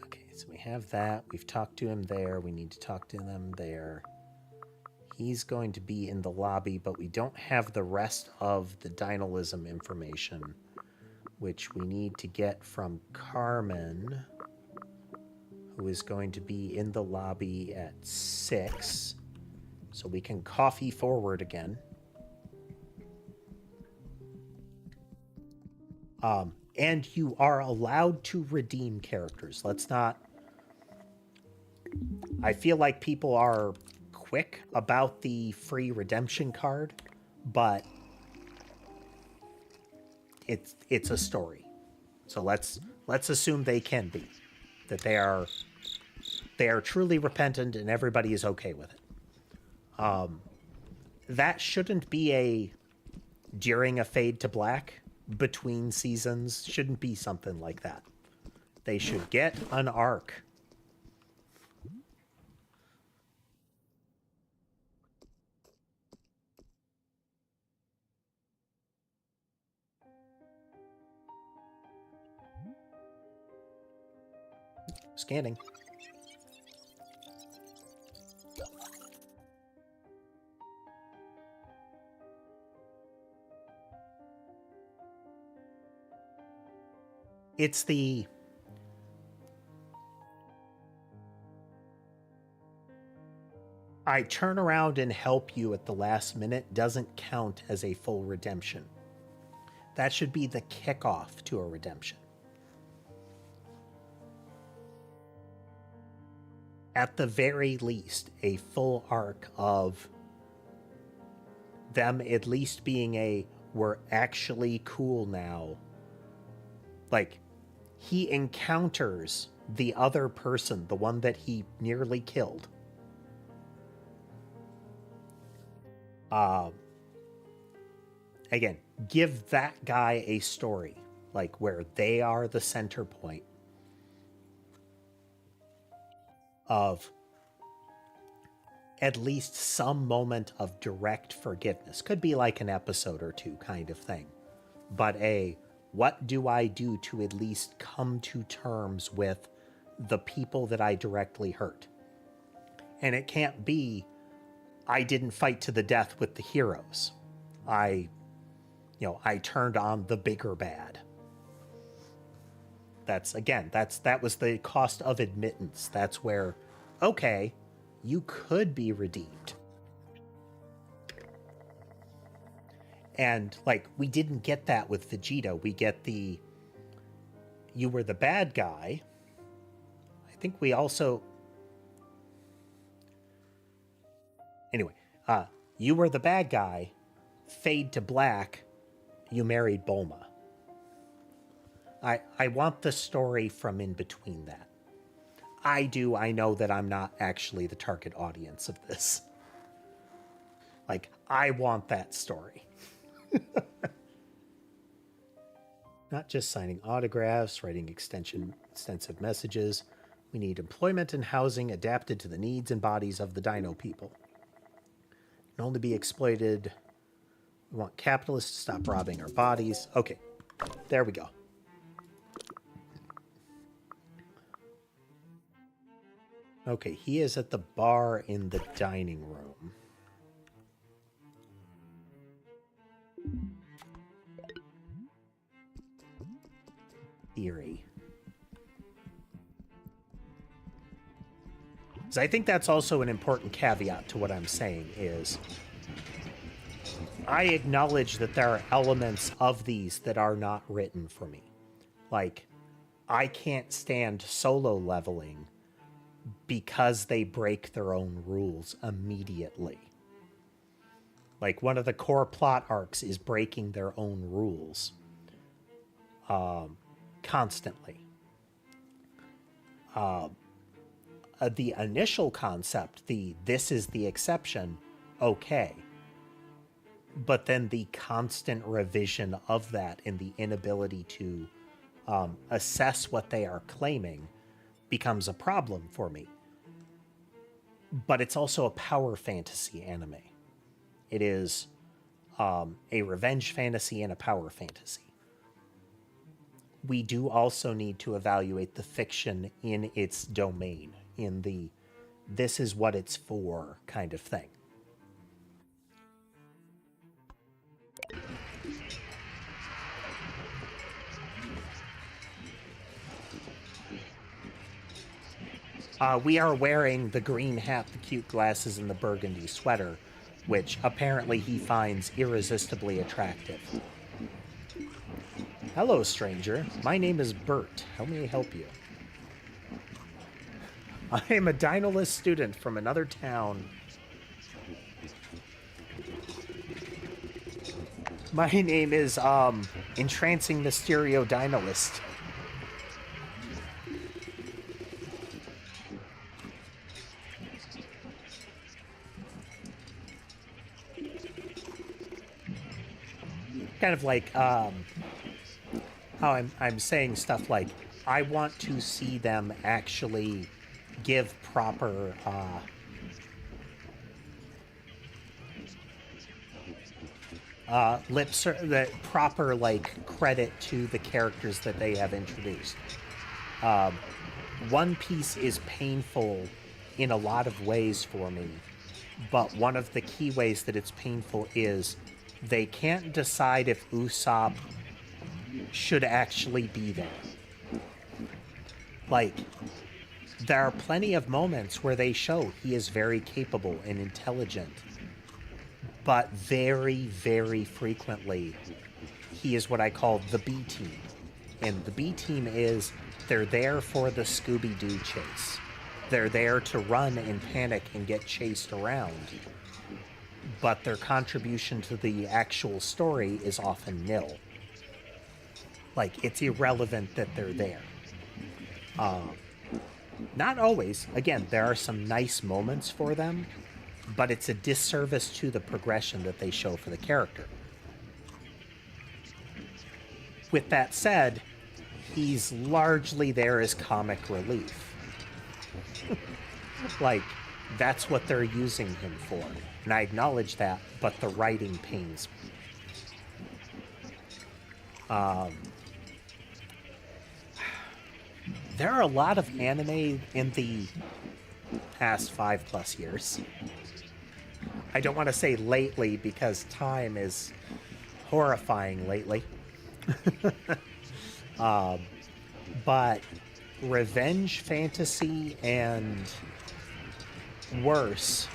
Okay, so we have that. We've talked to him there. We need to talk to them there. He's going to be in the lobby, but we don't have the rest of the dynalism information, which we need to get from Carmen, who is going to be in the lobby at 6, so we can coffee forward again. And you are allowed to redeem characters. Let's not... I feel like people are quick about the free redemption card, but it's a story. So let's assume they can be. That they are truly repentant and everybody is okay with it. That shouldn't be a during a fade to black, between seasons, shouldn't be something like that. They should get an arc. Scanning. It's the... I turn around and help you at the last minute doesn't count as a full redemption. That should be the kickoff to a redemption. at the very least, a full arc of them at least being we're actually cool now. Like, he encounters the other person, the one that he nearly killed. Again, give that guy a story, like where they are the center point of at least some moment of direct forgiveness. Could be like an episode or two kind of thing. But what do I do to at least come to terms with the people that I directly hurt? And it can't be, I didn't fight to the death with the heroes. I turned on the bigger bad. That was the cost of admittance. That's where, okay, you could be redeemed. And, like, we didn't get that with Vegeta. We get you were the bad guy. I think we also... Anyway, you were the bad guy. Fade to black. You married Bulma. I want the story from in between that. I know that I'm not actually the target audience of this. Like, I want that story. Not just signing autographs, writing extensive messages. We need employment and housing adapted to the needs and bodies of the Dino people. Can only be exploited. We want capitalists to stop robbing our bodies. Okay, there we go. Okay, he is at the bar in the dining room. Theory. So I think that's also an important caveat to what I'm saying is I acknowledge that there are elements of these that are not written for me. Like, I can't stand solo leveling because they break their own rules immediately. Like, one of the core plot arcs is breaking their own rules. Constantly. The initial concept, this is the exception, okay. But then the constant revision of that and the inability to assess what they are claiming becomes a problem for me. But it's also a power fantasy anime. It is a revenge fantasy and a power fantasy. We do also need to evaluate the fiction in its domain, in the this is what it's for kind of thing. We are wearing the green hat, the cute glasses, and the burgundy sweater, which apparently he finds irresistibly attractive. Hello, stranger. My name is Bert. How may I help you? I am a Dinolist student from another town. My name is, Entrancing Mysterio Dinolist. Kind of like, how I'm saying stuff like, I want to see them actually give proper, the proper, like, credit to the characters that they have introduced. One Piece is painful in a lot of ways for me, but one of the key ways that it's painful is they can't decide if Usopp should actually be there. Like, there are plenty of moments where they show he is very capable and intelligent, but very, very frequently, he is what I call the B team. And the B team is, they're there for the Scooby-Doo chase. They're there to run and panic and get chased around, but their contribution to the actual story is often nil. Like, it's irrelevant that they're there. Not always. Again, there are some nice moments for them, but it's a disservice to the progression that they show for the character. With that said, he's largely there as comic relief. Like, that's what they're using him for. And I acknowledge that, but the writing pains me. There are a lot of anime in the past 5+ years. I don't want to say lately because time is horrifying lately. But revenge fantasy and worse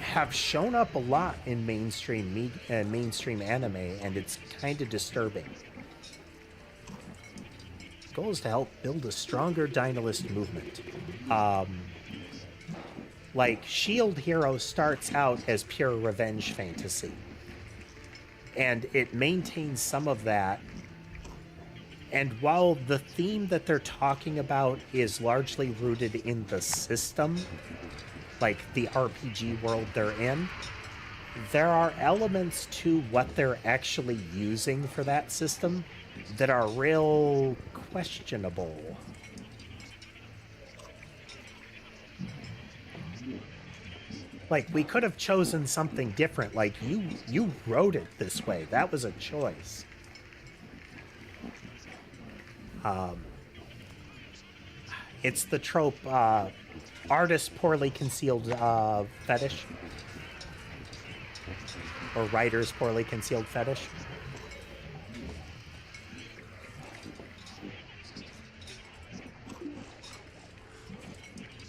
have shown up a lot in mainstream anime, and it's kind of disturbing. The goal is to help build a stronger Dynalist movement. Like, Shield Hero starts out as pure revenge fantasy, and it maintains some of that. And while the theme that they're talking about is largely rooted in the system, like the RPG world they're in, there are elements to what they're actually using for that system that are real questionable. Like, we could have chosen something different. Like, you wrote it this way. That was a choice. It's the trope, artist poorly concealed fetish. Or writer's poorly concealed fetish.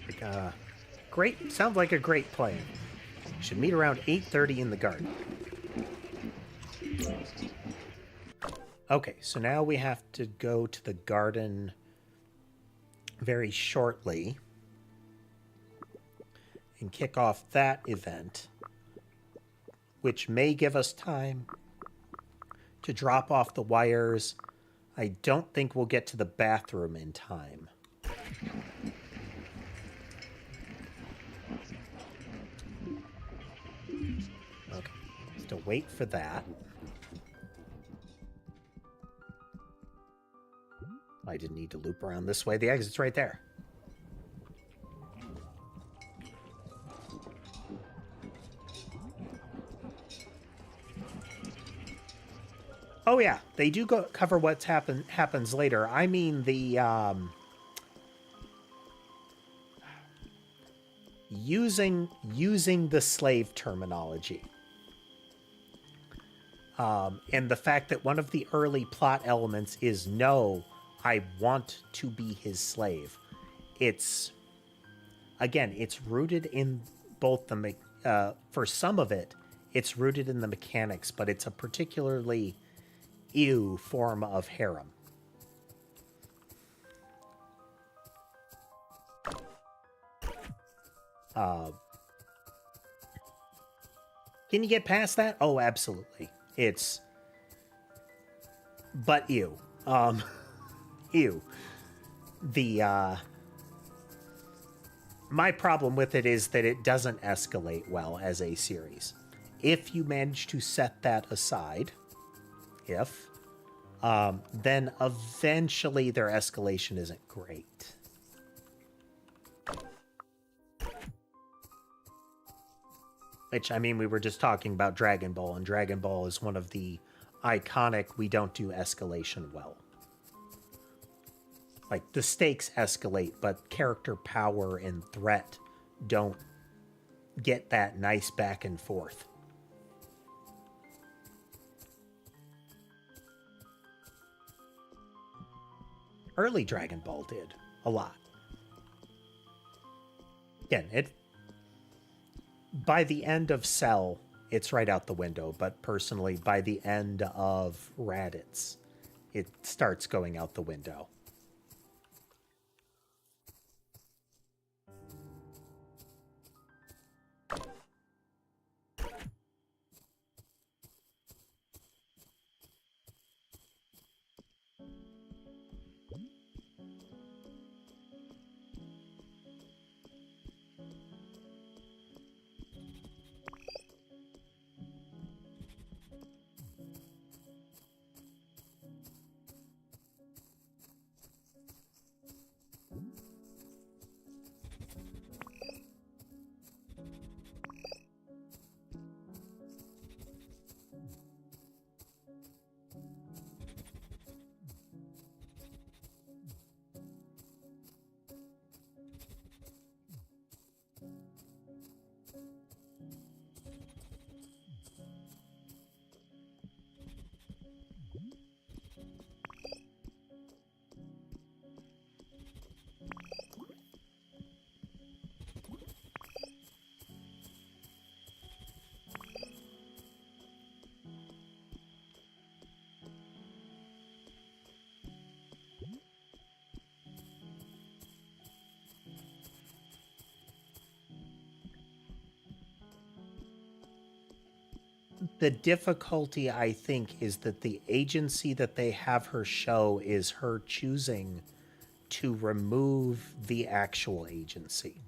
Like, great, sounds like a great plan. Should meet around 8:30 in the garden. Okay, so now we have to go to the garden very shortly and kick off that event, which may give us time to drop off the wires. I don't think we'll get to the bathroom in time. Okay, still wait for that. I didn't need to loop around this way. The exit's right there. Oh yeah, they do cover what's happens later. I mean the using the slave terminology. And the fact that one of the early plot elements is no, I want to be his slave. It's, again, it's rooted in both the, for some of it, it's rooted in the mechanics, but it's a particularly ew form of harem. Can you get past that? Oh, absolutely. It's, but ew. Ew. The, my problem with it is that it doesn't escalate well as a series. If you manage to set that aside, then eventually their escalation isn't great. Which, I mean, we were just talking about Dragon Ball, and Dragon Ball is one of the iconic we don't do escalation well. Like, the stakes escalate, but character power and threat don't get that nice back and forth. Early Dragon Ball did a lot. Again, by the end of Cell, it's right out the window, but personally, by the end of Raditz, it starts going out the window. The difficulty, I think, is that the agency that they have her show is her choosing to remove the actual agency.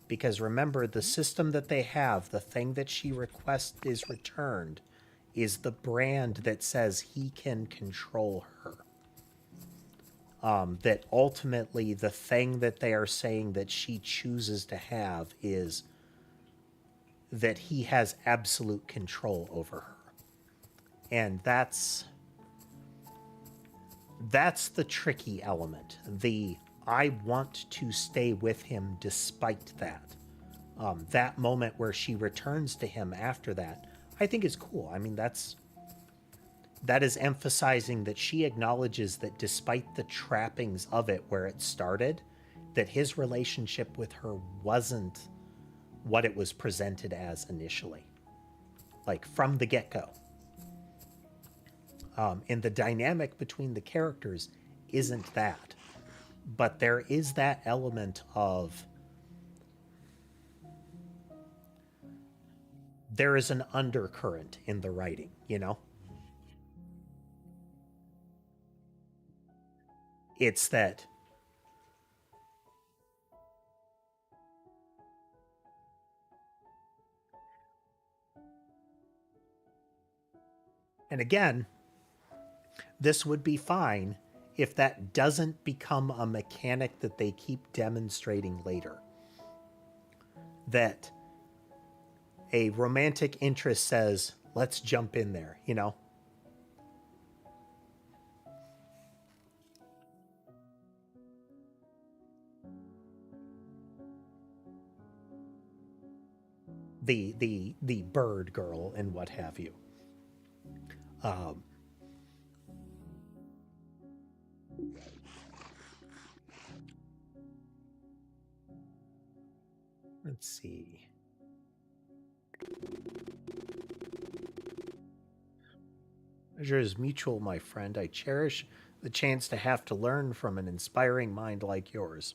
Because remember, the system that they have, the thing that she requests is returned, is the brand that says he can control her. That ultimately the thing that they are saying that she chooses to have is that he has absolute control over her. And that's the tricky element. The I want to stay with him despite that. That moment where she returns to him after that, I think is cool. I mean, that is emphasizing that she acknowledges that despite the trappings of it where it started, that his relationship with her wasn't what it was presented as initially, like from the get-go. And the dynamic between the characters isn't that, but there is that element of there is an undercurrent in the writing, you know? It's that, and again, this would be fine if that doesn't become a mechanic that they keep demonstrating later. That a romantic interest says, let's jump in there, you know? The bird girl and what have you. Um, let's see. Pleasure is mutual, my friend. I cherish the chance to have to learn from an inspiring mind like yours,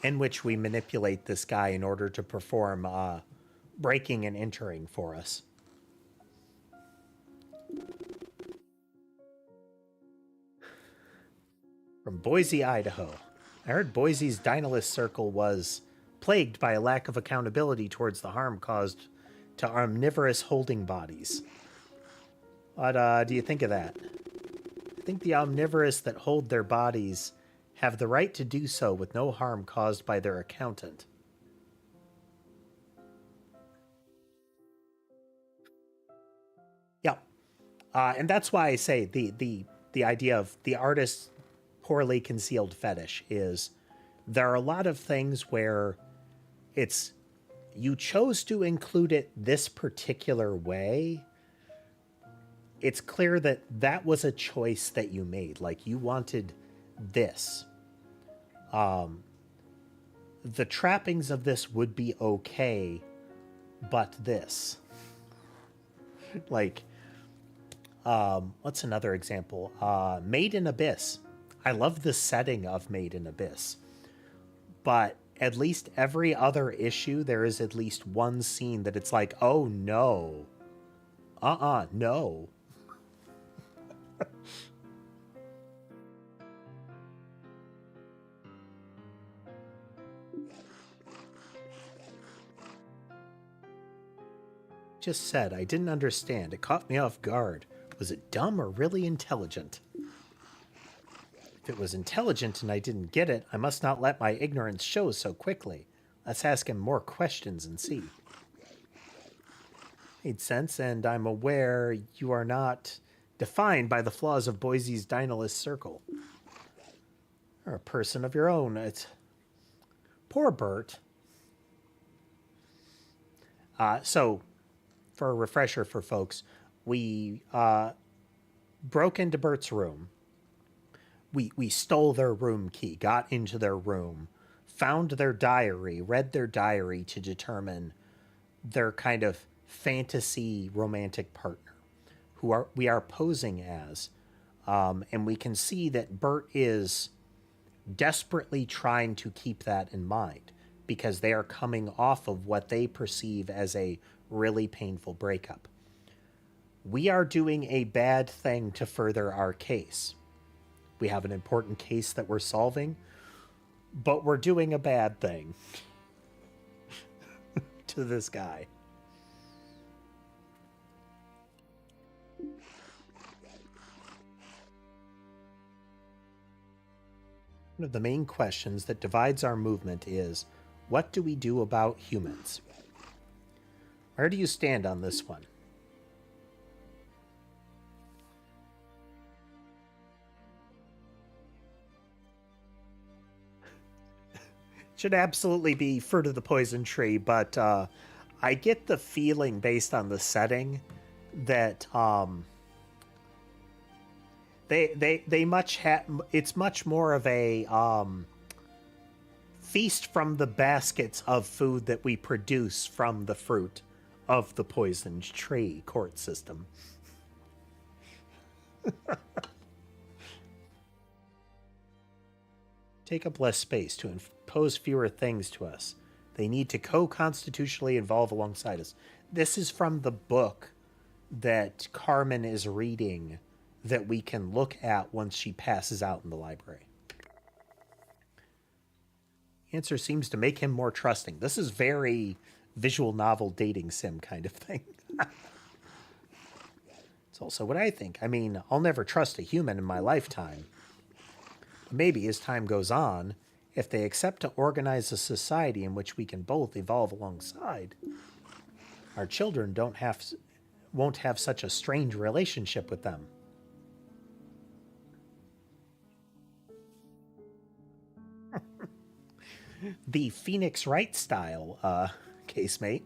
in which we manipulate this guy in order to perform breaking and entering for us. From Boise, Idaho. I heard Boise's Dynalist Circle was plagued by a lack of accountability towards the harm caused to omnivorous holding bodies. What do you think of that? I think the omnivorous that hold their bodies have the right to do so with no harm caused by their accountant. Yeah, and that's why I say the idea of the artist's poorly concealed fetish is there are a lot of things where it's you chose to include it this particular way. It's clear that that was a choice that you made. Like you wanted this. The trappings of this would be okay, but this. Like, what's another example? Made in Abyss. I love the setting of Made in Abyss, but at least every other issue, there is at least one scene that it's like, oh no, no. Just said, I didn't understand. It caught me off guard. Was it dumb or really intelligent? If it was intelligent and I didn't get it, I must not let my ignorance show so quickly. Let's ask him more questions and see. Made sense, and I'm aware you are not defined by the flaws of Boise's Dynalist Circle. You're a person of your own. It's poor Bert. So, for a refresher for folks, we broke into Bert's room. We stole their room key, got into their room, found their diary, read their diary to determine their kind of fantasy romantic partner, we are posing as, and we can see that Bert is desperately trying to keep that in mind. because they are coming off of what they perceive as a really painful breakup. We are doing a bad thing to further our case. We have an important case that we're solving, but we're doing a bad thing to this guy. One of the main questions that divides our movement is, what do we do about humans? Where do you stand on this one? Should absolutely be Fruit of the Poison Tree, but I get the feeling based on the setting that it's much more of a feast from the baskets of food that we produce from the fruit of the poisoned tree court system. Take up less space to impose fewer things to us. They need to co-constitutionally evolve alongside us. This is from the book that Carmen is reading that we can look at once she passes out in the library. Answer seems to make him more trusting. This is very visual novel dating sim kind of thing. It's also what I think. I mean, I'll never trust a human in my lifetime. Maybe as time goes on, if they accept to organize a society in which we can both evolve alongside, our children won't have such a strange relationship with them. The Phoenix Wright style, casemate.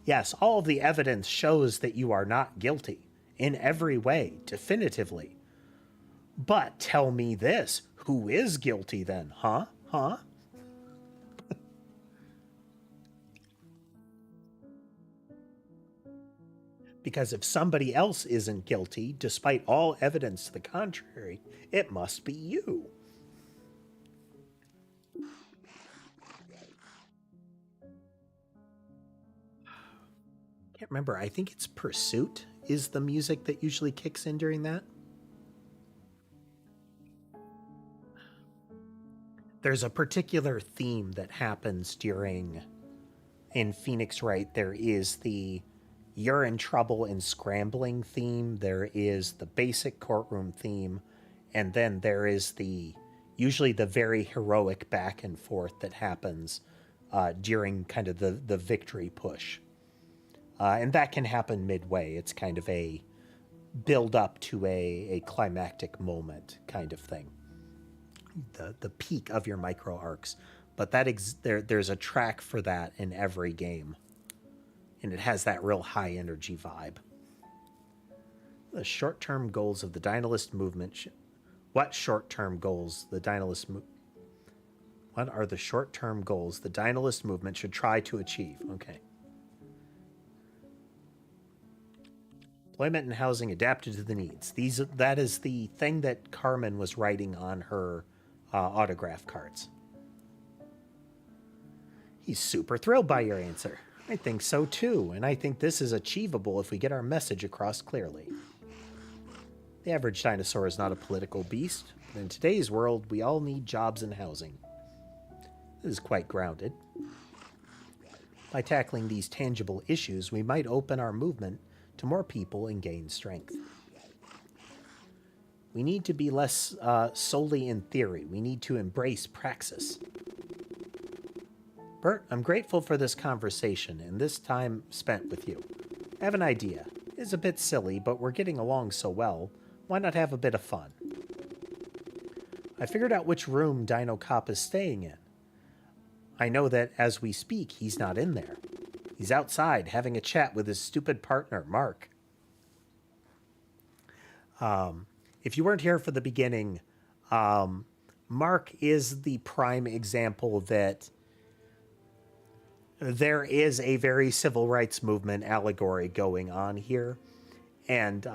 Yes, all of the evidence shows that you are not guilty in every way, definitively. But tell me this, who is guilty then, huh? Because if somebody else isn't guilty, despite all evidence to the contrary, it must be you. Can't remember. I think it's Pursuit is the music that usually kicks in during that. There's a particular theme that happens in Phoenix Wright. There is the you're in trouble and scrambling theme. There is the basic courtroom theme. And then there is usually the very heroic back and forth that happens during kind of the victory push. And that can happen midway. It's kind of a build up to a climactic moment kind of thing. The peak of your micro arcs. But there's a track for that in every game. And it has that real high energy vibe. The short-term goals of the Dynalist movement. What short-term goals the Dynalist What are the short-term goals the Dynalist movement should try to achieve? Okay. Employment and housing adapted to the needs. That is the thing that Carmen was writing on her autograph cards. He's super thrilled by your answer. I think so too, and I think this is achievable if we get our message across clearly. The average dinosaur is not a political beast, but in today's world, we all need jobs and housing. This is quite grounded. By tackling these tangible issues, we might open our movement to more people and gain strength. We need to be less solely in theory. We need to embrace praxis. Bert, I'm grateful for this conversation and this time spent with you. I have an idea. It's a bit silly, but we're getting along so well. Why not have a bit of fun? I figured out which room Dinocop is staying in. I know that as we speak, he's not in there. He's outside having a chat with his stupid partner, Mark. If you weren't here for the beginning, Mark is the prime example that there is a very civil rights movement allegory going on here. And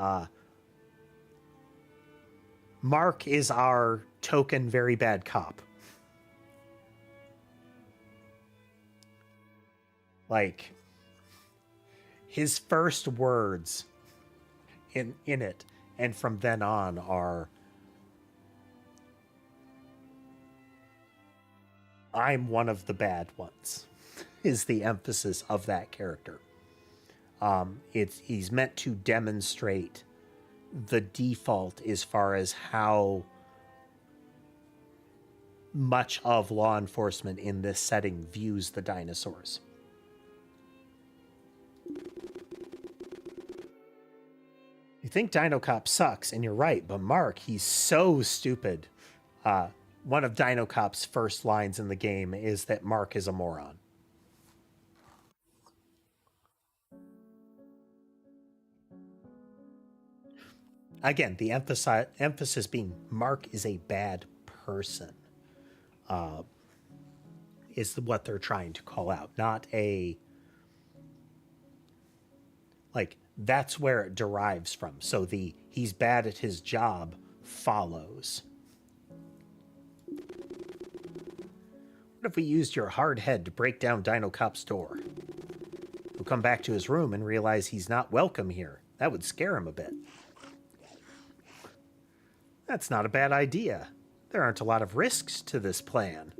Mark is our token very bad cop. Like, his first words in it, and from then on, are, I'm one of the bad ones, is the emphasis of that character. He's meant to demonstrate the default as far as how much of law enforcement in this setting views the dinosaurs. You think Dinocop sucks, and you're right, but Mark, he's so stupid. One of Dinocop's first lines in the game is that Mark is a moron. Again, the emphasis being Mark is a bad person, is what they're trying to call out, not a, like, that's where it derives from. So the he's bad at his job follows. What if we used your hard head to break down Dinocop's door? He'll come back to his room and realize he's not welcome here. That would scare him a bit. That's not a bad idea. There aren't a lot of risks to this plan.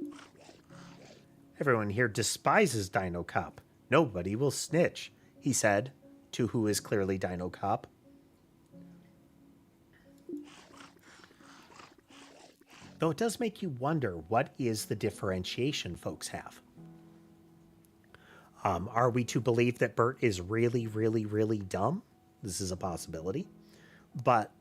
Everyone here despises Dinocop. Nobody will snitch, he said, to who is clearly Dinocop. Though it does make you wonder, what is the differentiation folks have? Are we to believe that Bert is really, really, really dumb? This is a possibility. But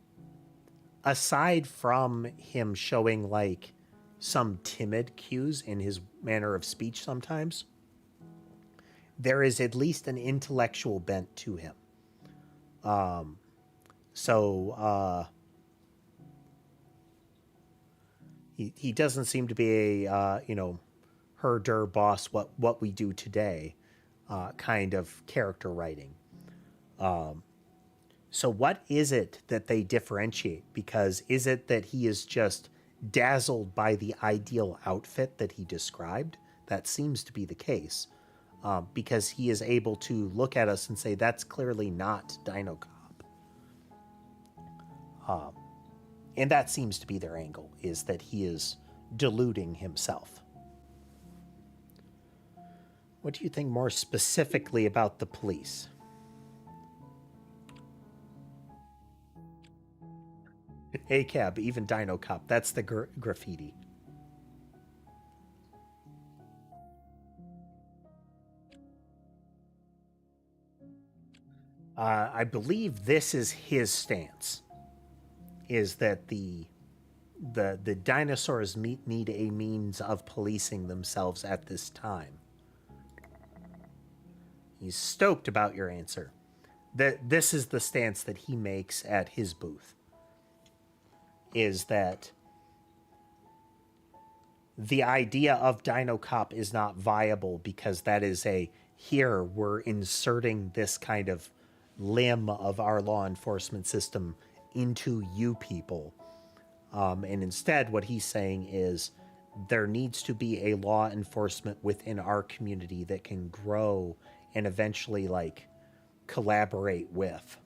aside from him showing, like, some timid cues in his manner of speech sometimes, there is at least an intellectual bent to him. He doesn't seem to be a, her der boss, what we do today kind of character writing. So what is it that they differentiate? Because is it that he is just dazzled by the ideal outfit that he described? That seems to be the case. Because he is able to look at us and say, that's clearly not Dinocop. And that seems to be their angle, is that he is deluding himself. What do you think more specifically about the police? ACAB, even Dinocop, that's the graffiti. I believe this is his stance, is that the dinosaurs need a means of policing themselves at this time. He's stoked about your answer. This is the stance that he makes at his booth, is that the idea of Dinocop is not viable because that is here we're inserting this kind of limb of our law enforcement system into you people. And instead, what he's saying is there needs to be a law enforcement within our community that can grow and eventually, like, collaborate with.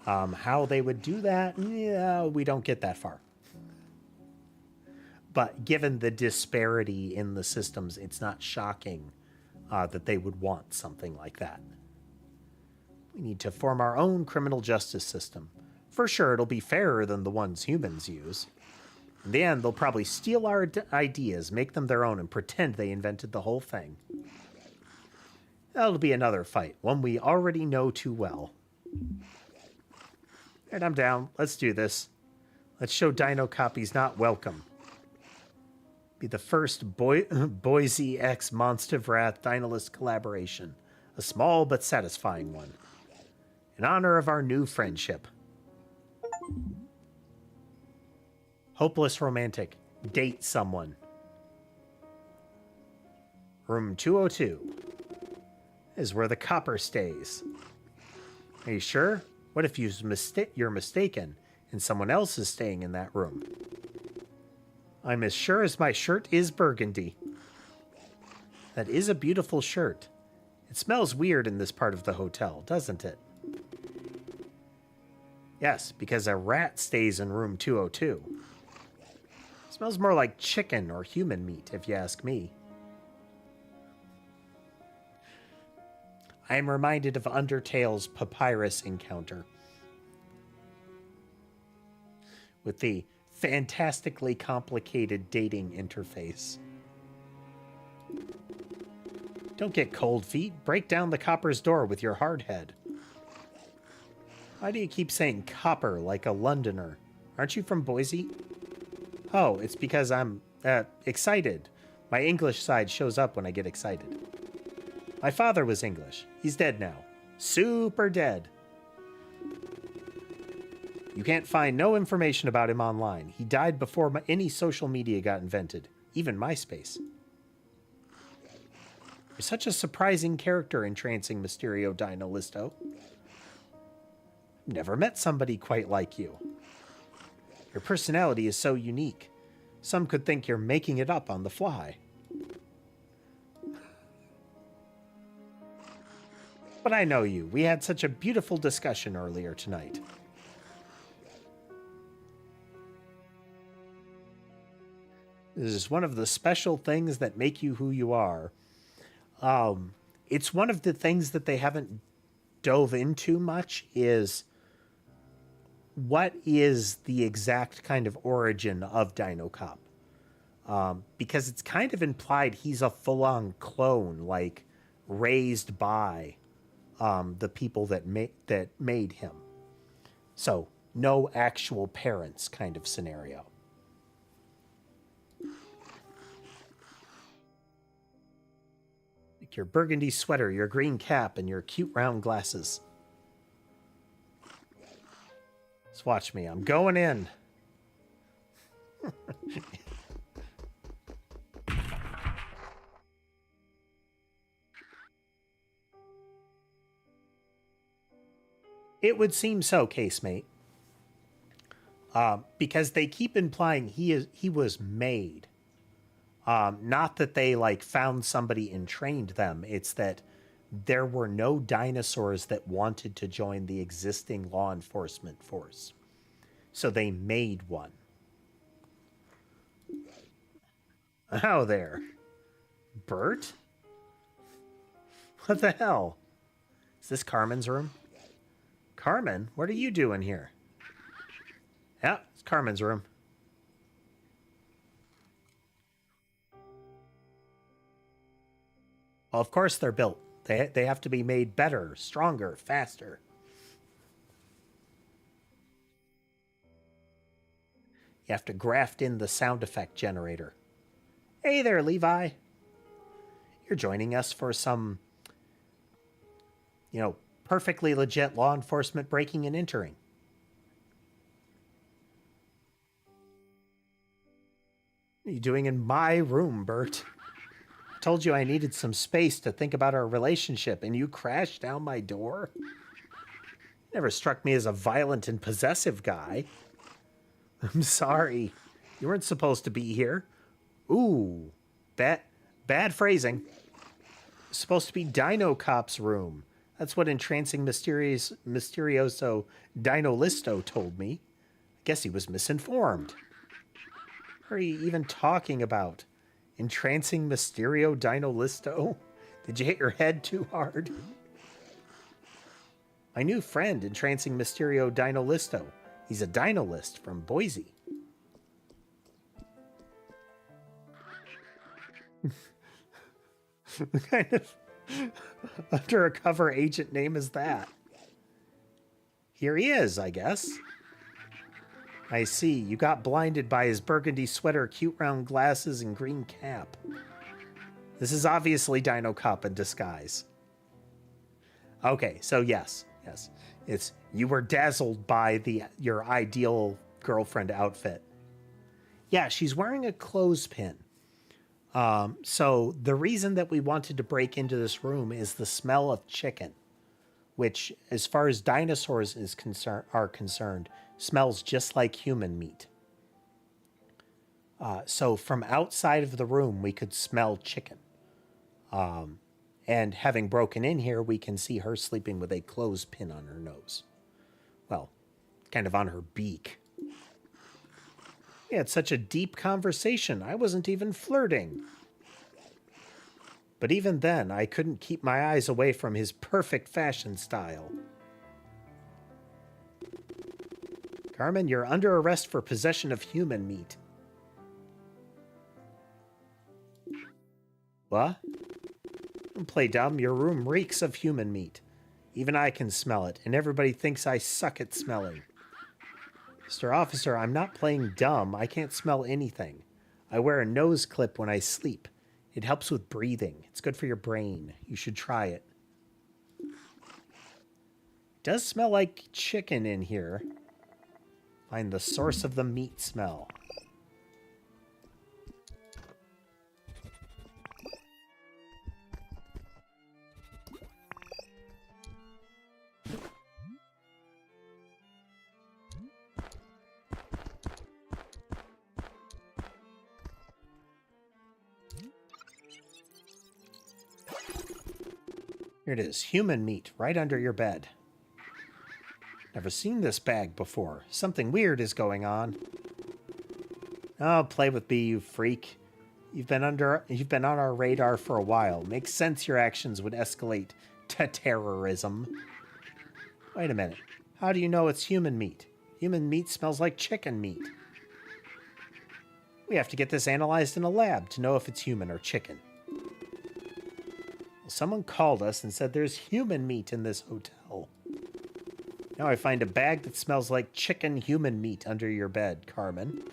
How they would do that, we don't get that far. But given the disparity in the systems, it's not shocking that they would want something like that. We need to form our own criminal justice system. For sure, it'll be fairer than the ones humans use. In the end, they'll probably steal our ideas, make them their own, and pretend they invented the whole thing. That'll be another fight, one we already know too well. And I'm down. Let's do this. Let's show Dinocop he's not welcome. Be the first Boise X Monstervrath Dinolist collaboration. A small but satisfying one. In honor of our new friendship. Hopeless romantic. Date someone. Room 202 is where the copper stays. Are you sure? What if you're mistaken and someone else is staying in that room? I'm as sure as my shirt is burgundy. That is a beautiful shirt. It smells weird in this part of the hotel, doesn't it? Yes, because a rat stays in room 202. It smells more like chicken or human meat, if you ask me. I am reminded of Undertale's papyrus encounter, with the fantastically complicated dating interface. Don't get cold feet. Break down the copper's door with your hard head. Why do you keep saying copper like a Londoner? Aren't you from Boise? Oh, it's because I'm excited. My English side shows up when I get excited. My father was English. He's dead now. Super dead. You can't find no information about him online. He died before any social media got invented, even MySpace. You're such a surprising character, entrancing Mysterio Dino Listo. Never met somebody quite like you. Your personality is so unique. Some could think you're making it up on the fly. But I know you. We had such a beautiful discussion earlier tonight. This is one of the special things that make you who you are. It's one of the things that they haven't dove into much is what is the exact kind of origin of Dinocop. Because it's kind of implied he's a full-on clone, like raised by the people that made him. So no actual parents kind of scenario. Your burgundy sweater, your green cap, and your cute round glasses. Just watch me. I'm going in. It would seem so, casemate. Because they keep implying he was made. Not that they like found somebody and trained them. It's that there were no dinosaurs that wanted to join the existing law enforcement force. So they made one. Oh, there. Bert? What the hell? Is this Carmen's room? Carmen, what are you doing here? Yeah, it's Carmen's room. Well, of course they're built. They have to be made better, stronger, faster. You have to graft in the sound effect generator. Hey there, Levi. You're joining us for some, perfectly legit law enforcement breaking and entering. What are you doing in my room, Bert? Told you I needed some space to think about our relationship, and you crashed down my door? Never struck me as a violent and possessive guy. I'm sorry. You weren't supposed to be here. Ooh, bad phrasing. It's supposed to be Dinocop's room. That's what entrancing Mysterioso Dino Listo told me. I guess he was misinformed. What are you even talking about? Entrancing Mysterio Dino Listo? Did you hit your head too hard? My new friend, Entrancing Mysterio Dino Listo. He's a dinolist from Boise. What kind of undercover agent name is that? Here he is, I guess. I see. You got blinded by his burgundy sweater, cute round glasses, and green cap. This is obviously Dinocop in disguise. Okay, so yes. It's you were dazzled by your ideal girlfriend outfit. Yeah, she's wearing a clothespin. So the reason that we wanted to break into this room is the smell of chicken, which, as far as dinosaurs are concerned, smells just like human meat. So from outside of the room, we could smell chicken. And having broken in here, we can see her sleeping with a clothespin on her nose. Well, kind of on her beak. We had such a deep conversation. I wasn't even flirting. But even then, I couldn't keep my eyes away from his perfect fashion style. Carmen, you're under arrest for possession of human meat. What? Don't play dumb. Your room reeks of human meat. Even I can smell it, and everybody thinks I suck at smelling. Mr. Officer, I'm not playing dumb. I can't smell anything. I wear a nose clip when I sleep. It helps with breathing. It's good for your brain. You should try it. It does smell like chicken in here. Find the source of the meat smell. Here it is, human meat, right under your bed. Never seen this bag before. Something weird is going on. Oh, play with me, you freak. You've been on our radar for a while. Makes sense your actions would escalate to terrorism. Wait a minute. How do you know it's human meat? Human meat smells like chicken meat. We have to get this analyzed in a lab to know if it's human or chicken. Well, someone called us and said there's human meat in this hotel. Now I find a bag that smells like chicken human meat under your bed, Carmen.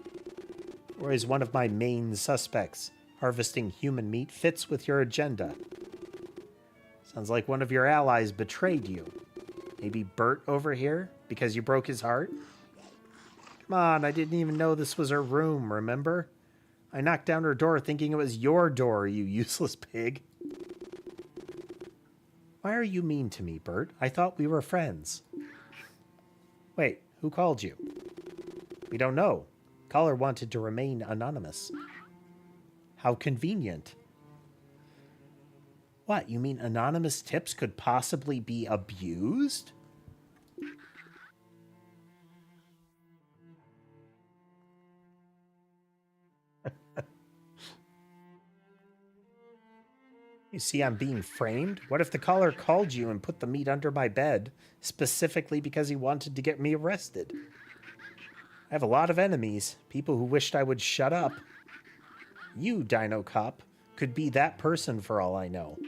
Or is one of my main suspects. Harvesting human meat fits with your agenda. Sounds like one of your allies betrayed you. Maybe Bert over here, because you broke his heart? Come on, I didn't even know this was her room, remember? I knocked down her door thinking it was your door, you useless pig. Why are you mean to me, Bert? I thought we were friends. Wait, who called you? We don't know. Caller wanted to remain anonymous. How convenient. What, you mean anonymous tips could possibly be abused? You see, I'm being framed? What if the caller called you and put the meat under my bed, specifically because he wanted to get me arrested? I have a lot of enemies, people who wished I would shut up. You, Dinocop, could be that person for all I know.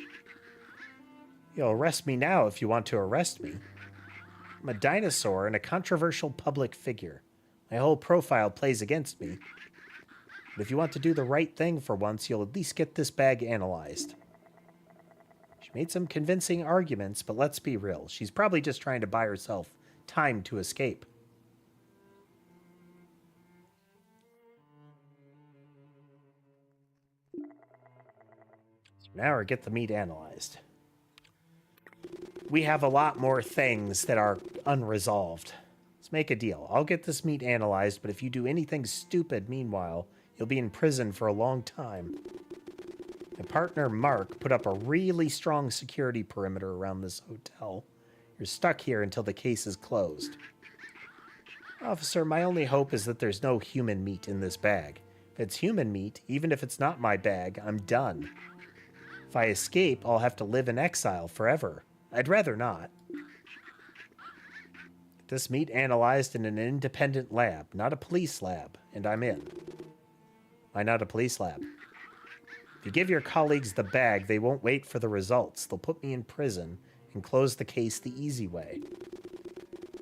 You'll arrest me now if you want to arrest me. I'm a dinosaur and a controversial public figure. My whole profile plays against me. But if you want to do the right thing for once, you'll at least get this bag analyzed. She made some convincing arguments, but let's be real. She's probably just trying to buy herself time to escape. So now we get the meat analyzed. We have a lot more things that are unresolved. Let's make a deal. I'll get this meat analyzed, but if you do anything stupid meanwhile, you'll be in prison for a long time. My partner, Mark, put up a really strong security perimeter around this hotel. You're stuck here until the case is closed. Officer, my only hope is that there's no human meat in this bag. If it's human meat, even if it's not my bag, I'm done. If I escape, I'll have to live in exile forever. I'd rather not. Get this meat analyzed in an independent lab, not a police lab, and I'm in. Why not a police lab? If you give your colleagues the bag, they won't wait for the results. They'll put me in prison and close the case the easy way.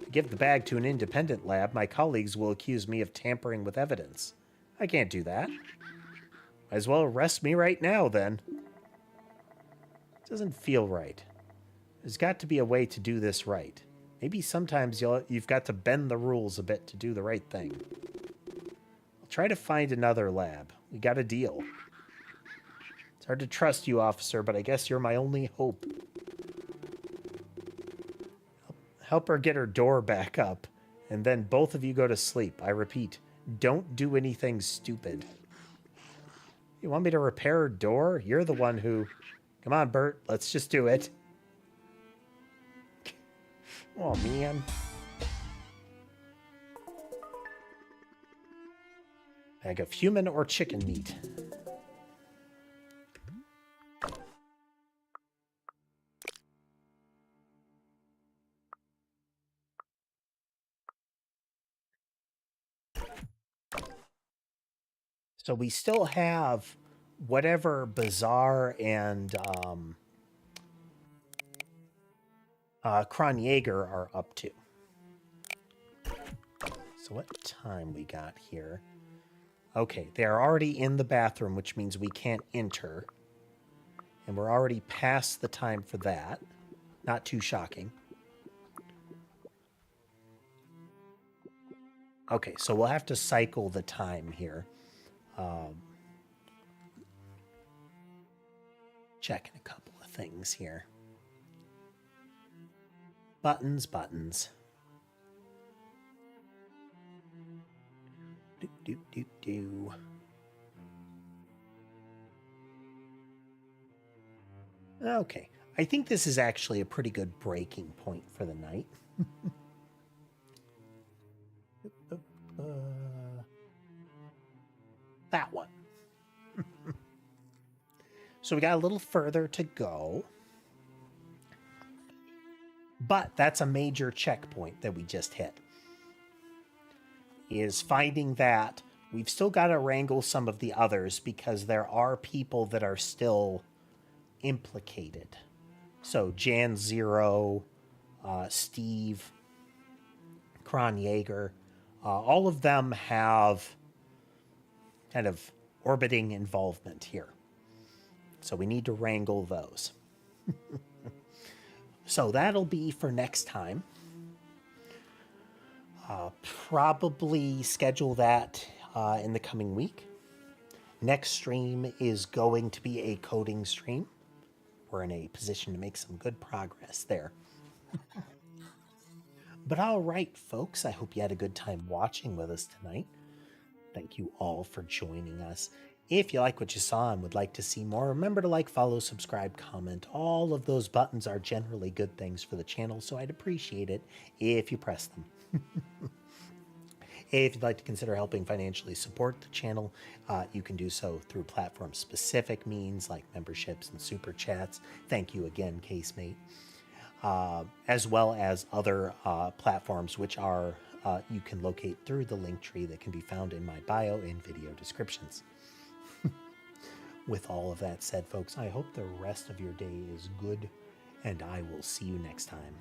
If I give the bag to an independent lab, my colleagues will accuse me of tampering with evidence. I can't do that. Might as well arrest me right now, then. It doesn't feel right. There's got to be a way to do this right. Maybe sometimes you've got to bend the rules a bit to do the right thing. I'll try to find another lab. We got a deal. It's hard to trust you, officer, but I guess you're my only hope. Help her get her door back up, and then both of you go to sleep. I repeat, don't do anything stupid. You want me to repair her door? You're the one who... Come on, Bert. Let's just do it. Oh, man. Bag of human or chicken meat. So we still have whatever Bazaar and Kronjaeger are up to. So what time we got here? Okay, they're already in the bathroom, which means we can't enter. And we're already past the time for that. Not too shocking. Okay, so we'll have to cycle the time here. Checking a couple of things here. Buttons, buttons. Do, do, do, do. Okay, I think this is actually a pretty good breaking point for the night. That one. So we got a little further to go. But that's a major checkpoint that we just hit. Is finding that we've still got to wrangle some of the others because there are people that are still implicated. So Jan Zero, Steve, Kronjaeger, all of them have kind of orbiting involvement here. So we need to wrangle those. So that'll be for next time. Probably schedule that in the coming week. Next stream is going to be a coding stream. We're in a position to make some good progress there. But all right, folks, I hope you had a good time watching with us tonight. Thank you all for joining us. If you like what you saw and would like to see more, remember to like, follow, subscribe, comment. All of those buttons are generally good things for the channel, so I'd appreciate it if you press them. If you'd like to consider helping financially support the channel, you can do so through platform-specific means like memberships and super chats. Thank you again, Casemate. As well as other platforms which are you can locate through the link tree that can be found in my bio and video descriptions. With all of that said, folks, I hope the rest of your day is good, and I will see you next time.